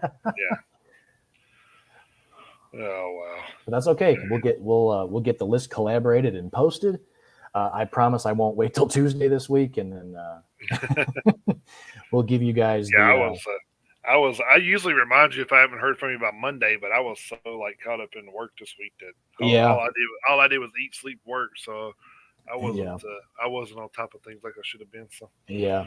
Oh wow. But that's okay. We'll get the list collaborated and posted. I promise I won't wait till Tuesday this week, and then we'll give you guys. Yeah, I usually remind you if I haven't heard from you by Monday, but I was so like caught up in work this week that all I did was eat, sleep, work. So I wasn't on top of things like I should have been. So yeah,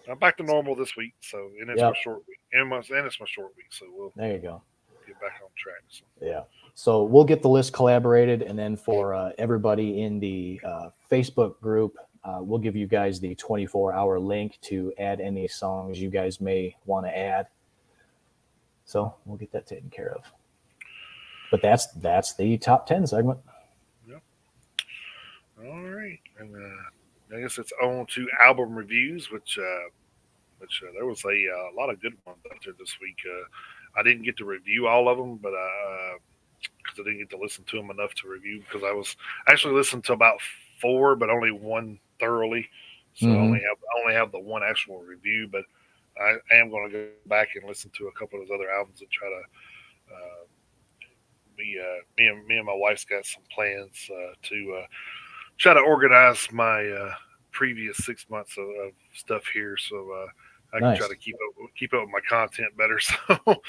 I'm back to normal this week. So and it's my short week, and it's my short week. So there you go. Get back on track. So. Yeah. So we'll get the list collaborated, and then for everybody in the Facebook group, we'll give you guys the 24-hour link to add any songs you guys may want to add. So we'll get that taken care of. But that's the top 10 segment. Yep. All right, and I guess it's on to album reviews, which there was a lot of good ones out there this week. I didn't get to review all of them, but because I didn't get to listen to them enough to review, because I was actually listened to about four, but only one thoroughly. So I only have the one actual review, but I am going to go back and listen to a couple of those other albums and try to. Me and my wife's got some plans to try to organize my previous 6 months of stuff here, so I can try to keep up with my content better. So,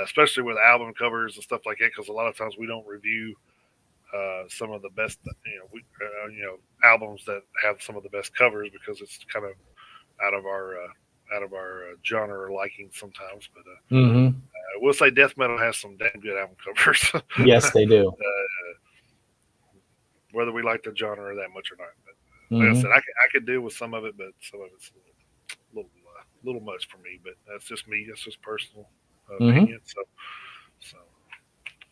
especially with album covers and stuff like that, because a lot of times we don't review some of the best, albums that have some of the best covers, because it's kind of out of our genre liking sometimes. But we'll say death metal has some damn good album covers. Yes, they do. Whether we like the genre that much or not. But like I said, I could deal with some of it, but some of it's a little much for me. But that's just me. That's just personal opinion. So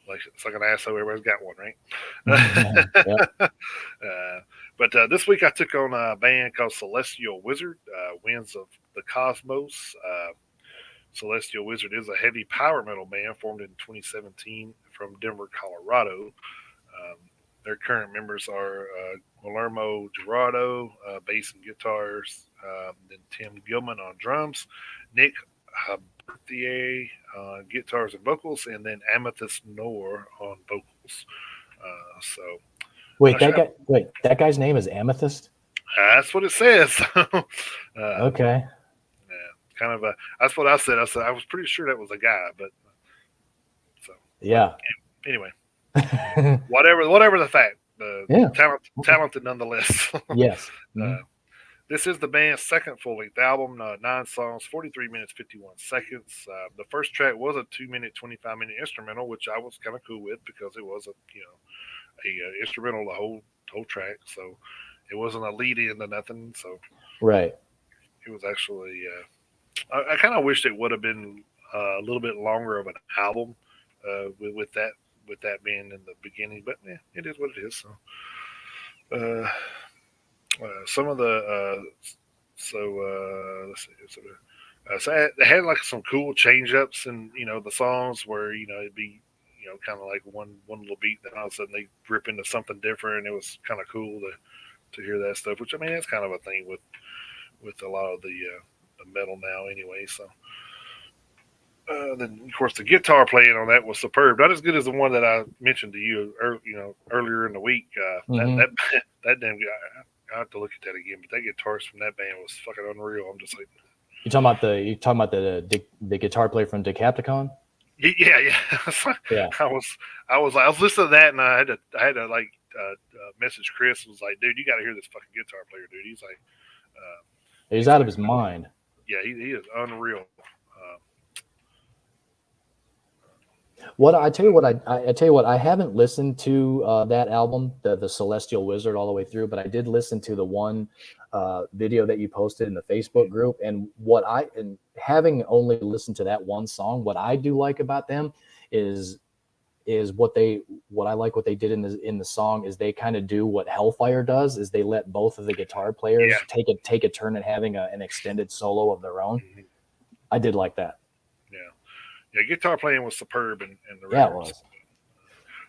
like it's like an asshole. Everybody's got one, right? But this week I took on a band called Celestial Wizard, Winds of the Cosmos. Celestial Wizard is a heavy power metal band formed in 2017 from Denver, Colorado. Their current members are Guillermo Gerardo, bass and guitars, then Tim Gilman on drums, Nick Haberthier on guitars and vocals, and then Amethyst Noor on vocals. That guy's name is Amethyst? That's what it says. Okay. Yeah, kind of a. That's what I said. I was pretty sure that was a guy, but so yeah. Anyway. whatever the fact, talented nonetheless. Yes. This is the band's second full-length album, 9 songs, 43 minutes, 51 seconds. The first track was a 2-minute, 25-minute instrumental, which I was kind of cool with, because it was a instrumental the whole track, so it wasn't a lead in to nothing. So right, it was actually. I kind of wished it would have been a little bit longer of an album with that being in the beginning, but yeah, it is what it is. So, some of the let's see. So they had like some cool change ups in the songs where it'd be kind of like one little beat, then all of a sudden they rip into something different. And it was kind of cool to hear that stuff, which I mean that's kind of a thing with a lot of the metal now anyway. So. Then, of course, the guitar playing on that was superb. Not as good as the one that I mentioned to you, earlier in the week. That damn guy. I have to look at that again. But that guitarist from that band was fucking unreal. I'm just like, you talking about the guitar player from Decapticon? Yeah. Yeah. I was listening to that, and I had to message Chris. Was like, dude, you got to hear this fucking guitar player, dude. He's like, he's out of his mind. Yeah, he is unreal. I tell you what, I haven't listened to that album, the Celestial Wizard, all the way through, but I did listen to the one video that you posted in the Facebook group. And having only listened to that one song, what I do like about them is what I like what they did in the song is they kind of do what Hellfire does, is they let both of the guitar players take a turn at having an extended solo of their own. Mm-hmm. I did like that. Yeah, guitar playing was superb in the records. Yeah, it was.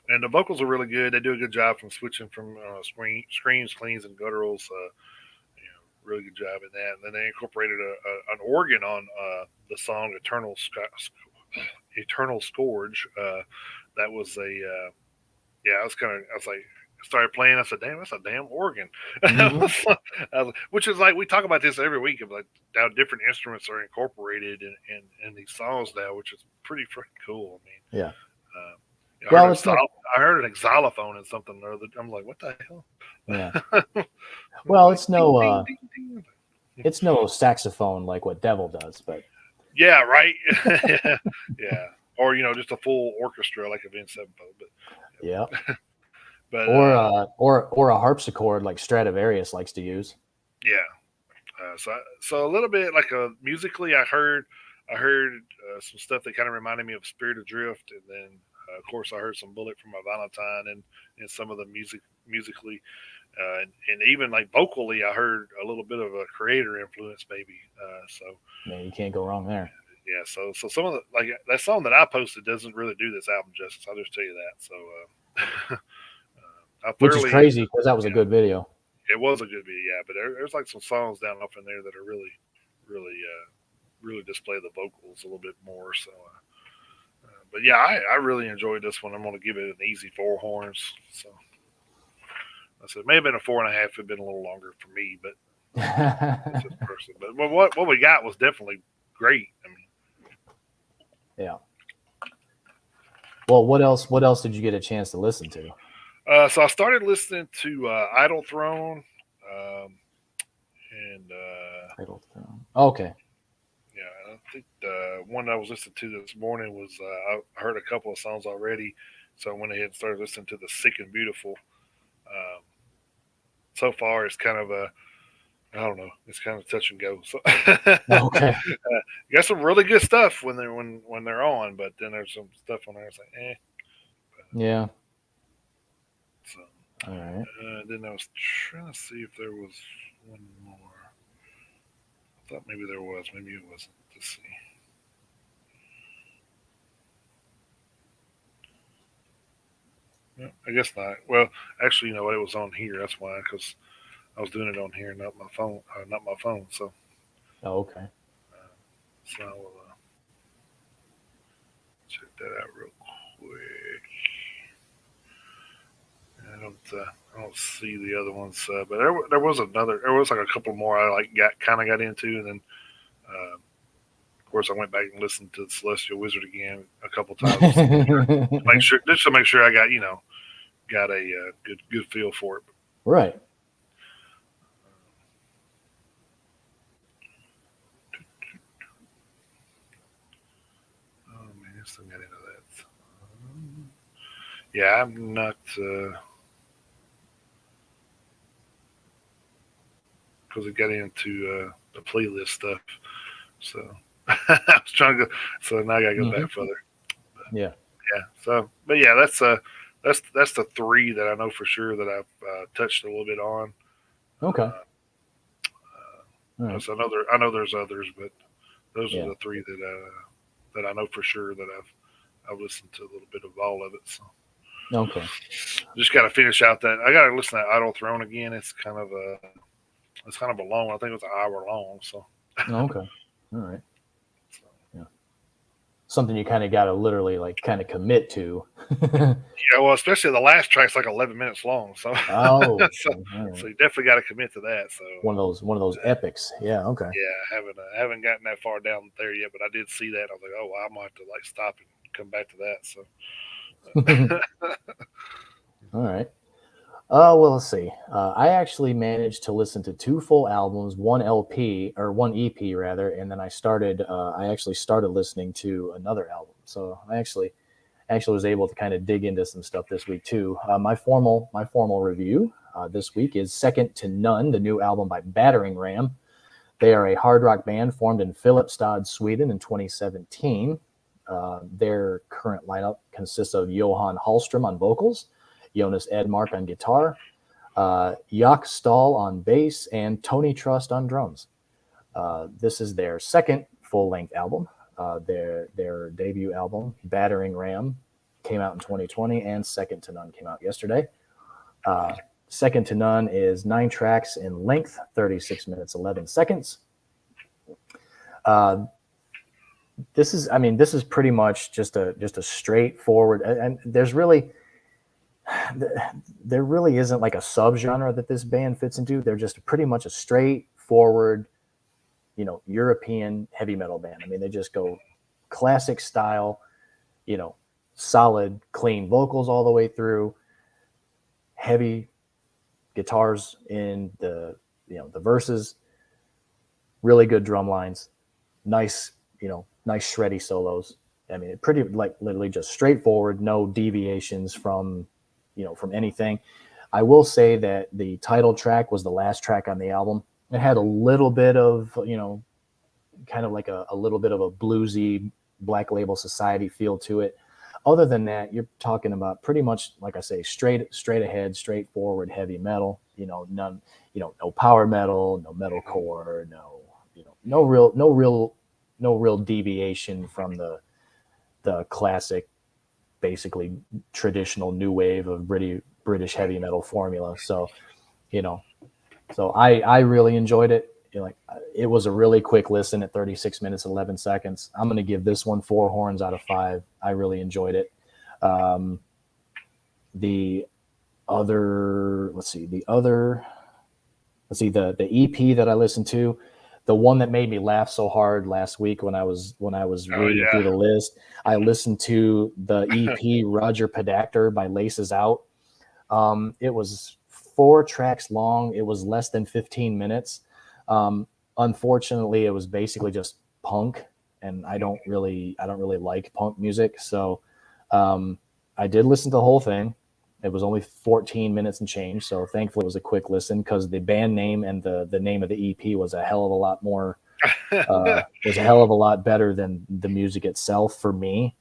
And the vocals are really good. They do a good job from switching from screams, cleans, and gutturals. Really good job in that. And then they incorporated an organ on the song "Eternal Scourge." That was I was like, I started playing. I said, "Damn, that's a damn organ." Mm-hmm. Which is like, we talk about this every week of like how different instruments are incorporated in these songs now, which is pretty freaking cool. I mean, yeah. I heard an xylophone and something or other. I'm like, what the hell? Yeah. Well, it's no it's no saxophone like what Devil does, but yeah, right. Yeah. Or just a full orchestra like a Vince Sevenfold, but yeah. But or a harpsichord like Stradivarius likes to use. Yeah. So a little bit like musically, I heard I heard some stuff that kind of reminded me of Spirit Adrift, and then of course I heard some Bullet from My Valentine and some of the musically, and even like vocally, I heard a little bit of a Creator influence maybe. So Man, you can't go wrong there. yeah, so some of the like that song that I posted doesn't really do this album justice. I'll just tell you that. So I Which is thoroughly crazy because that was a good video. it was a good video, yeah. But there's like some songs down off in there that are really really display the vocals a little bit more. So, but yeah, I really enjoyed this one. I'm going to give it an easy 4 horns. So I said it may have been a 4.5. It'd been a little longer for me, but it's just personal. But what we got was definitely great. I mean, yeah. Well, what else did you get a chance to listen to? So I started listening to Idle Throne, and Idle Throne. Okay. yeah, I think the one I was listening to this morning was I heard a couple of songs already, so I went ahead and started listening to the Sick and Beautiful. Um, so far, it's kind of a I don't know, it's kind of touch and go. So Okay. you got some really good stuff when they're on, but then there's some stuff on there that's like Yeah. So All right. then I was trying to see if there was one more. I thought maybe there was, maybe it wasn't. Let's see. No, I guess not. Well, actually, you know what? It was on here. That's why, because I was doing it on here, not my phone. Not my phone. So, Oh, okay. so I'll check that out real quick. I don't see the other ones, but there was another. There was like a couple more I like got into, and then of course I went back and listened to the Celestial Wizard again a couple times just to make sure I got a good feel for it. Right. Oh man, I still got into that. Yeah, I'm not. Because it got into the playlist stuff. So I was trying to go. So now I got to go back further. But, Yeah. Yeah. So, but yeah, that's the 3 that I know for sure that I've touched a little bit on. Okay. Right. So I know there's others, but those Yeah. are the 3 that I know for sure that I've listened to a little bit of all of it. So. Okay. Just got to finish out that. I got to listen to Idle Throne again. It's kind of a long. I think it was an hour long. So. Okay. All right. Yeah. Something you kind of got to literally like kind of commit to. Yeah, well, especially the last track's like 11 minutes long. So. Oh. so Right. you definitely got to commit to that. So. One of those epics. Yeah. Okay. Yeah, I haven't gotten that far down there yet, but I did see that. I was like, oh, well, I might have to like stop and come back to that. So. All right. Well, let's see. I actually managed to listen to 2 full albums, 1 LP or 1 EP rather, and then I actually started listening to another album. So I actually was able to kind of dig into some stuff this week too. My formal review this week is Second to None, the new album by Battering Ram. They are a hard rock band formed in Filipstad, Sweden in 2017. Their current lineup consists of Johan Hallström on vocals, Jonas Edmark on guitar, Jaak Stahl on bass, and Tony Trust on drums. This is their second full-length album. Their debut album, Battering Ram, came out in 2020, and Second to None came out yesterday. Second to None is 9 tracks in length, 36 minutes, 11 seconds. This is pretty much just a straightforward, and there really isn't like a subgenre that this band fits into. They're just pretty much a straightforward, European heavy metal band. I mean, they just go classic style, solid, clean vocals all the way through, heavy guitars in the verses, really good drum lines, nice shreddy solos. I mean, pretty like literally just straightforward, no deviations from anything. I will say that the title track was the last track on the album. It had a little bit of, kind of like a little bit of a bluesy Black Label Society feel to it. Other than that, you're talking about pretty much, like I say, straight ahead, straightforward heavy metal. No power metal, no metalcore, no real deviation from the classic, basically traditional new wave of British heavy metal formula. So, I really enjoyed it. It was a really quick listen at 36 minutes, 11 seconds. I'm going to give this one 4 horns out of 5. I really enjoyed it. The EP that I listened to, the one that made me laugh so hard last week when I was reading through the list, I listened to the EP Roger Pedactor by Laces Out. It was 4 tracks long. It was less than 15 minutes. Unfortunately, it was basically just punk, and I don't really like punk music. So I did listen to the whole thing. It was only 14 minutes and change, so thankfully it was a quick listen because the band name and the name of the EP was a hell of a lot more was a hell of a lot better than the music itself for me.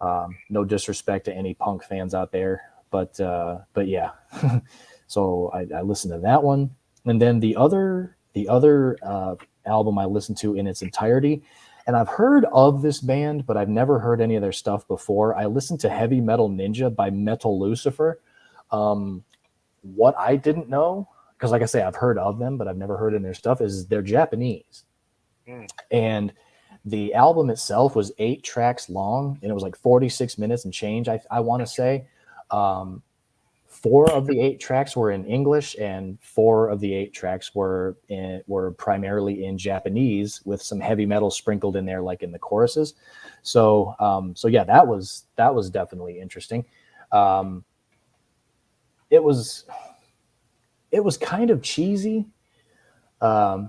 No disrespect to any punk fans out there, but yeah. So I listened to that one, and then the other album I listened to in its entirety. And I've heard of this band, but I've never heard any of their stuff before. I listened to Heavy Metal Ninja by Metal Lucifer. What I didn't know, because like I say, I've heard of them, but I've never heard of their stuff, is they're Japanese. And the album itself was 8 tracks long, and it was like 46 minutes and change, I want to say. 4 of the 8 tracks were in English, and 4 of the 8 tracks were primarily in Japanese, with some heavy metal sprinkled in there, like in the choruses. So yeah, that was definitely interesting. It was kind of cheesy, but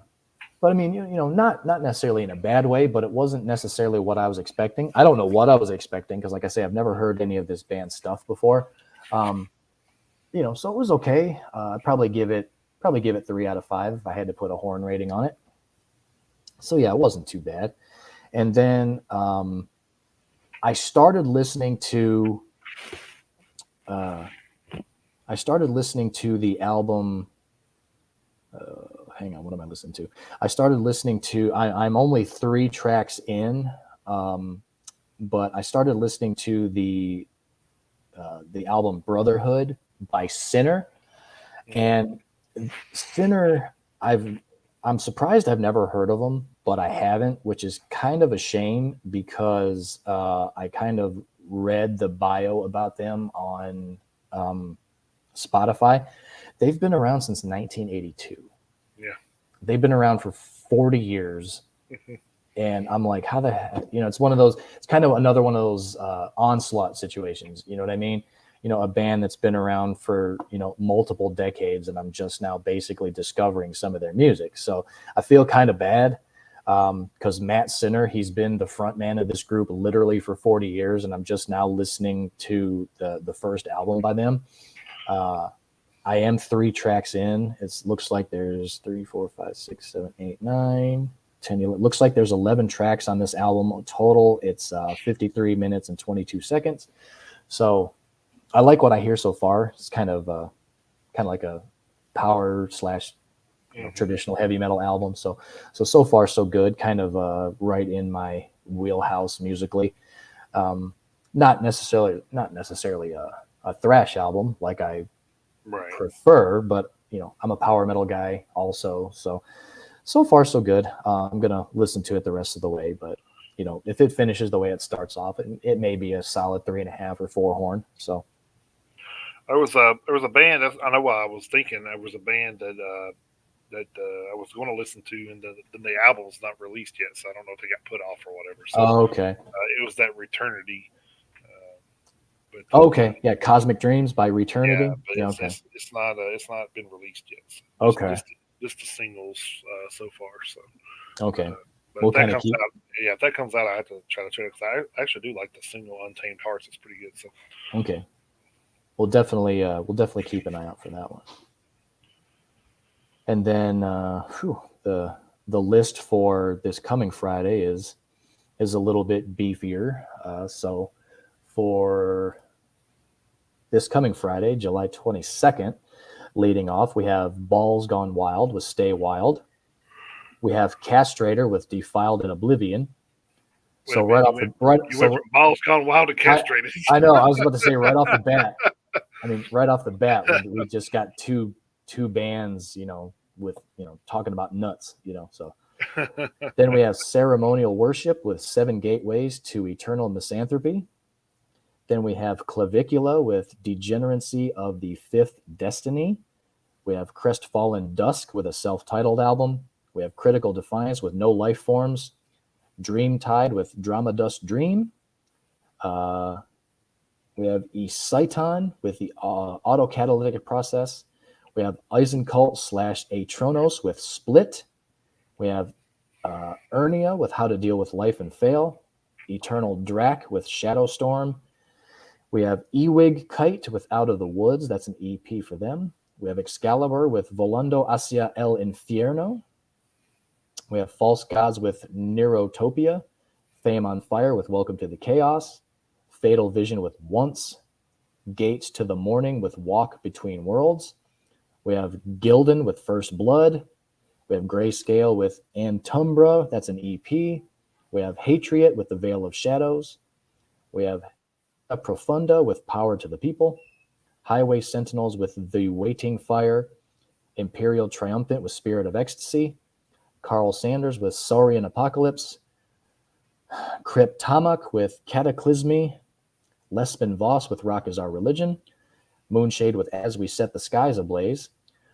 I mean, not necessarily in a bad way, but it wasn't necessarily what I was expecting. I don't know what I was expecting because, like I say, I've never heard any of this band's stuff before. So it was okay. I'd probably give it 3 out of 5 if I had to put a horn rating on it. So yeah, it wasn't too bad. And then I started listening to the album. Hang on, what am I listening to? I started listening to. I'm only 3 tracks in, but I started listening to the album Brotherhood by Sinner. And Sinner, I'm surprised I've never heard of them, but I haven't, which is kind of a shame because I kind of read the bio about them on Spotify. They've been around since 1982. Yeah. They've been around for 40 years. And I'm like, how the heck? It's one of those, it's kind of another one of those onslaught situations. You know what I mean? A band that's been around for, multiple decades, and I'm just now basically discovering some of their music. So I feel kind of bad because Matt Sinner, he's been the front man of this group literally for 40 years, and I'm just now listening to the first album by them. I am 3 tracks in. It looks like there's 3, 4, 5, 6, 7, 8, 9, 10. It looks like there's 11 tracks on this album. Total, it's 53 minutes and 22 seconds. So I like what I hear so far. It's kind of like a power / traditional heavy metal album. So far so good. Kind of right in my wheelhouse musically. Not necessarily a thrash album like I prefer, but I'm a power metal guy also. So far so good. I'm gonna listen to it the rest of the way, but if it finishes the way it starts off, it may be a solid 3.5 or 4 horn. So. There was a band. I know what I was thinking. There was a band that I was going to listen to, and the album's not released yet, so I don't know if they got put off or whatever. So, okay. It was that Returnity. Okay, yeah, Cosmic Dreams by Returnity. Yeah, but it's not been released yet. So okay. Just the singles so far. So. Okay. But if that comes out, I have to try to check it because I actually do like the single Untamed Hearts. It's pretty good. So. Okay. We'll definitely keep an eye out for that one. And then the the list for this coming Friday is a little bit beefier. So for this coming Friday, July 22nd, leading off, we have Balls Gone Wild with Stay Wild. We have Castrator with Defiled in Oblivion. So Wait a minute, you went from Balls Gone Wild to Castrated. I know. I was about to say right off the bat. I mean, right off the bat, we just got two bands, with talking about nuts, So then we have Ceremonial Worship with Seven Gateways to Eternal Misanthropy. Then we have Clavicula with Degeneracy of the Fifth Destiny. We have Crestfallen Dusk with a self-titled album. We have Critical Defiance with No Life Forms. Dreamtide with Drama Dust Dream. We have Isaiton with the autocatalytic process. We have Eisencult / Atronos with Split. We have Urnia with How to Deal with Life and Fail. Eternal Drac with Shadowstorm. We have Ewig Kite with Out of the Woods. That's an EP for them. We have Excalibur with Volando hacia el Infierno. We have False Gods with Neurotopia. Fame on Fire with Welcome to the Chaos. Fatal Vision with Once. Gates to the Morning with Walk Between Worlds. We have Gildan with First Blood. We have Grayscale with Antumbra. That's an EP. We have Hatriot with The Veil of Shadows. We have Profunda with Power to the People. Highway Sentinels with The Waiting Fire. Imperial Triumphant with Spirit of Ecstasy. Carl Sanders with Saurian Apocalypse. Cryptomach with Cataclysmy. Lesbin Voss with Rock is Our Religion. Moonshade with As We Set the Skies Ablaze.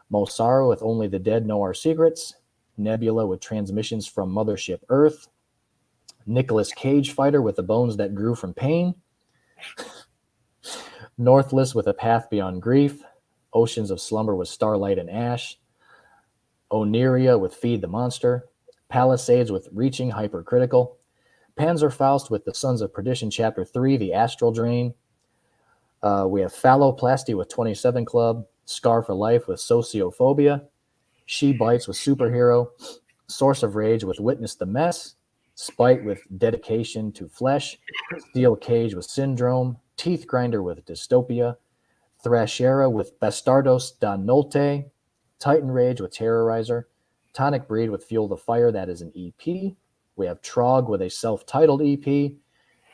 Mosara with Only the Dead Know Our Secrets. Nebula with Transmissions from Mothership Earth. Nicolas Cage Fighter with The Bones That Grew from Pain. Northless with A Path Beyond Grief. Oceans of Slumber with Starlight and Ash. Oneria with Feed the Monster. Palisades with Reaching Hypercritical. Panzerfaust with The Sons of Perdition Chapter 3, The Astral Drain. We have Phalloplasty with 27 Club. Scar for Life with Sociophobia. She Bites with Superhero. Source of Rage with Witness the Mess. Spite with Dedication to Flesh. Steel Cage with Syndrome. Teeth Grinder with Dystopia. Thrashera with Bastardos da Nolte. Titan Rage with Terrorizer. Tonic Breed with Fuel the Fire, that is an EP. We have Trog with a self-titled EP.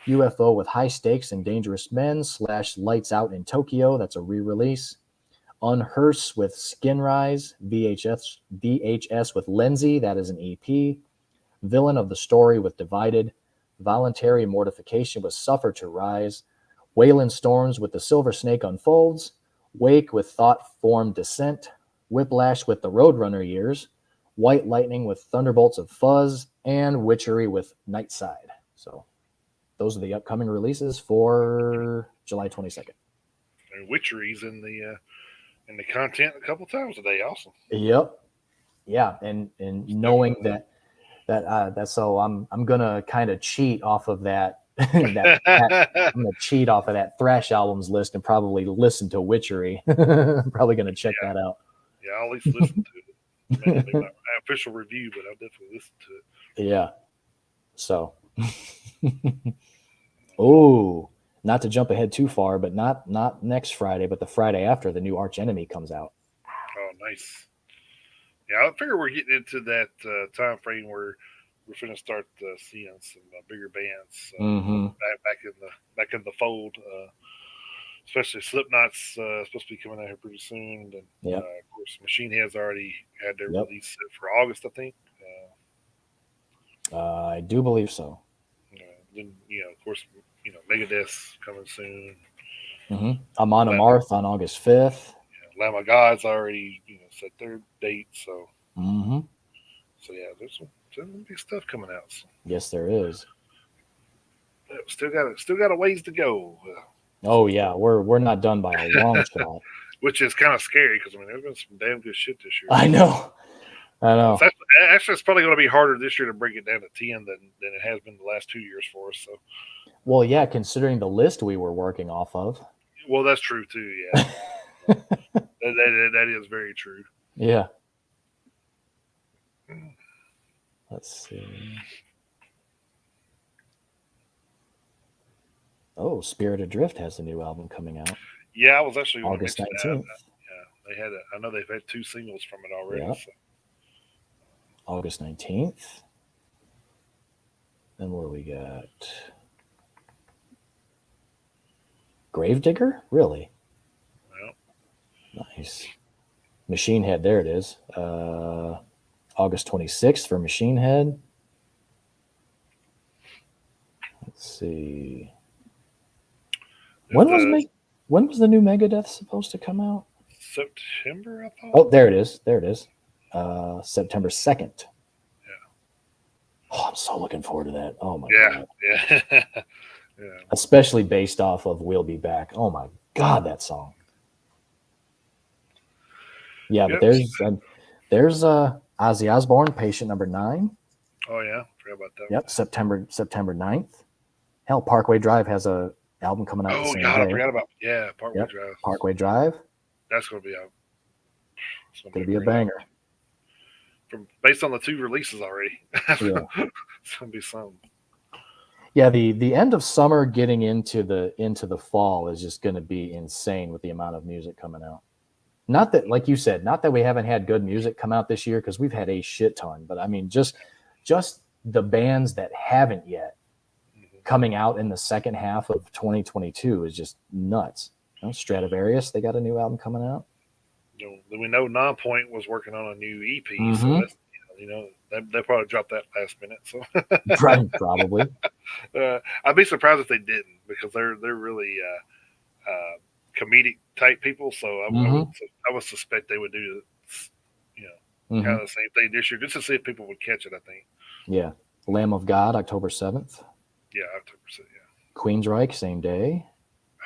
UFO with High Stakes and Dangerous Men / Lights Out in Tokyo, that's a re-release. Unhearse with Skinrise. VHS with Lenzi, that is an EP. Villain of the Story with Divided. Voluntary Mortification with Suffer to Rise. Wayland Storms with The Silver Snake Unfolds. Wake with Thought Form Descent. Whiplash with The Roadrunner Years. White Lightning with Thunderbolts of Fuzz. And Witchery with Nightside. So those are the upcoming releases for July 22nd. And Witchery's in the content a couple times today. Awesome. Yep. Yeah, and knowing that so I'm gonna kind of cheat off of that. I'm gonna cheat off of that Thrash albums list and probably listen to Witchery. I'm probably gonna check that out. Yeah, I'll at least listen to it. Maybe not my official review, but I'll definitely listen to it. Yeah. So, oh, not to jump ahead too far, but not next Friday, but the Friday after, the new Arch Enemy comes out. Oh, nice. Yeah, I figure we're getting into that time frame where we're going to start seeing some bigger bands back in the fold. Especially Slipknot's supposed to be coming out here pretty soon. And of course, Machine Head's already had their release set for August, I think. I do believe so. Then of course, Megadeth's coming soon. Amon Amarth on August 5th. Lamb of God's already set their date. So so yeah, there's some big stuff coming out. So. Yes, there is. But still got a ways to go. Oh yeah, we're not done by a long shot. Which is kind of scary because there's been some damn good shit this year. I know. Actually, it's probably going to be harder this year to bring it down to 10 than it has been the last 2 years for us. So. Well, yeah, considering the list we were working off of. Well, that's true too. Yeah, that is very true. Yeah. Let's see. Oh, Spirit Adrift has a new album coming out Yeah, I was actually going to August mention that. 19th. Yeah, they had. I know they've had 2 singles from it already. Yeah. So. August 19th. Then what do we got? Gravedigger? Really? Well, Nice. Machine Head, there it is. August 26th for Machine Head. Let's see. When was the new Megadeth supposed to come out? September, I thought. Oh, there it is. There it is. September 2nd. Yeah. Oh, I'm so looking forward to that. Oh my God. Yeah. Yeah. Especially based off of We'll Be Back. Oh my God, that song. Yeah, Yep. but there's Ozzy Osbourne, Patient Number 9. Oh yeah, forgot about that. Yep, September 9th. Hell, Parkway Drive has a album coming out the Oh same God, day. I forgot about Parkway Drive. Parkway Drive. That's going to be a banger. Based on the 2 releases already. Yeah. It's going to be something. Yeah, the end of summer getting into the fall is just going to be insane with the amount of music coming out. Not that, like you said, not that we haven't had good music come out this year, because we've had a shit ton, but I mean, just the bands that haven't yet coming out in the second half of 2022 is just nuts. You know, Stratovarius, they got a new album coming out. We know Nonpoint was working on a new EP, so Mhm. that's, they probably dropped that last minute. So Probably. I'd be surprised if they didn't, because they're really comedic type people. So I would suspect they would do, kind of the same thing this year, just to see if people would catch it. I think. Yeah, Lamb of God, October 7th. Yeah, October 7th. Yeah. Queensryche, same day.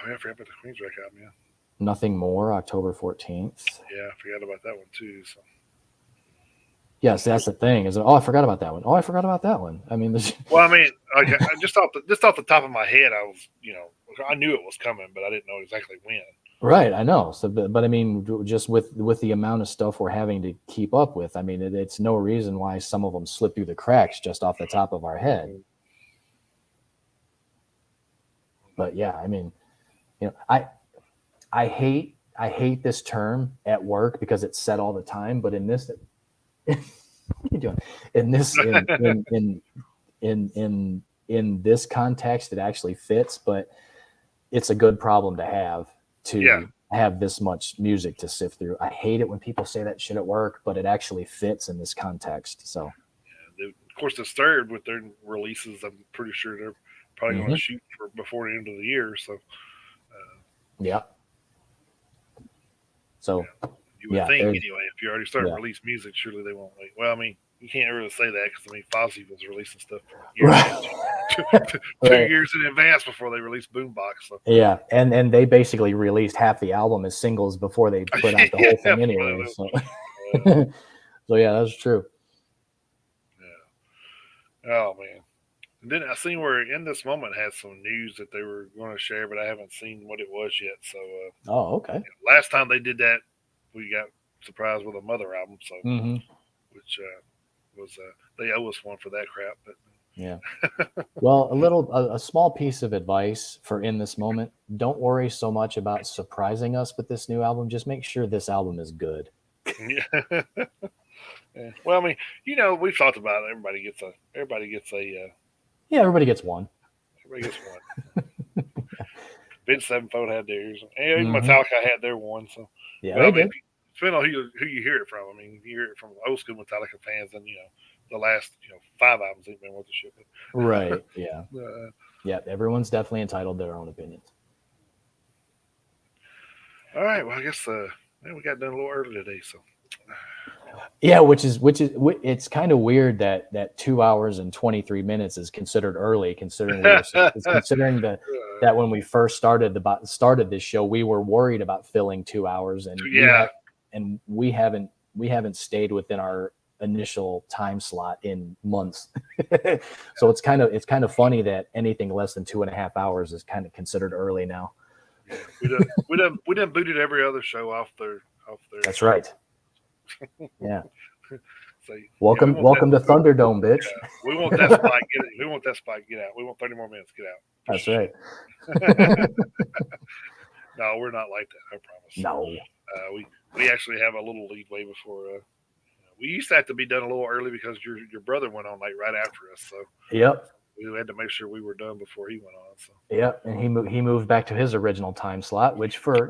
I mean, I forgot about the Queensryche album. Yeah. Nothing More, October 14th. Yeah, I forgot about that one too. So. Yes, that's the thing. I forgot about that one. Oh, I forgot about that one. I mean, well, I mean, okay, just off the top of my head, I was, I knew it was coming, but I didn't know exactly when. Right, I know. So, but I mean, just with the amount of stuff we're having to keep up with, I mean, it's no reason why some of them slip through the cracks just off the top of our head. But yeah, I mean, I hate this term at work because it's said all the time, but in this, what are you doing? In this context, it actually fits, but it's a good problem to have have this much music to sift through. I hate it when people say that shit at work, but it actually fits in this context. So, of course, the third with their releases, I'm pretty sure they're probably going to shoot for before the end of the year. So, yeah. So, you would think anyway, if you already started to release music, surely they won't wait. Well, I mean, you can't really say that, because I mean, Fozzy was releasing stuff two years in advance before they released Boombox. So. Yeah, and they basically released half the album as singles before they put out the whole thing anyway. So, so yeah, that's true. Yeah. Oh man. And then I seen where In This Moment had some news that they were going to share, but I haven't seen what it was yet. So. Okay. Last time they did that, we got surprised with a Mother album. So. Which was they owe us one for that crap. But. Yeah. Well, a small piece of advice for In This Moment: don't worry so much about surprising us with this new album. Just make sure this album is good. Yeah. Yeah. Well, I mean, we've talked about it. Everybody gets a. Yeah, everybody gets one. Everybody gets one. Vince Sevenfold had theirs, and even Metallica had their one. So yeah, they did. Depending on who you hear it from. I mean, if you hear it from old school Metallica fans, then the last 5 albums ain't been worth the shit. Right. Yeah. Yeah. Everyone's definitely entitled to their own opinions. All right. Well, I guess we got done a little early today, so. Yeah, which is it's kind of weird that 2 hours and 23 minutes is considered early, considering that when we first started this show, we were worried about filling 2 hours, and we haven't stayed within our initial time slot in months. So it's kind of funny that anything less than 2.5 hours is kind of considered early now. Yeah. We done booted every other show off their. That's right. Yeah. Say, welcome to Thunderdome, bitch. We want that spike. We want that spike. Get out. We want 30 more minutes. Get out. That's right. No, we're not like that. I promise. No. We actually have a little leadway before. We used to have to be done a little early because your brother went on like right after us. So yep. We had to make sure we were done before he went on. So. Yep, and he moved back to his original time slot, which for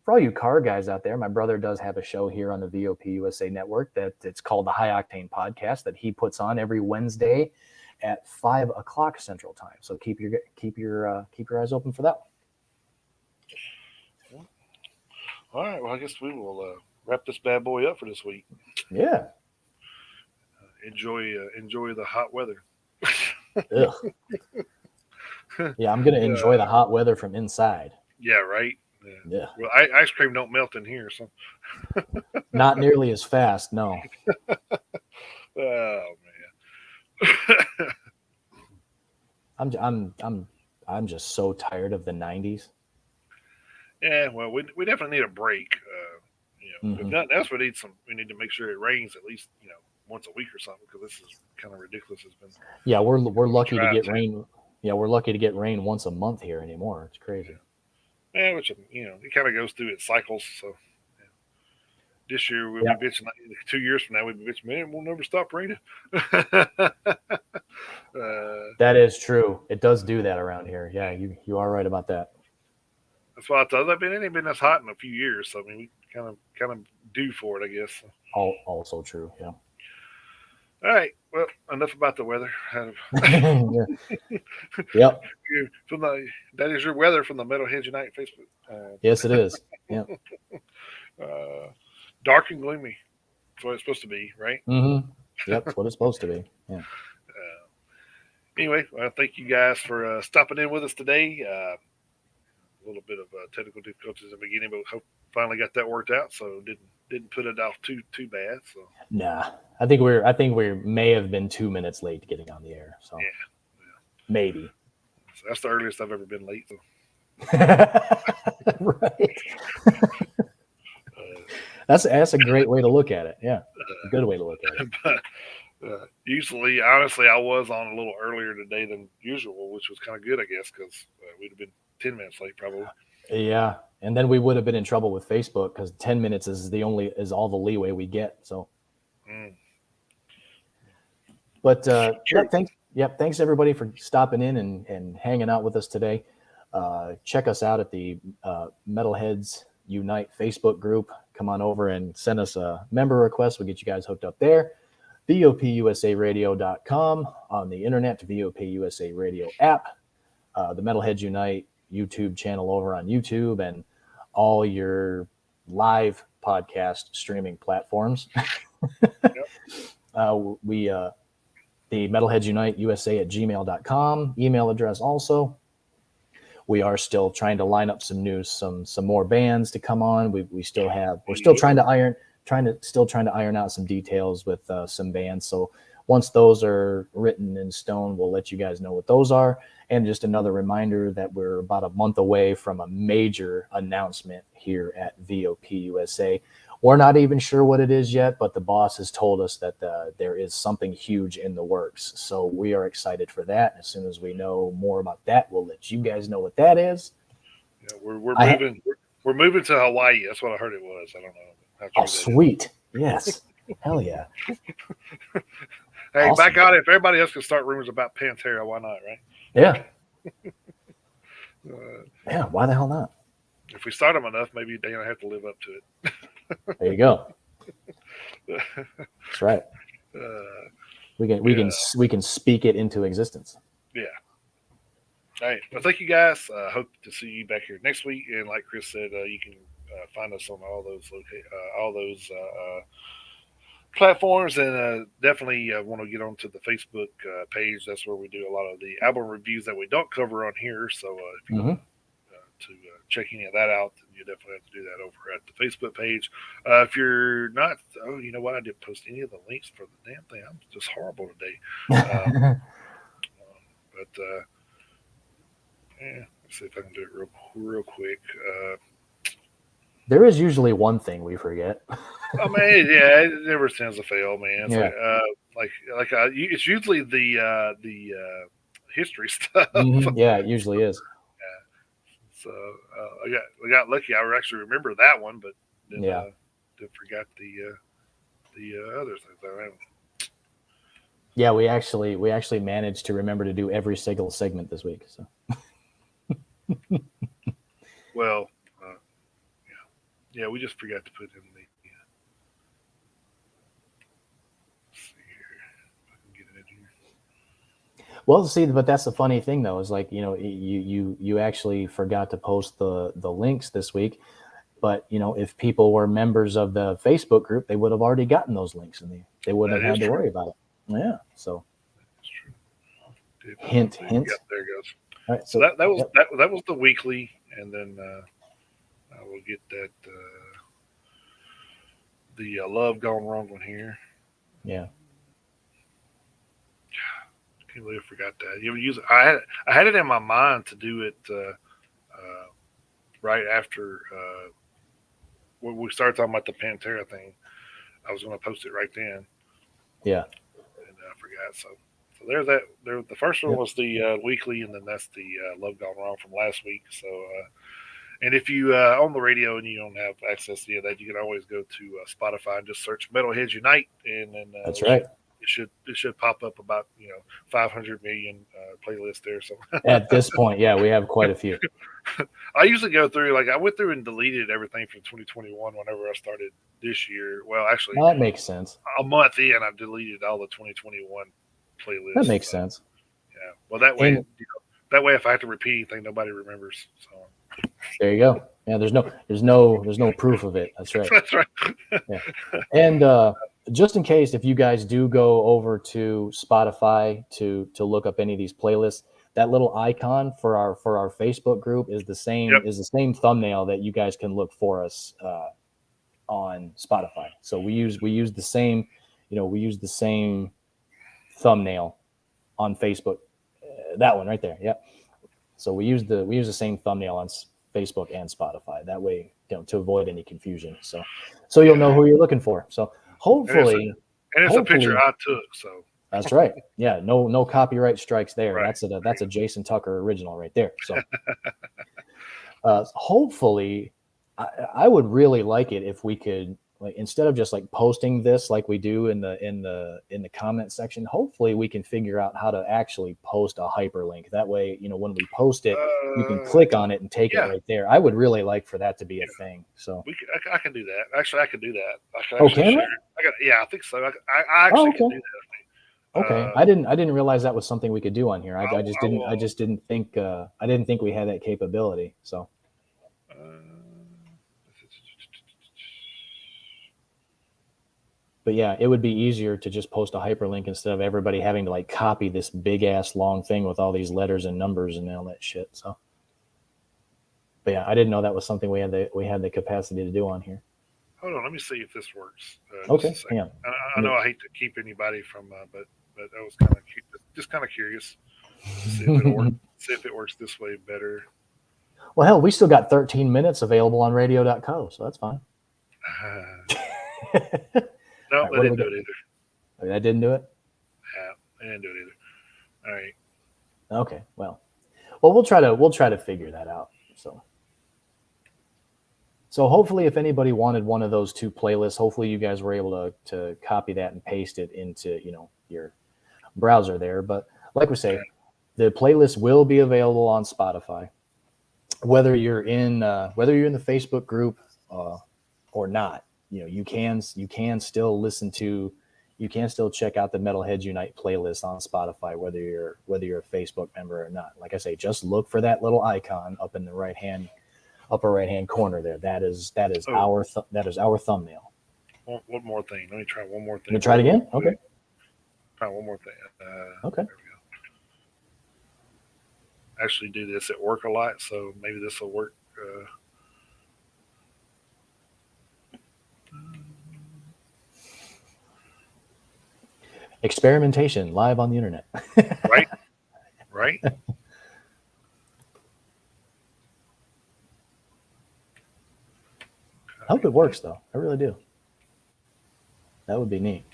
all you car guys out there, my brother does have a show here on the VOP USA network that it's called the High Octane Podcast that he puts on every Wednesday at 5:00 Central Time. So keep your eyes open for that one. All right. Well, I guess we will wrap this bad boy up for this week. Yeah. Enjoy the hot weather. Yeah, I'm gonna enjoy the hot weather from inside. Yeah, right. Yeah. Well, ice cream don't melt in here, so not nearly as fast. No. Oh man. I'm just so tired of the 90s. Yeah, well, we definitely need a break. If nothing else, we need to make sure it rains at least once a week or something, because this is kind of ridiculous. It's been we're lucky to get rain. Yeah, we're lucky to get rain once a month here anymore. It's crazy. Yeah, which it kind of goes through its cycles. So this year we'll be bitching. 2 years from now we'll be bitching. Man, we'll never stop raining. That is true. It does do that around here. Yeah, you are right about that. That's why I thought it ain't been this hot in a few years. So I mean, we kind of due for it, I guess. Also true. Yeah. All right. Well, enough about the weather. Yep. That is your weather from the Metalheads Unite Facebook. Yes, it is. Yeah. Dark and gloomy. That's what it's supposed to be, right? Mm-hmm. Yep, that's what it's supposed to be. Yeah. Anyway, well, thank you guys for stopping in with us today. A little bit of technical difficulties in the beginning, but hope finally got that worked out. So didn't put it off too bad. So nah, I think we may have been 2 minutes late getting on the air. So maybe. So that's the earliest I've ever been late. So. Right. That's a great way to look at it. Yeah, a good way to look at it. But usually, honestly, I was on a little earlier today than usual, which was kind of good, I guess, because we'd have been 10 minutes late probably. Yeah, and then we would have been in trouble with Facebook because 10 minutes is all the leeway we get. So, but sure. Thanks everybody for stopping in and hanging out with us today. Check us out at the Metalheads Unite Facebook group. Come on over and send us a member request. We'll get you guys hooked up there. VOPUSARadio.com on the internet, VOP USA Radio app, the Metalheads Unite YouTube channel over on YouTube, and all your live podcast streaming platforms. Yep. The Metalheads Unite USA at gmail.com email address also. We are still trying to line up some news, some more bands to come on. We're still trying to iron out some details with some bands. So once those are written in stone, we'll let you guys know what those are. And just another reminder that we're about a month away from a major announcement here at VOP USA. We're not even sure what it is yet, but the boss has told us that there is something huge in the works. So we are excited for that. As soon as we know more about that, we'll let you guys know what that is. Yeah, we're moving to Hawaii. That's what I heard it was. I don't know. Oh, sweet. Yes. Hell yeah. Hey, awesome. By God, if everybody else can start rumors about Pantera, why not, right? Yeah. Yeah, why the hell not? If we start them enough, maybe they're going to have to live up to it. There you go. That's right. We can speak it into existence. Yeah. All right. Well, thank you guys. Hope to see you back here next week. And like Chris said, you can find us on all those platforms, and definitely want to get onto the Facebook page. That's where we do a lot of the album reviews that we don't cover on here. So if you want to check any of that out, then you definitely have to do that over at the Facebook page. If you're not, you know what? I didn't post any of the links for the damn thing. I'm just horrible today. But let's see if I can do it real quick. There is usually one thing we forget. I mean, yeah, it never tends to fail, man. It's Yeah. it's usually the history stuff. Yeah, it usually is. So we got lucky. I actually remember that one, but then Yeah. then forgot the other things. Yeah, we actually managed to remember to do every single segment this week. So Well, yeah, we just forgot to put in the. Let's see here, if I can get it in here. well, see, but that's the funny thing though, is like, you actually forgot to post the links this week. But if people were members of the Facebook group, they would have already gotten those links, and they wouldn't That have is had to true. worry about it. Yeah. So That's true. hint. Yep, there it goes. All right. So that was that was the weekly, and then I will get that the love gone wrong one here. Yeah. Can't believe I forgot that. You use I had it in my mind to do it right after when we started talking about the Pantera thing. I was going to post it right then, Yeah. and I forgot. So there's that. There, the first one was the weekly, and then that's the love gone wrong from last week. So. And if you on the radio and you don't have access to that, you can always go to Spotify and just search Metalheads Unite, and then That's right. It should pop up about 500 million playlists there. So At this point, yeah, we have quite a few. I usually go through I went through and deleted everything from 2021 whenever I started this year. Well, actually, Well, that makes sense. a month in, I deleted all the 2021 playlists. That makes sense. Yeah. Well, that way, that way, if I have to repeat anything, nobody remembers. So. There you go. Yeah, there's no proof of it. That's right. That's right. Yeah. And just in case, if you guys do go over to Spotify to look up any of these playlists, that little icon for our Facebook group is the same thumbnail that you guys can look for us on Spotify. So we use the same thumbnail on Facebook. That one right there. Yep. So we use the same thumbnail on Facebook and Spotify. That way, to avoid any confusion. So you'll know who you're looking for. So hopefully, it's a picture I took. So that's right. Yeah, no copyright strikes there. Right. That's a Jason Tucker original right there. So hopefully, I would really like it if we could, instead of just posting this like we do in the comment section, hopefully we can figure out how to actually post a hyperlink. That way, when we post it, you can click on it and take it right there. I would really like for that to be a thing. So I can do that. Actually, I can do that. Can we? I think so. I actually can do that. Okay, I didn't realize that was something we could do on here. I just didn't think we had that capability. So. But yeah, it would be easier to just post a hyperlink instead of everybody having to copy this big ass long thing with all these letters and numbers and all that shit. So, but yeah, I didn't know that was something we had the capacity to do on here. Hold on, let me see if this works. Okay, yeah. I know I hate to keep anybody from, but I was kind of just kind of curious. See if it'll work. See if it works this way better. Well, hell, we still got 13 minutes available on radio.co, so that's fine. No, they didn't do it either. That didn't do it? Yeah, they didn't do it either. All right. Okay. Well, we'll try to figure that out. So hopefully, if anybody wanted one of those two playlists, hopefully you guys were able to copy that and paste it into your browser there. But like we say, the playlist will be available on Spotify, whether you're in the Facebook group or not. You can still check out the Metalheads Unite playlist on Spotify, whether you're a Facebook member or not. Like I say, just look for that little icon up in the upper right hand corner there. That is our thumbnail. One more thing. Let me try one more thing. Let me try it again. Okay. Try one more thing. Okay. There we go. I actually do this at work a lot, so maybe this will work. Experimentation live on the internet. Right. I hope it works though. I really do. That would be neat.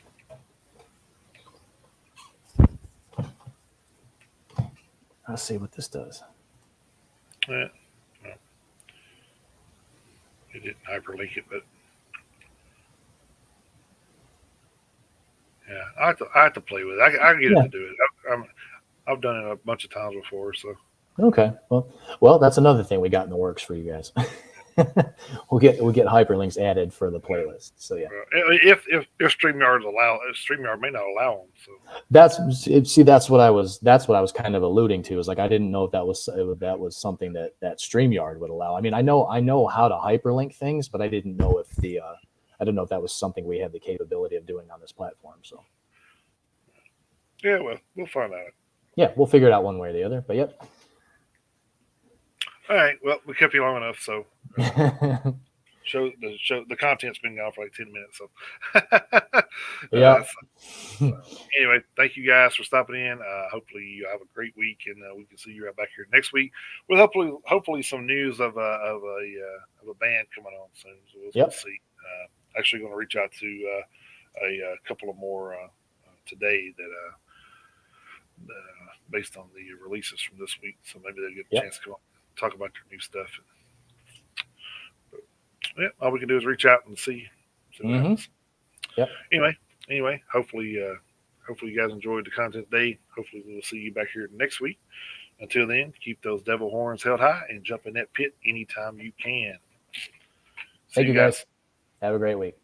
Let's see what this does. Yeah, well, it didn't hyperlink it, but yeah, I have to play with it. I can get it to do it. I've done it a bunch of times before, so Okay. Well, that's another thing we got in the works for you guys. we'll get hyperlinks added for the playlist. So yeah, if StreamYard may not allow them. So that's what I was kind of alluding to. Is like I didn't know if that was something that StreamYard would allow. I mean, I know how to hyperlink things, but I didn't know if I didn't know if that was something we had the capability of doing on this platform. So yeah, well, we'll find out. Yeah, we'll figure it out one way or the other. But yep. All right. Well, we kept you long enough, so the content's been gone for like 10 minutes. So yeah. Anyway, thank you guys for stopping in. Hopefully you have a great week, and we can see you right back here next week with hopefully some news of a band coming on soon. So we'll see. Actually, going to reach out to a couple of more today that based on the releases from this week. So maybe they'll get a chance to come on, talk about their new stuff. But, yeah, all we can do is reach out and see what happens. Yep. Anyway, hopefully you guys enjoyed the content today. Hopefully we'll see you back here next week. Until then, keep those devil horns held high and jump in that pit anytime you can. Thank you guys. Have a great week.